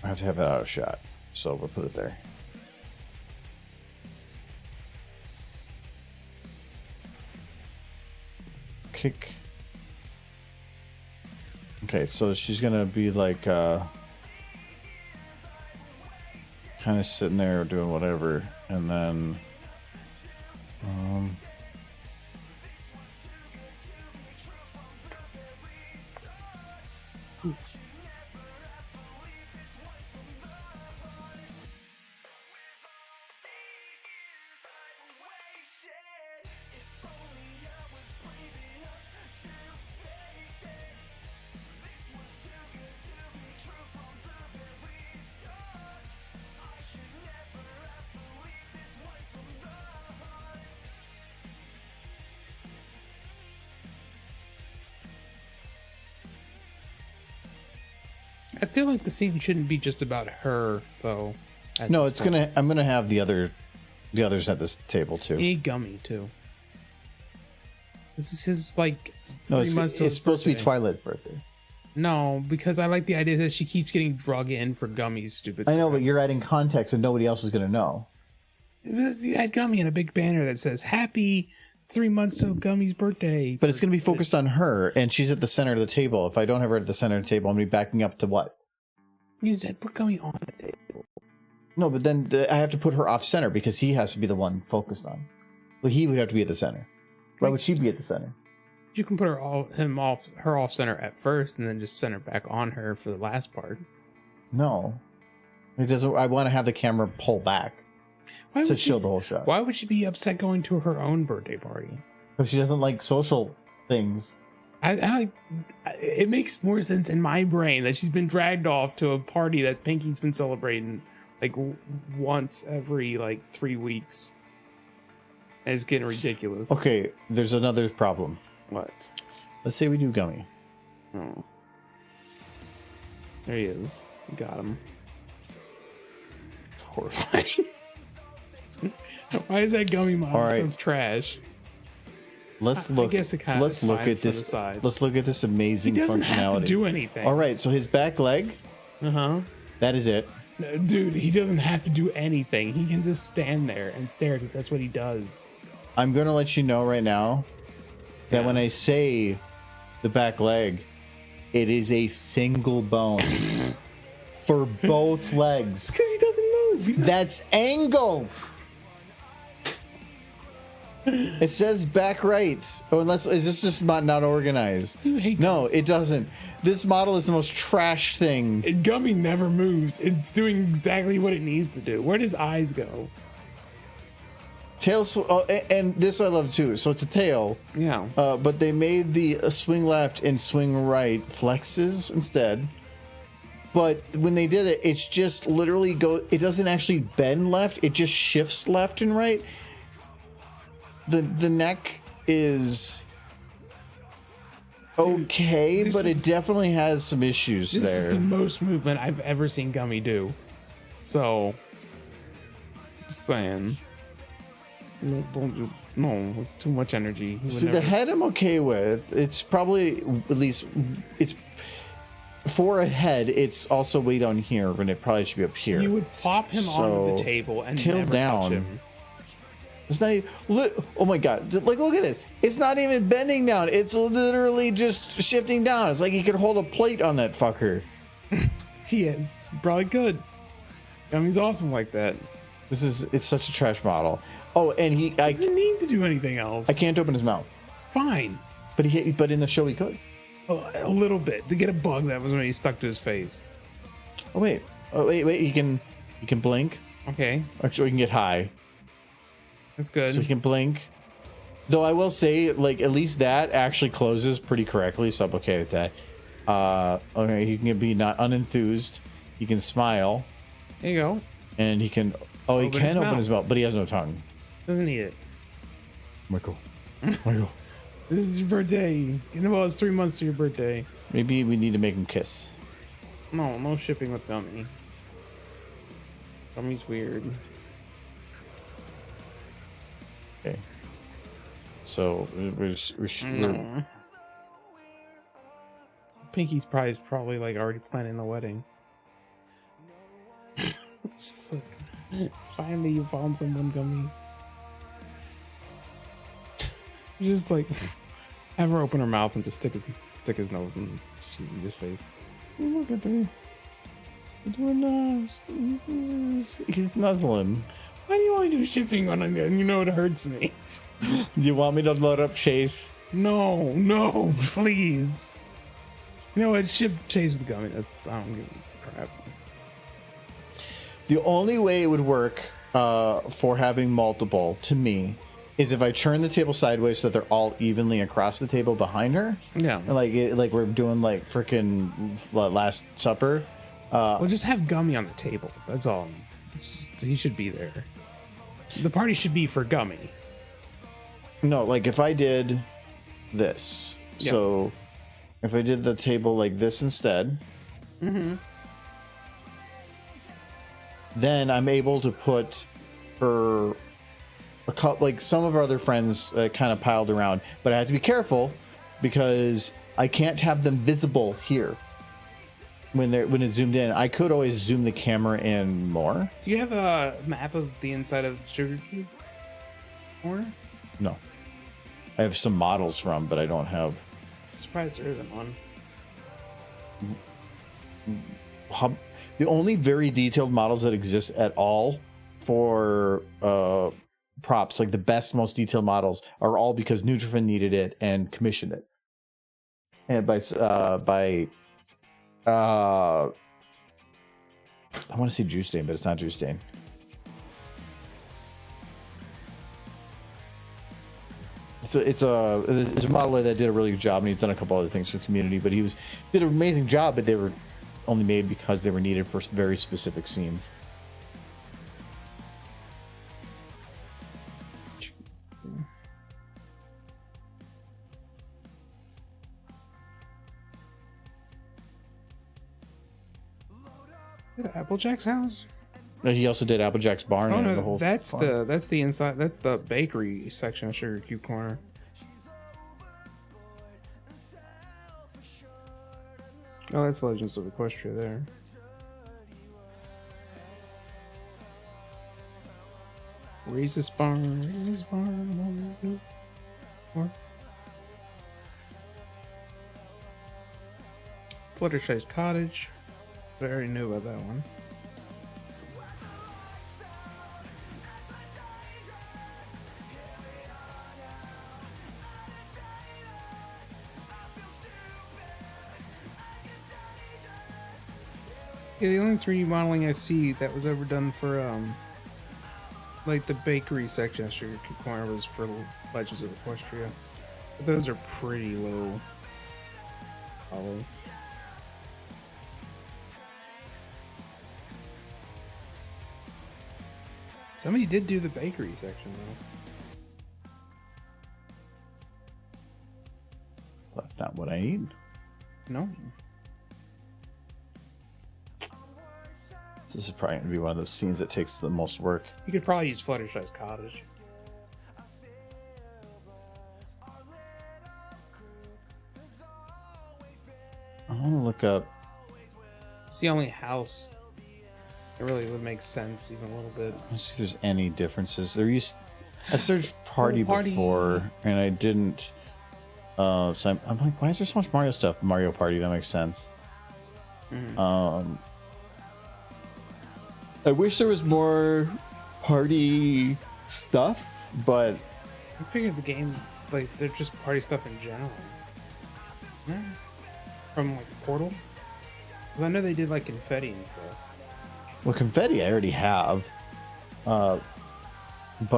I have to have that out of shot, so we'll put it there. Kick. Okay, so she's gonna be like kind of sitting there doing whatever, and then
I feel like the scene shouldn't be just about her, though.
no, it's gonna. I'm gonna have the others at this table too.
A Gummy too. This is his like
No,
3
it's,
months till
it's
his
supposed to be
birthday.
Twilight's birthday.
No, because I like the idea that she keeps getting drug in for Gummy's stupid.
I know, but you're adding context, and nobody else is gonna know.
You had Gummy in a big banner that says "Happy 3 months till Gummy's birthday."
But it's gonna be focused on her, and she's at the center of the table. If I don't have her at the center of the table, I'm gonna be backing up to what?
You said put Gummy on the table.
No, but then I have to put her off center because he has to be the one focused on. Well, he would have to be at the center. Why would she be at the center?
You can put her off center at first, and then just center back on her for the last part.
No, it doesn't. I want to have the camera pull back
Why
to
would
show
she,
the whole shot.
Why would she be upset going to her own birthday party?
Because she doesn't like social things.
It makes more sense in my brain that she's been dragged off to a party that Pinky's been celebrating like once every like 3 weeks. And it's getting ridiculous.
Okay, there's another problem.
What?
Let's say we do Gummy.
Oh. There he is. Got him. It's horrifying. Why is that Gummy model
All right.
so trash?
Let's
I
look.
guess it kind of
Let's
is
look
fine
at
for the
this.
side.
Let's look at this
He
amazing
doesn't
functionality.
have to do anything.
All right, so his back leg.
Uh-huh.
That is it.
No, dude, he doesn't have to do anything. He can just stand there and stare because that's what he does.
I'm gonna let you know right now that when I say the back leg, it is a single bone for both legs.
Because he doesn't move. He's
That's angled. It says back right. Oh, unless is this just not organized?
You hate
No, it doesn't. This model is the most trash thing.
Gummy never moves. It's doing exactly what it needs to do. Where does eyes go?
Oh, and this I love too. So it's a tail.
Yeah.
But they made the swing left and swing right flexes instead. But when they did it, it's just literally it doesn't actually bend left. It just shifts left and right. The neck is okay, but it definitely has some issues there.
This is the most movement I've ever seen Gummy do. So, just saying. Don't do, no, it's too much energy.
See, the head I'm okay with. It's probably at least it's for a head. It's also way down here when it probably should be up here.
You would plop him onto the table and
tail
never
down.
touch him.
It's not even, oh my god, like look at this. It's not even bending down. It's literally just shifting down. It's like he could hold a plate on that fucker.
He is. Probably could. Gummy's awesome like that.
It's such a trash model. Oh, and
He doesn't need to do anything else.
I can't open his mouth.
Fine.
But in the show he could.
A little bit. To get a bug, that was when he stuck to his face.
Oh wait. You can blink.
Okay.
Actually, we can get high.
That's good.
So he can blink. Though I will say, like, at least that actually closes pretty correctly, so I'm okay with that. Okay, he can be not unenthused. He can smile.
There you go.
And he can... Oh, he can open his mouth, but he has no tongue.
Doesn't need it.
Michael.
This is your birthday. Well, it's 3 months to your birthday.
Maybe we need to make him kiss.
No shipping with Gummy. Gummy's weird.
Okay. So, we're
Pinky's probably like already planning the wedding. Just like, finally you found someone, Gummy. Just like have her open her mouth and just stick his nose in his face.
Look at me. He's nuzzling.
Why do you want to do shipping when you know it hurts me?
Do you want me to load up Chase?
No, please. You know what? Ship Chase with Gummy. I don't give a crap.
The only way it would work for having multiple, to me, is if I turn the table sideways so they're all evenly across the table behind her.
Yeah.
And like we're doing like freaking Last Supper.
Well, just have Gummy on the table. That's all. He should be there. The party should be for Gummy.
No, like if I did this.
Yeah.
So if I did the table like this instead.
Mm-hmm.
Then I'm able to put her a couple, like some of our other friends kind of piled around, but I have to be careful because I can't have them visible here when it's zoomed in. I could always zoom the camera in more.
Do you have a map of the inside of Sugar Cube? Or?
No, I have some models from, but I don't have.
I'm surprised there isn't one.
The only very detailed models that exist at all for props, like the best, most detailed models, are all because Nutrifin needed it and commissioned it. And by I want to say Juice Stain, but it's not Juice Stain. It's a modeler that did a really good job, and he's done a couple other things for the community. But did an amazing job, but they were only made because they were needed for very specific scenes.
Applejack's house?
No, he also did Applejack's barn.
Oh
and the
no,
whole
that's
farm.
the inside. That's the bakery section of Sugar Cube Corner. Oh, that's Legends of Equestria there. Reese's barn. Fluttershy's cottage. I already knew about that one. Yeah, the only 3D modeling I see that was ever done for Like the bakery section of Sugar Cube Corner was for Legends of Equestria. But those are pretty low. Probably. Somebody did do the bakery section though.
That's not what I need.
No.
This is probably going to be one of those scenes that takes the most work.
You could probably use Fluttershy's cottage.
I want to look up.
It's the only house that really would make sense, even a little bit.
Let's see if there's any differences. I searched party,
Party.
before, and I didn't. So I'm like, why is there so much Mario stuff? Mario Party, that makes sense. I wish there was more party stuff, but
I figured the game, like, they're just party stuff in general. Yeah. From, like, Portal? 'Cause I know they did, like, confetti and stuff.
well, confetti I already have. But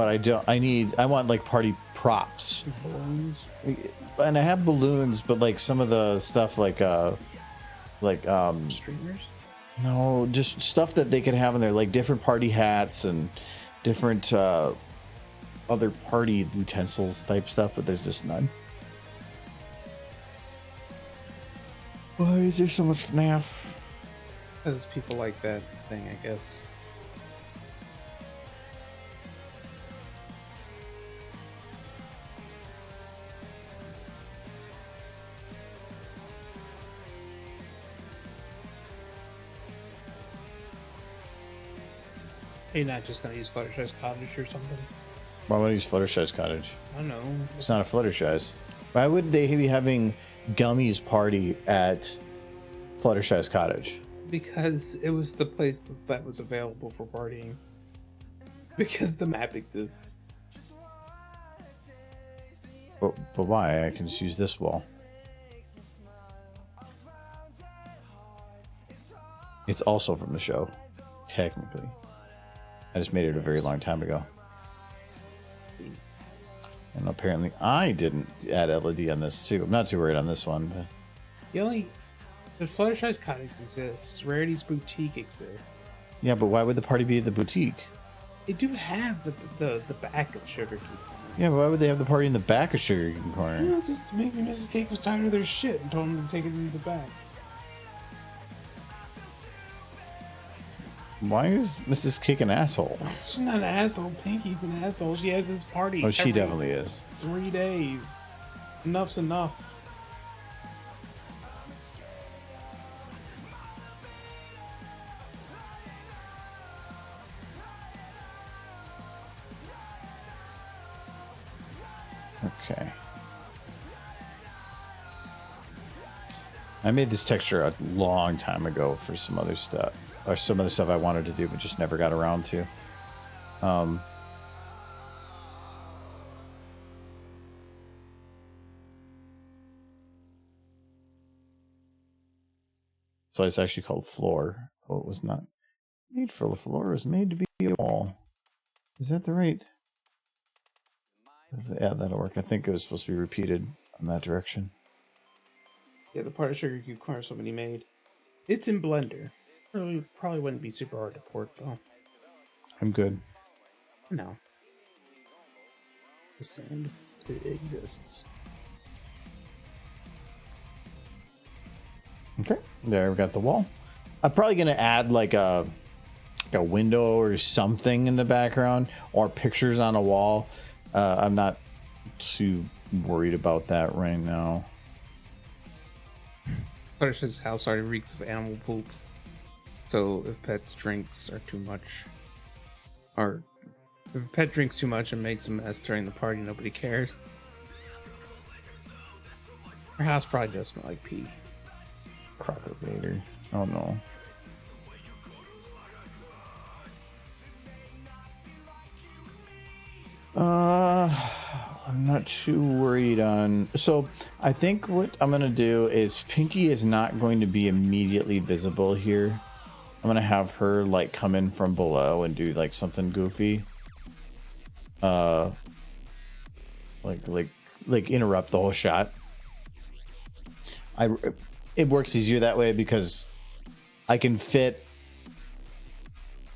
I want like party props.
Balloons.
And I have balloons, but like some of the stuff like
Streamers?
no, just stuff that they could have in there, like different party hats and different other party utensils type stuff, but there's just none. Why is there so much FNAF?
Because people like that thing, I guess. Are you not just gonna use Fluttershy's cottage or something?
Why would I use Fluttershy's cottage?
I don't know.
It's not a Fluttershy's. Why would they be having Gummy's party at Fluttershy's cottage?
Because it was the place that was available for partying. Because the map exists.
But why? I can just use this wall. It's also from the show, technically. I just made it a very long time ago. And apparently I didn't add LED on this too. I'm not too worried on this one. But...
The Fluttershy's cottage exists. Rarity's boutique exists.
yeah, but why would the party be at the boutique?
They do have the back of Sugar Cube Corner.
Yeah, but why would they have the party in the back of Sugar Cane Corner?
You know, because maybe Mrs. Cake was tired of their shit and told them to take it into the back.
Why is Mrs. Cake an asshole?
She's not an asshole. Pinky's an asshole. She has this party.
Oh, she
every
definitely is.
3 days. Enough's enough.
Okay. I made this texture a long time ago for some other stuff, or some other stuff I wanted to do, but just never got around to. So it's actually called floor. Oh, it was not made for the floor. It was made to be a wall. Is that the right? Yeah, that'll work. I think it was supposed to be repeated in that direction.
Yeah, the part of Sugar Cube Corner somebody made. It's in Blender. Probably wouldn't be super hard to port though.
I'm good.
No. Just saying, it exists.
Okay, there we got the wall. I'm probably gonna add like a window or something in the background, or pictures on a wall. I'm not too worried about that right now.
Fluttershy's house already reeks of animal poop. So if Pet's drinks are too much, or if Pet drinks too much and makes a mess during the party, nobody cares. Her house probably does smell like pee.
Crocker Vader. Oh no. I'm not too worried on. So I think what I'm gonna do is Pinky is not going to be immediately visible here. I'm gonna have her like come in from below and do like something goofy. uh like interrupt the whole shot. It works easier that way because I can fit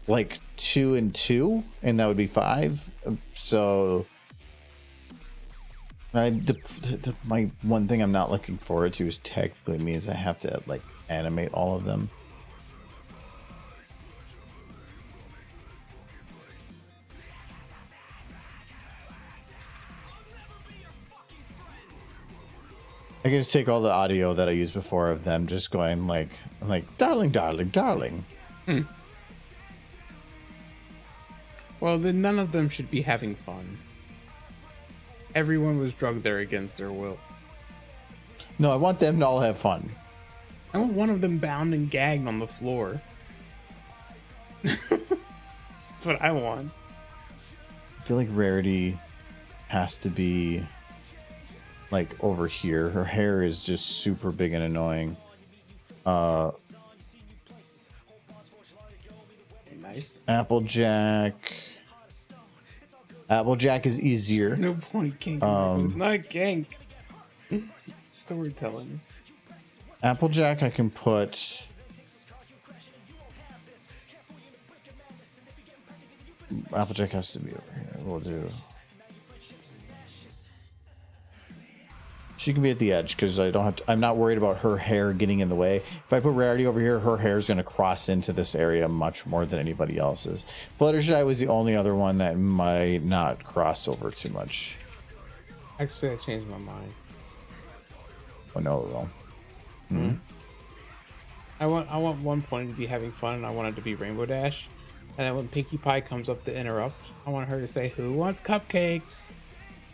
like 2 and 2, and that would be 5. So my one thing I'm not looking forward to is technically means I have to like animate all of them. I can just take all the audio that I used before of them just going like darling, darling, darling.
Well, then none of them should be having fun. Everyone was drugged there against their will.
No, I want them to all have fun.
I want one of them bound and gagged on the floor. That's what I want.
I feel like Rarity has to be like over here. Her hair is just super big and annoying.
Nice.
Applejack is easier.
No point kinking. It's not a kink. Storytelling.
Applejack I can put Applejack has to be over here. We'll do. She can be at the edge because I'm not worried about her hair getting in the way. If I put Rarity over here, her hair is going to cross into this area much more than anybody else's. Fluttershy was the only other one that might not cross over too much.
Actually, I changed my mind.
Oh no, it will. Hmm?
I want one pony to be having fun, and I want it to be Rainbow Dash. And then when Pinkie Pie comes up to interrupt, I want her to say, "Who wants cupcakes?"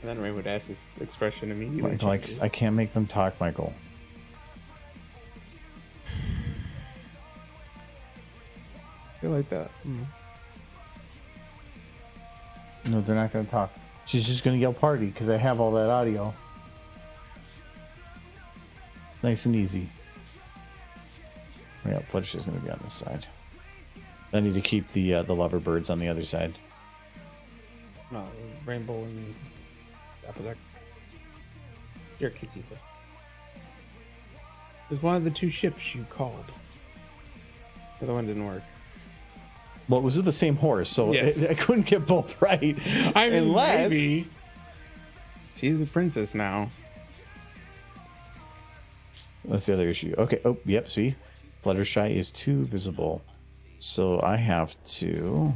And then Rainbow Dash's expression immediately changes.
I can't make them talk, Michael.
I feel like that.
No, they're not going to talk. She's just going to yell party because I have all that audio. It's nice and easy. Yeah, Fluttershy's going to be on this side. I need to keep the lover birds on the other side.
No, Rainbow and Applejack. You're kissy. It was one of the two ships you called. The other one didn't work.
Well, it was with the same horse, so
yes.
I couldn't get both right.
I mean,
unless
maybe. She's a princess now.
That's the other issue. Okay. Oh, yep. See, Fluttershy is too visible, so I have to.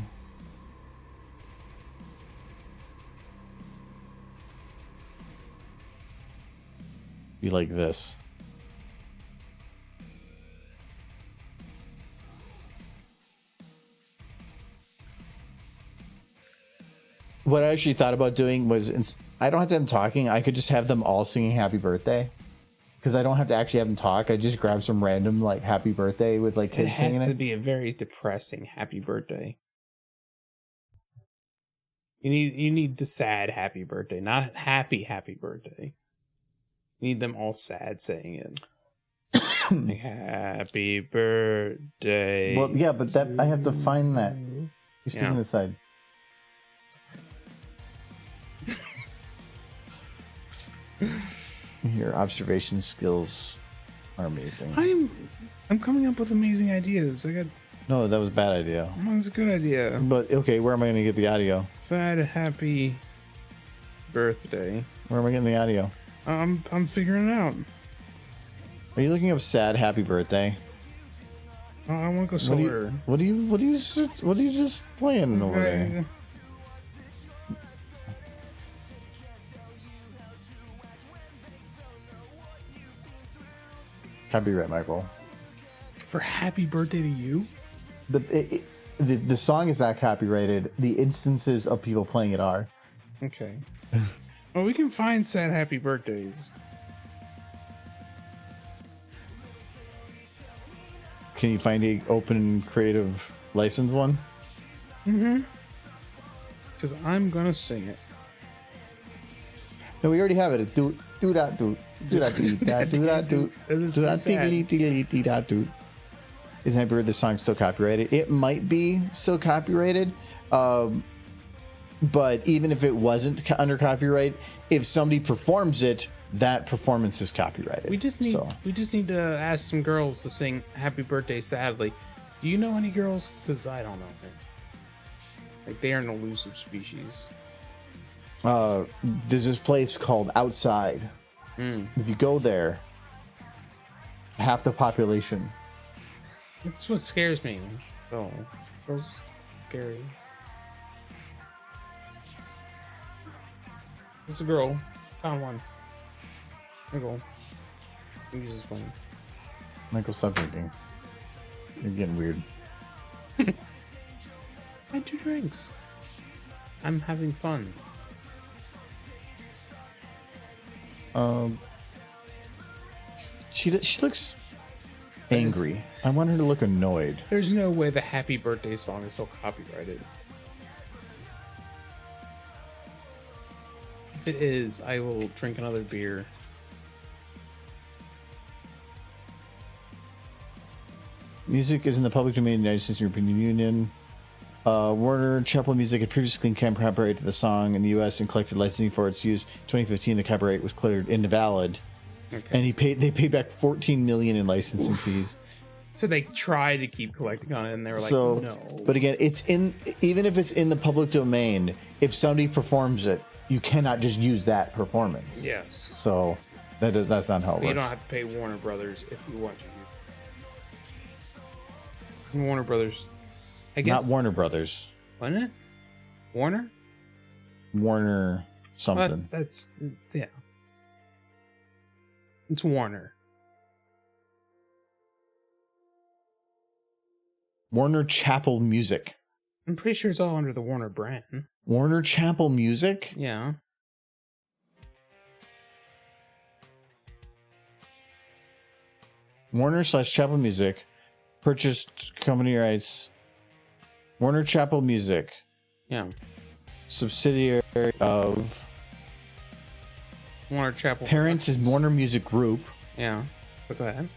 Be like this. What I actually thought about doing was, I don't have to have them talking. I could just have them all singing happy birthday. Because I don't have to actually have them talk. I just grab some random, like, happy birthday with, like, kids singing it.
It has to be a very depressing happy birthday. You need the sad happy birthday, not happy birthday. You need them all sad saying it. Like, happy birthday.
Well, yeah, but that I have to find that. You're speaking this side. Your observation skills are amazing.
I'm coming up with amazing ideas.
No, that was a bad idea.
That's a good idea.
But okay, where am I going to get the audio?
Sad happy birthday.
Where am I getting the audio?
I'm figuring it out.
Are you looking up sad happy birthday?
I want to go slower.
What are you just playing over there? Copyright, Michael.
For happy birthday to you?
The song is not copyrighted. The instances of people playing it are.
Okay. Well, we can find sad happy birthdays.
Can you find a open creative license one?
Mm-hmm. Because I'm gonna sing it.
No, we already have it. Do that. Isn't that weird? The song's still copyrighted. It might be still copyrighted. But even if it wasn't under copyright, if somebody performs it, that performance is copyrighted.
We just need to ask some girls to sing "Happy Birthday." Sadly, do you know any girls? Because I don't know. Like, they are an elusive species.
There's this place called Outside. If you go there, half the population.
That's what scares me. Oh, girls scary. It's a girl. Found one. There you go. Use this one.
Michael, stop drinking. You're getting weird.
I had 2 drinks. I'm having fun.
She looks angry. I want her to look annoyed.
There's no way the Happy Birthday song is so copyrighted. If it is, I will drink another beer.
Music is in the public domain in the United States and European Union. Warner Chappell Music had previously claimed copyright to the song in the U.S. and collected licensing for its use. In 2015, the copyright was cleared invalid, and they paid back $14 million in licensing fees.
So they tried to keep collecting on it, and they were like, no.
But again, even if it's in the public domain, if somebody performs it, you cannot just use that performance.
Yes.
So that's not how it works.
You don't have to pay Warner Brothers if you want to. Warner Brothers, I guess.
Not Warner Brothers.
Wasn't it? Warner?
Warner something.
Well, that's yeah. It's Warner.
Warner Chappell Music.
I'm pretty sure it's all under the Warner brand.
Warner Chappell Music?
Yeah.
Warner/Chappell Music purchased company rights. Warner Chappell Music.
Yeah.
Subsidiary of
Warner Chappell.
Parent is Warner Music Group.
Yeah. Go ahead.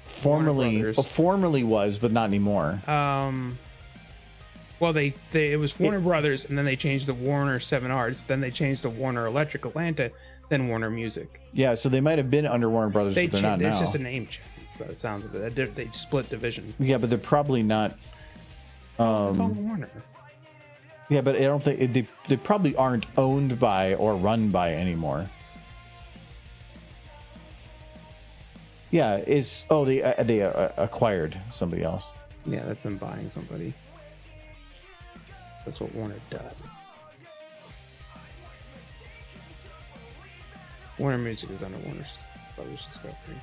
Formerly was, but not anymore.
Well, it was Warner Brothers, and then they changed to Warner 7 Arts, then they changed to Warner Electric Atlanta, then Warner Music.
Yeah, so they might have been under Warner Brothers, but they're not now.
It's just a name change by the sounds of it. They split division.
Yeah, but they're probably not.
It's all Warner.
Yeah, but I don't think they probably aren't owned by or run by anymore. Yeah, they acquired somebody else.
Yeah, that's them buying somebody. That's what Warner does. Warner Music is under Warner Brothers Discovery.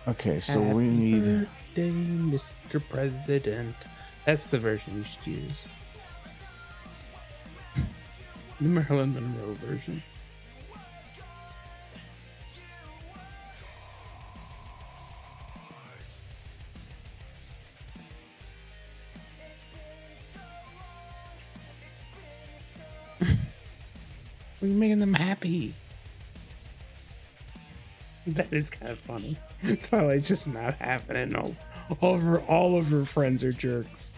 Okay, so
Happy
we need
birthday, Mr. President. That's the version you should use. The Marilyn Monroe version. We're making them happy. That is kind of funny. Twilight's just not happening. All of her friends are jerks.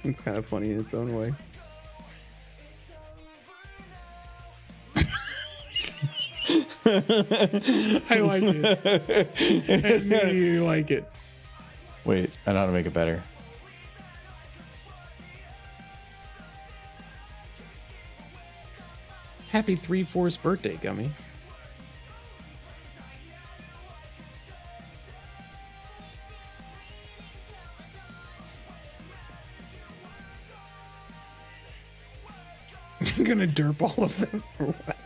It's kind of funny in its own way. I like it. I really like it.
Wait, I know how to make it better.
Happy 3/4 birthday, Gummy. You're gonna derp all of them or what?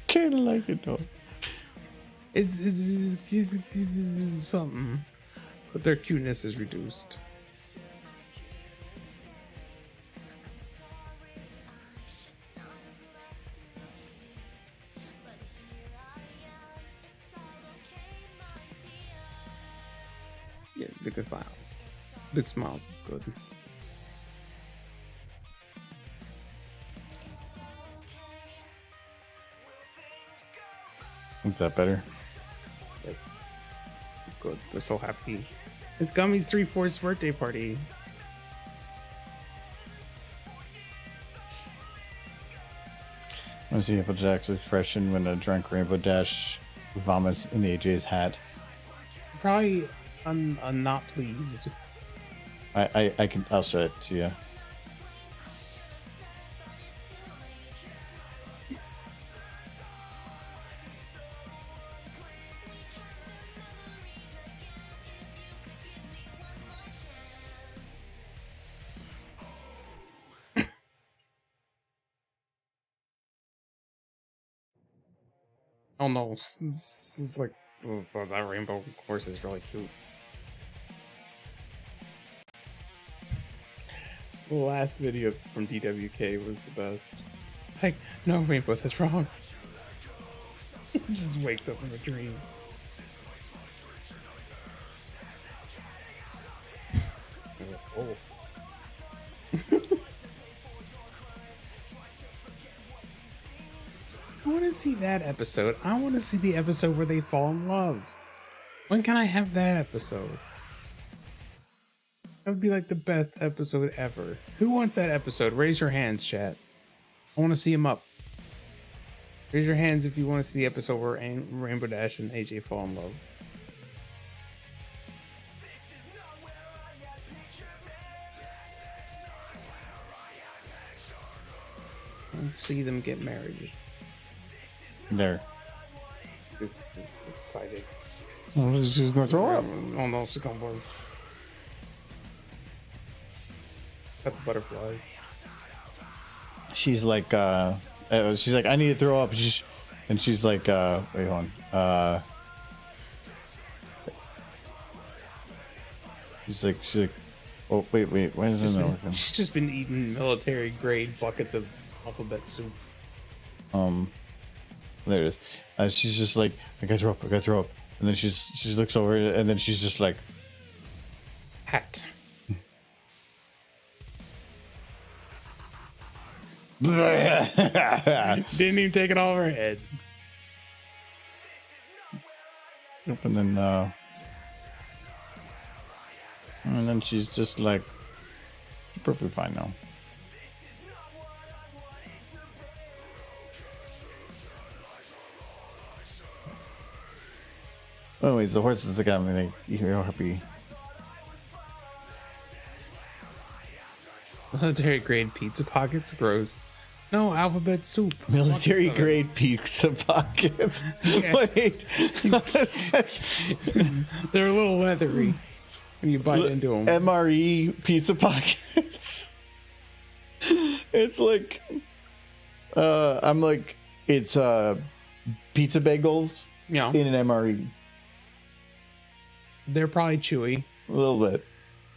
Kind of like it though.
It's something, but their cuteness is reduced. Big smiles. Big smiles is good.
Is that better?
Yes. It's good. They're so happy. It's Gummy's 3/4 birthday party.
I want to see Applejack's expression when a drunk Rainbow Dash vomits in AJ's hat.
Probably not pleased.
I'll show it to you.
Oh no, this is like that rainbow horse is really cute. The last video from DWK was the best. It's like, no, Rainbow, that's wrong. Just wakes up from a dream. Oh. I want to see that episode. I want to see the episode where they fall in love. When can I have that episode? That would be like the best episode ever. Who wants that episode? Raise your hands, chat. I want to see them up. Raise your hands if you want to see the episode where Rainbow Dash and AJ fall in love. See them get married.
There.
It's exciting.
Oh, she's gonna throw up.
Oh no, she's gonna go. Got the butterflies.
She's like, I need to throw up. And she's like, wait, hold on. She's like, oh, wait, why isn't it working?
She's just been eating military grade buckets of alphabet soup.
There it is. She's just like, I gotta throw up. And then she looks over and then she's just like,
Hat. Didn't even take it all over her head.
and then she's just like, perfectly fine now. Anyways, the horses that got me, you're happy.
Military grade pizza pockets? Gross. No, alphabet soup.
Military grade pizza pockets.
Yeah.
Wait.
They're a little leathery when you bite into them.
MRE pizza pockets. It's like, I'm like, it's pizza bagels
Yeah.
in an MRE.
They're probably chewy.
A little bit.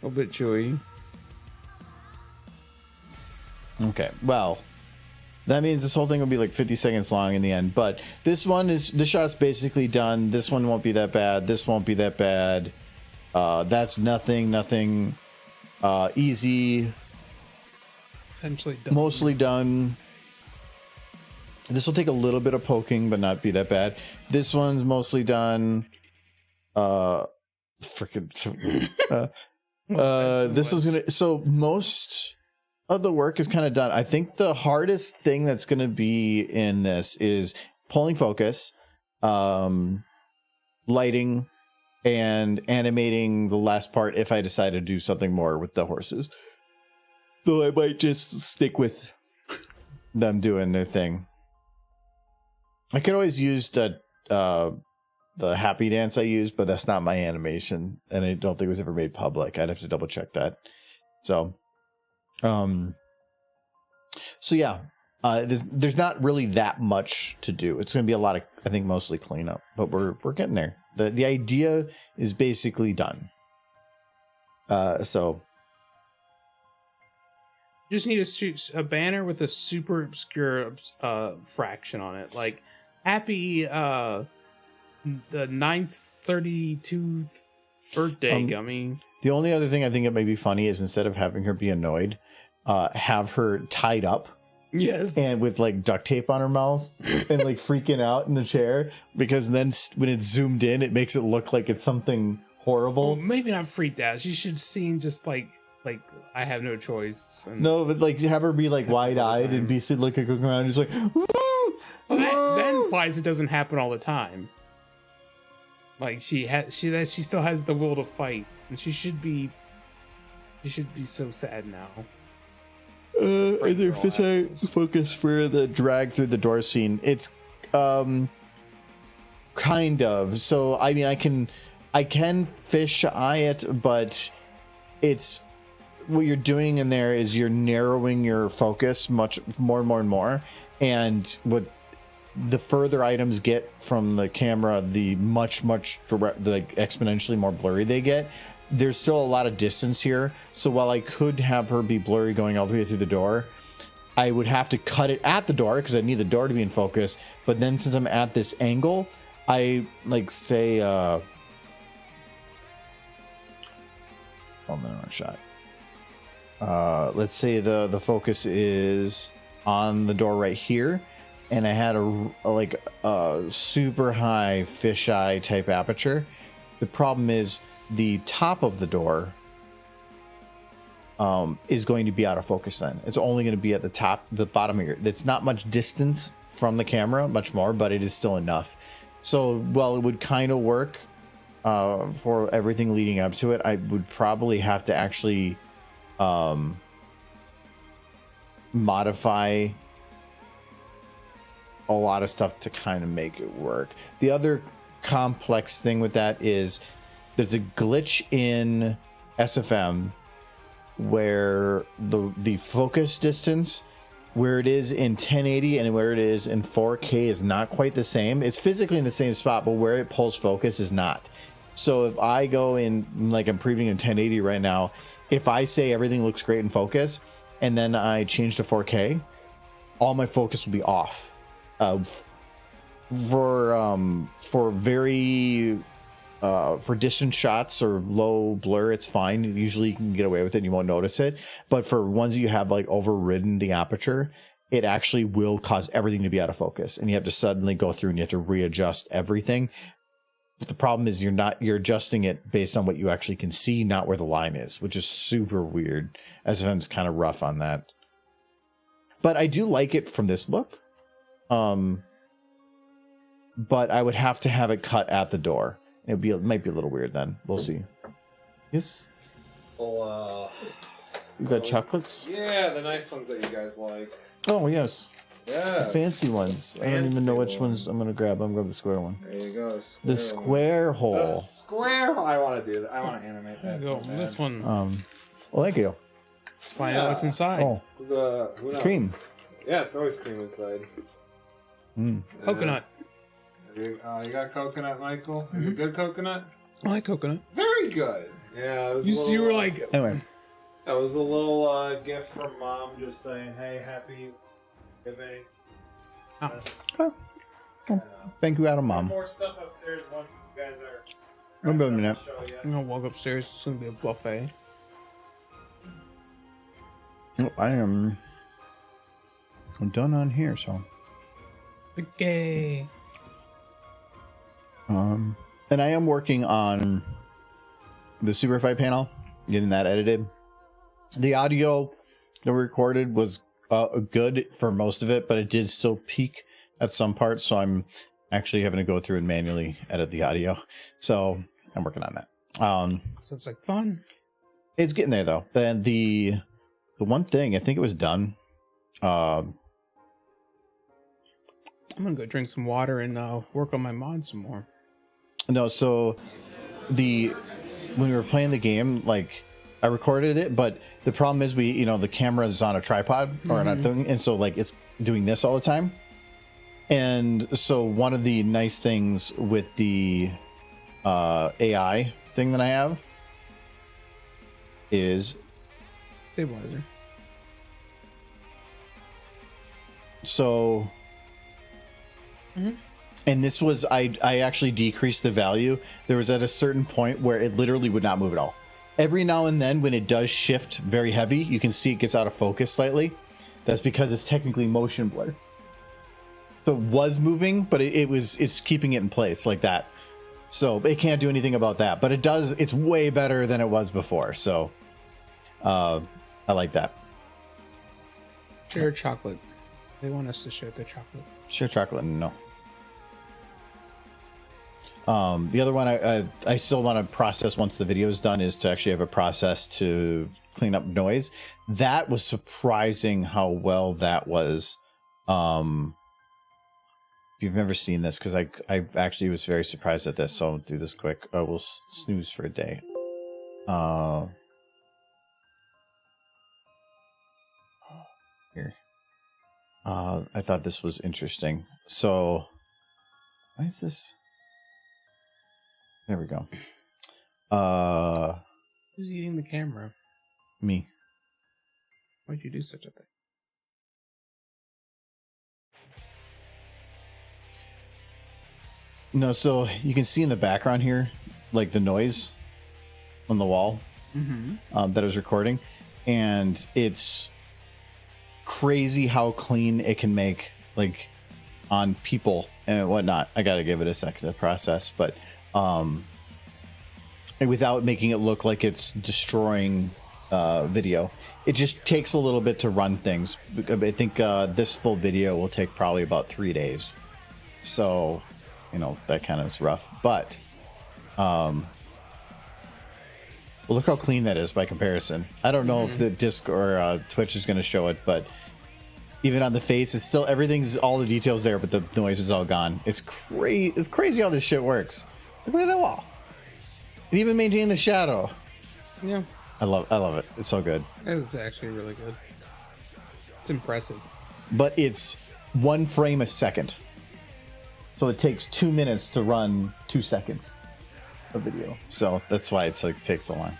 A little bit chewy.
Okay, well, that means this whole thing will be like 50 seconds long in the end. But this shot's basically done. This one won't be that bad. This won't be that bad. That's nothing. Easy.
Essentially done.
Mostly done. This will take a little bit of poking, but not be that bad. This one's mostly done. This was gonna. So most of the work is kind of done. I think the hardest thing that's going to be in this is pulling focus, lighting, and animating the last part if I decide to do something more with the horses. Though I might just stick with them doing their thing. I could always use the happy dance I used, but that's not my animation, and I don't think it was ever made public. I'd have to double check that. So yeah, there's not really that much to do. It's going to be a lot of, I think, mostly cleanup, but we're getting there. The idea is basically done. So
You just need a banner with a super obscure fraction on it, like happy the 9th 32 Birthday gummy.
The only other thing I think it may be funny is instead of having her be annoyed, have her tied up.
Yes.
And with like duct tape on her mouth and like freaking out in the chair, because then when it's zoomed in, it makes it look like it's something horrible.
Well, maybe not freaked out. She should seem just like I have no choice. And
No, but like have her be like wide eyed and be looking around, just like. Woo!
Well, that implies it doesn't happen all the time. Like she still has the will to fight, and she should be so sad now.
I think focus for the drag through the door scene. It's kind of. So I mean, I can fish eye it, but it's what you're doing in there is you're narrowing your focus much more and more and more, and what the further items get from the camera, the much direct, like exponentially more blurry they get. There's still a lot of distance here, so while I could have her be blurry going all the way through the door, I would have to cut it at the door because I need the door to be in focus. But then since I'm at this angle, I like say oh, I'm in the wrong shot. Let's say the focus is on the door right here, and I had a super high fisheye type aperture. The problem is the top of the door is going to be out of focus. Then it's only going to be at the bottom here. It's not much distance from the camera, much more, but it is still enough. So while it would kind of work for everything leading up to it, I would probably have to actually modify a lot of stuff to kind of make it work. The other complex thing with that is there's a glitch in SFM where the focus distance where it is in 1080 and where it is in 4K is not quite the same. It's physically in the same spot, but where it pulls focus is not. So if I go in, like I'm previewing in 1080 right now, if I say everything looks great in focus and then I change to 4K, all my focus will be off. For very for distant shots or low blur, it's fine. Usually you can get away with it and you won't notice it. But for ones that you have like overridden the aperture, it actually will cause everything to be out of focus, and you have to suddenly go through and you have to readjust everything. But the problem is you're adjusting it based on what you actually can see, not where the line is, which is super weird. SFM's kind of rough on that. But I do like it from this look. But I would have to have it cut at the door. It might be a little weird then. We'll see. Yes?
Well,
You got chocolates?
yeah, the nice ones that you guys like.
Oh, yes.
Yeah.
The fancy ones. I don't even know which ones I'm going to grab. I'm going to grab the square one.
There you go.
The square hole.
The square hole. I want to do that. I want to animate that.
Go.
So bad.
This one.
Well, thank you.
Let's find out what's inside.
Oh,
Who knows?
cream.
Yeah, it's always cream inside.
Coconut.
You got coconut, Michael? Is it good coconut?
I like coconut.
Very good. Yeah. It was
You were like,
Anyway.
That was a little gift from Mom, just saying, "Hey, happy Thanksgiving."
Oh.
Yes.
Oh. Thank you, Adam, Mom.
More stuff upstairs once you guys are.
I'm building it.
I'm gonna walk upstairs. It's gonna be a buffet.
Oh, I'm done on here, so.
Okay.
And I am working on the Superfight panel, getting that edited. The audio that we recorded was good for most of it, but it did still peak at some parts, so I'm actually having to go through and manually edit the audio. So I'm working on that.
So it's like fun.
It's getting there though. And the one thing, I think it was done.
I'm gonna go drink some water and work on my mod some more.
No, so when we were playing the game, like I recorded it, but the problem is the camera is on a tripod or on a thing, and so like it's doing this all the time. And so one of the nice things with the AI thing that I have is
Stabilizer.
so And this was, I actually decreased the value. There was at a certain point where it literally would not move at all. Every now and then when it does shift very heavy, you can see it gets out of focus slightly. That's because it's technically motion blur. So it was moving, but it's keeping it in place like that. So it can't do anything about that, but it does. It's way better than it was before. So I like that.
Share chocolate. They want us to share the chocolate.
Share chocolate, no. The other one I still want to process once the video is done is to actually have a process to clean up noise. That was surprising how well that was. If you've never seen this, because I actually was very surprised at this, so I'll do this quick. We'll snooze for a day. Here. I thought this was interesting. So, why is this? There we go.
Who's eating the camera?
Me.
Why'd you do such a thing?
No, so you can see in the background here, like the noise on the wall that I was recording, and it's crazy how clean it can make, like on people and whatnot. I gotta give it a second to process, but and without making it look like it's destroying video. It just takes a little bit to run things. I think this full video will take probably about 3 days, so you know that kind of is rough. But well, look how clean that is by comparison. I don't know if the disc or Twitch is going to show it, but even on the face, it's still, everything's, all the details there, but the noise is all gone. It's crazy. It's crazy how this shit works. Look at that wall. And even maintain the shadow.
Yeah.
I love it. It's so good.
It was actually really good. It's impressive.
But it's 1 frame a second. So it takes 2 minutes to run 2 seconds of video. So that's why it's like, it takes so long.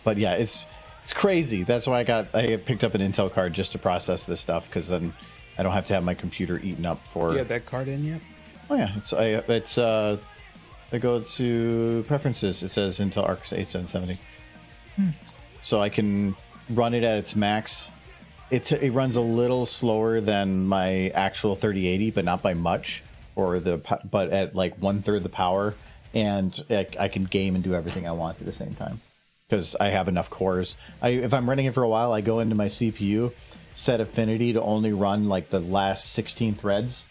But yeah, it's crazy. That's why I picked up an Intel card just to process this stuff, because then I don't have to have my computer eaten up for.
You have that card in yet?
Oh yeah, I go to preferences. It says Intel Arc 8770. So I can run it at its max. It runs a little slower than my actual 3080, but not by much. But at like 1/3 the power, and I can game and do everything I want at the same time because I have enough cores. If I'm running it for a while, I go into my CPU, set affinity to only run like the last 16 threads,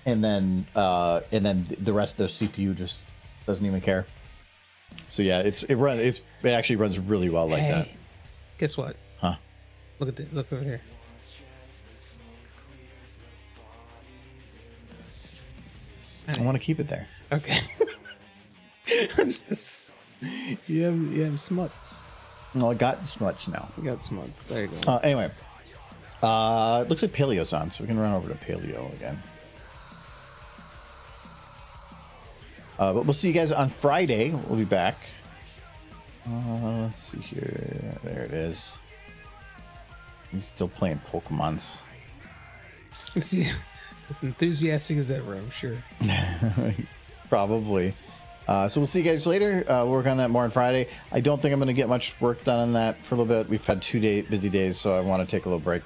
and then the rest of the CPU just doesn't even care. So yeah, it actually runs really well like that.
Guess what?
Huh?
Look over here.
I want to keep it there.
Okay. Just, you have smuts.
Well, I got this much now.
You got smuts. There you go.
Anyway, it looks like Paleo's on, so we can run over to Paleo again. But we'll see you guys on Friday. We'll be back. Let's see here. There it is. He's still playing Pokemons.
See, as enthusiastic as ever, I'm sure.
Probably. So we'll see you guys later. We'll work on that more on Friday. I don't think I'm going to get much work done on that for a little bit. We've had 2 busy days, so I want to take a little break.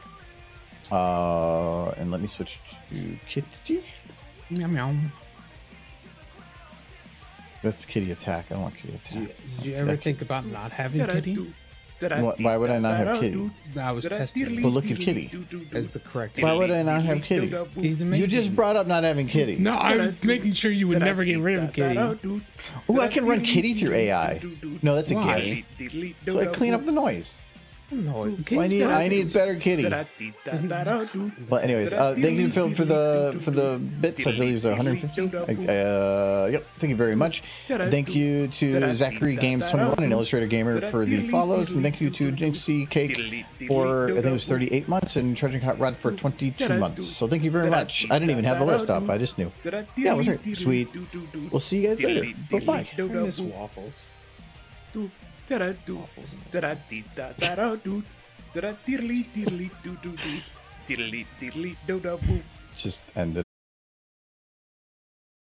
And let me switch to Kitty.
Meow meow.
That's Kitty Attack. I don't want Kitty Attack.
Did you ever think about not having Kitty?
Why would I not have Kitty?
I was testing.
Well, look at Kitty.
As the correct.
Why would I not have Kitty?
He's amazing.
You just brought up not having Kitty.
No, I was making sure you would never get rid of Kitty.
Oh, I can run Kitty through AI. No, that's a
Why?
gift. So I clean up the noise.
No,
I need better Kitty. But anyways, thank you Phil for the bits. I believe it was 150. Yep, thank you very much. Thank you to Zachary Games 21 and Illustrator Gamer for the follows, and thank you to Jinxie Cake for I think it was 38 months and Treasure Hot Rod for 22 months. So thank you very much. I didn't even have the list up. I just knew. Yeah, it was right. Sweet. We'll see you guys later. Bye.
I miss waffles.
Just end it.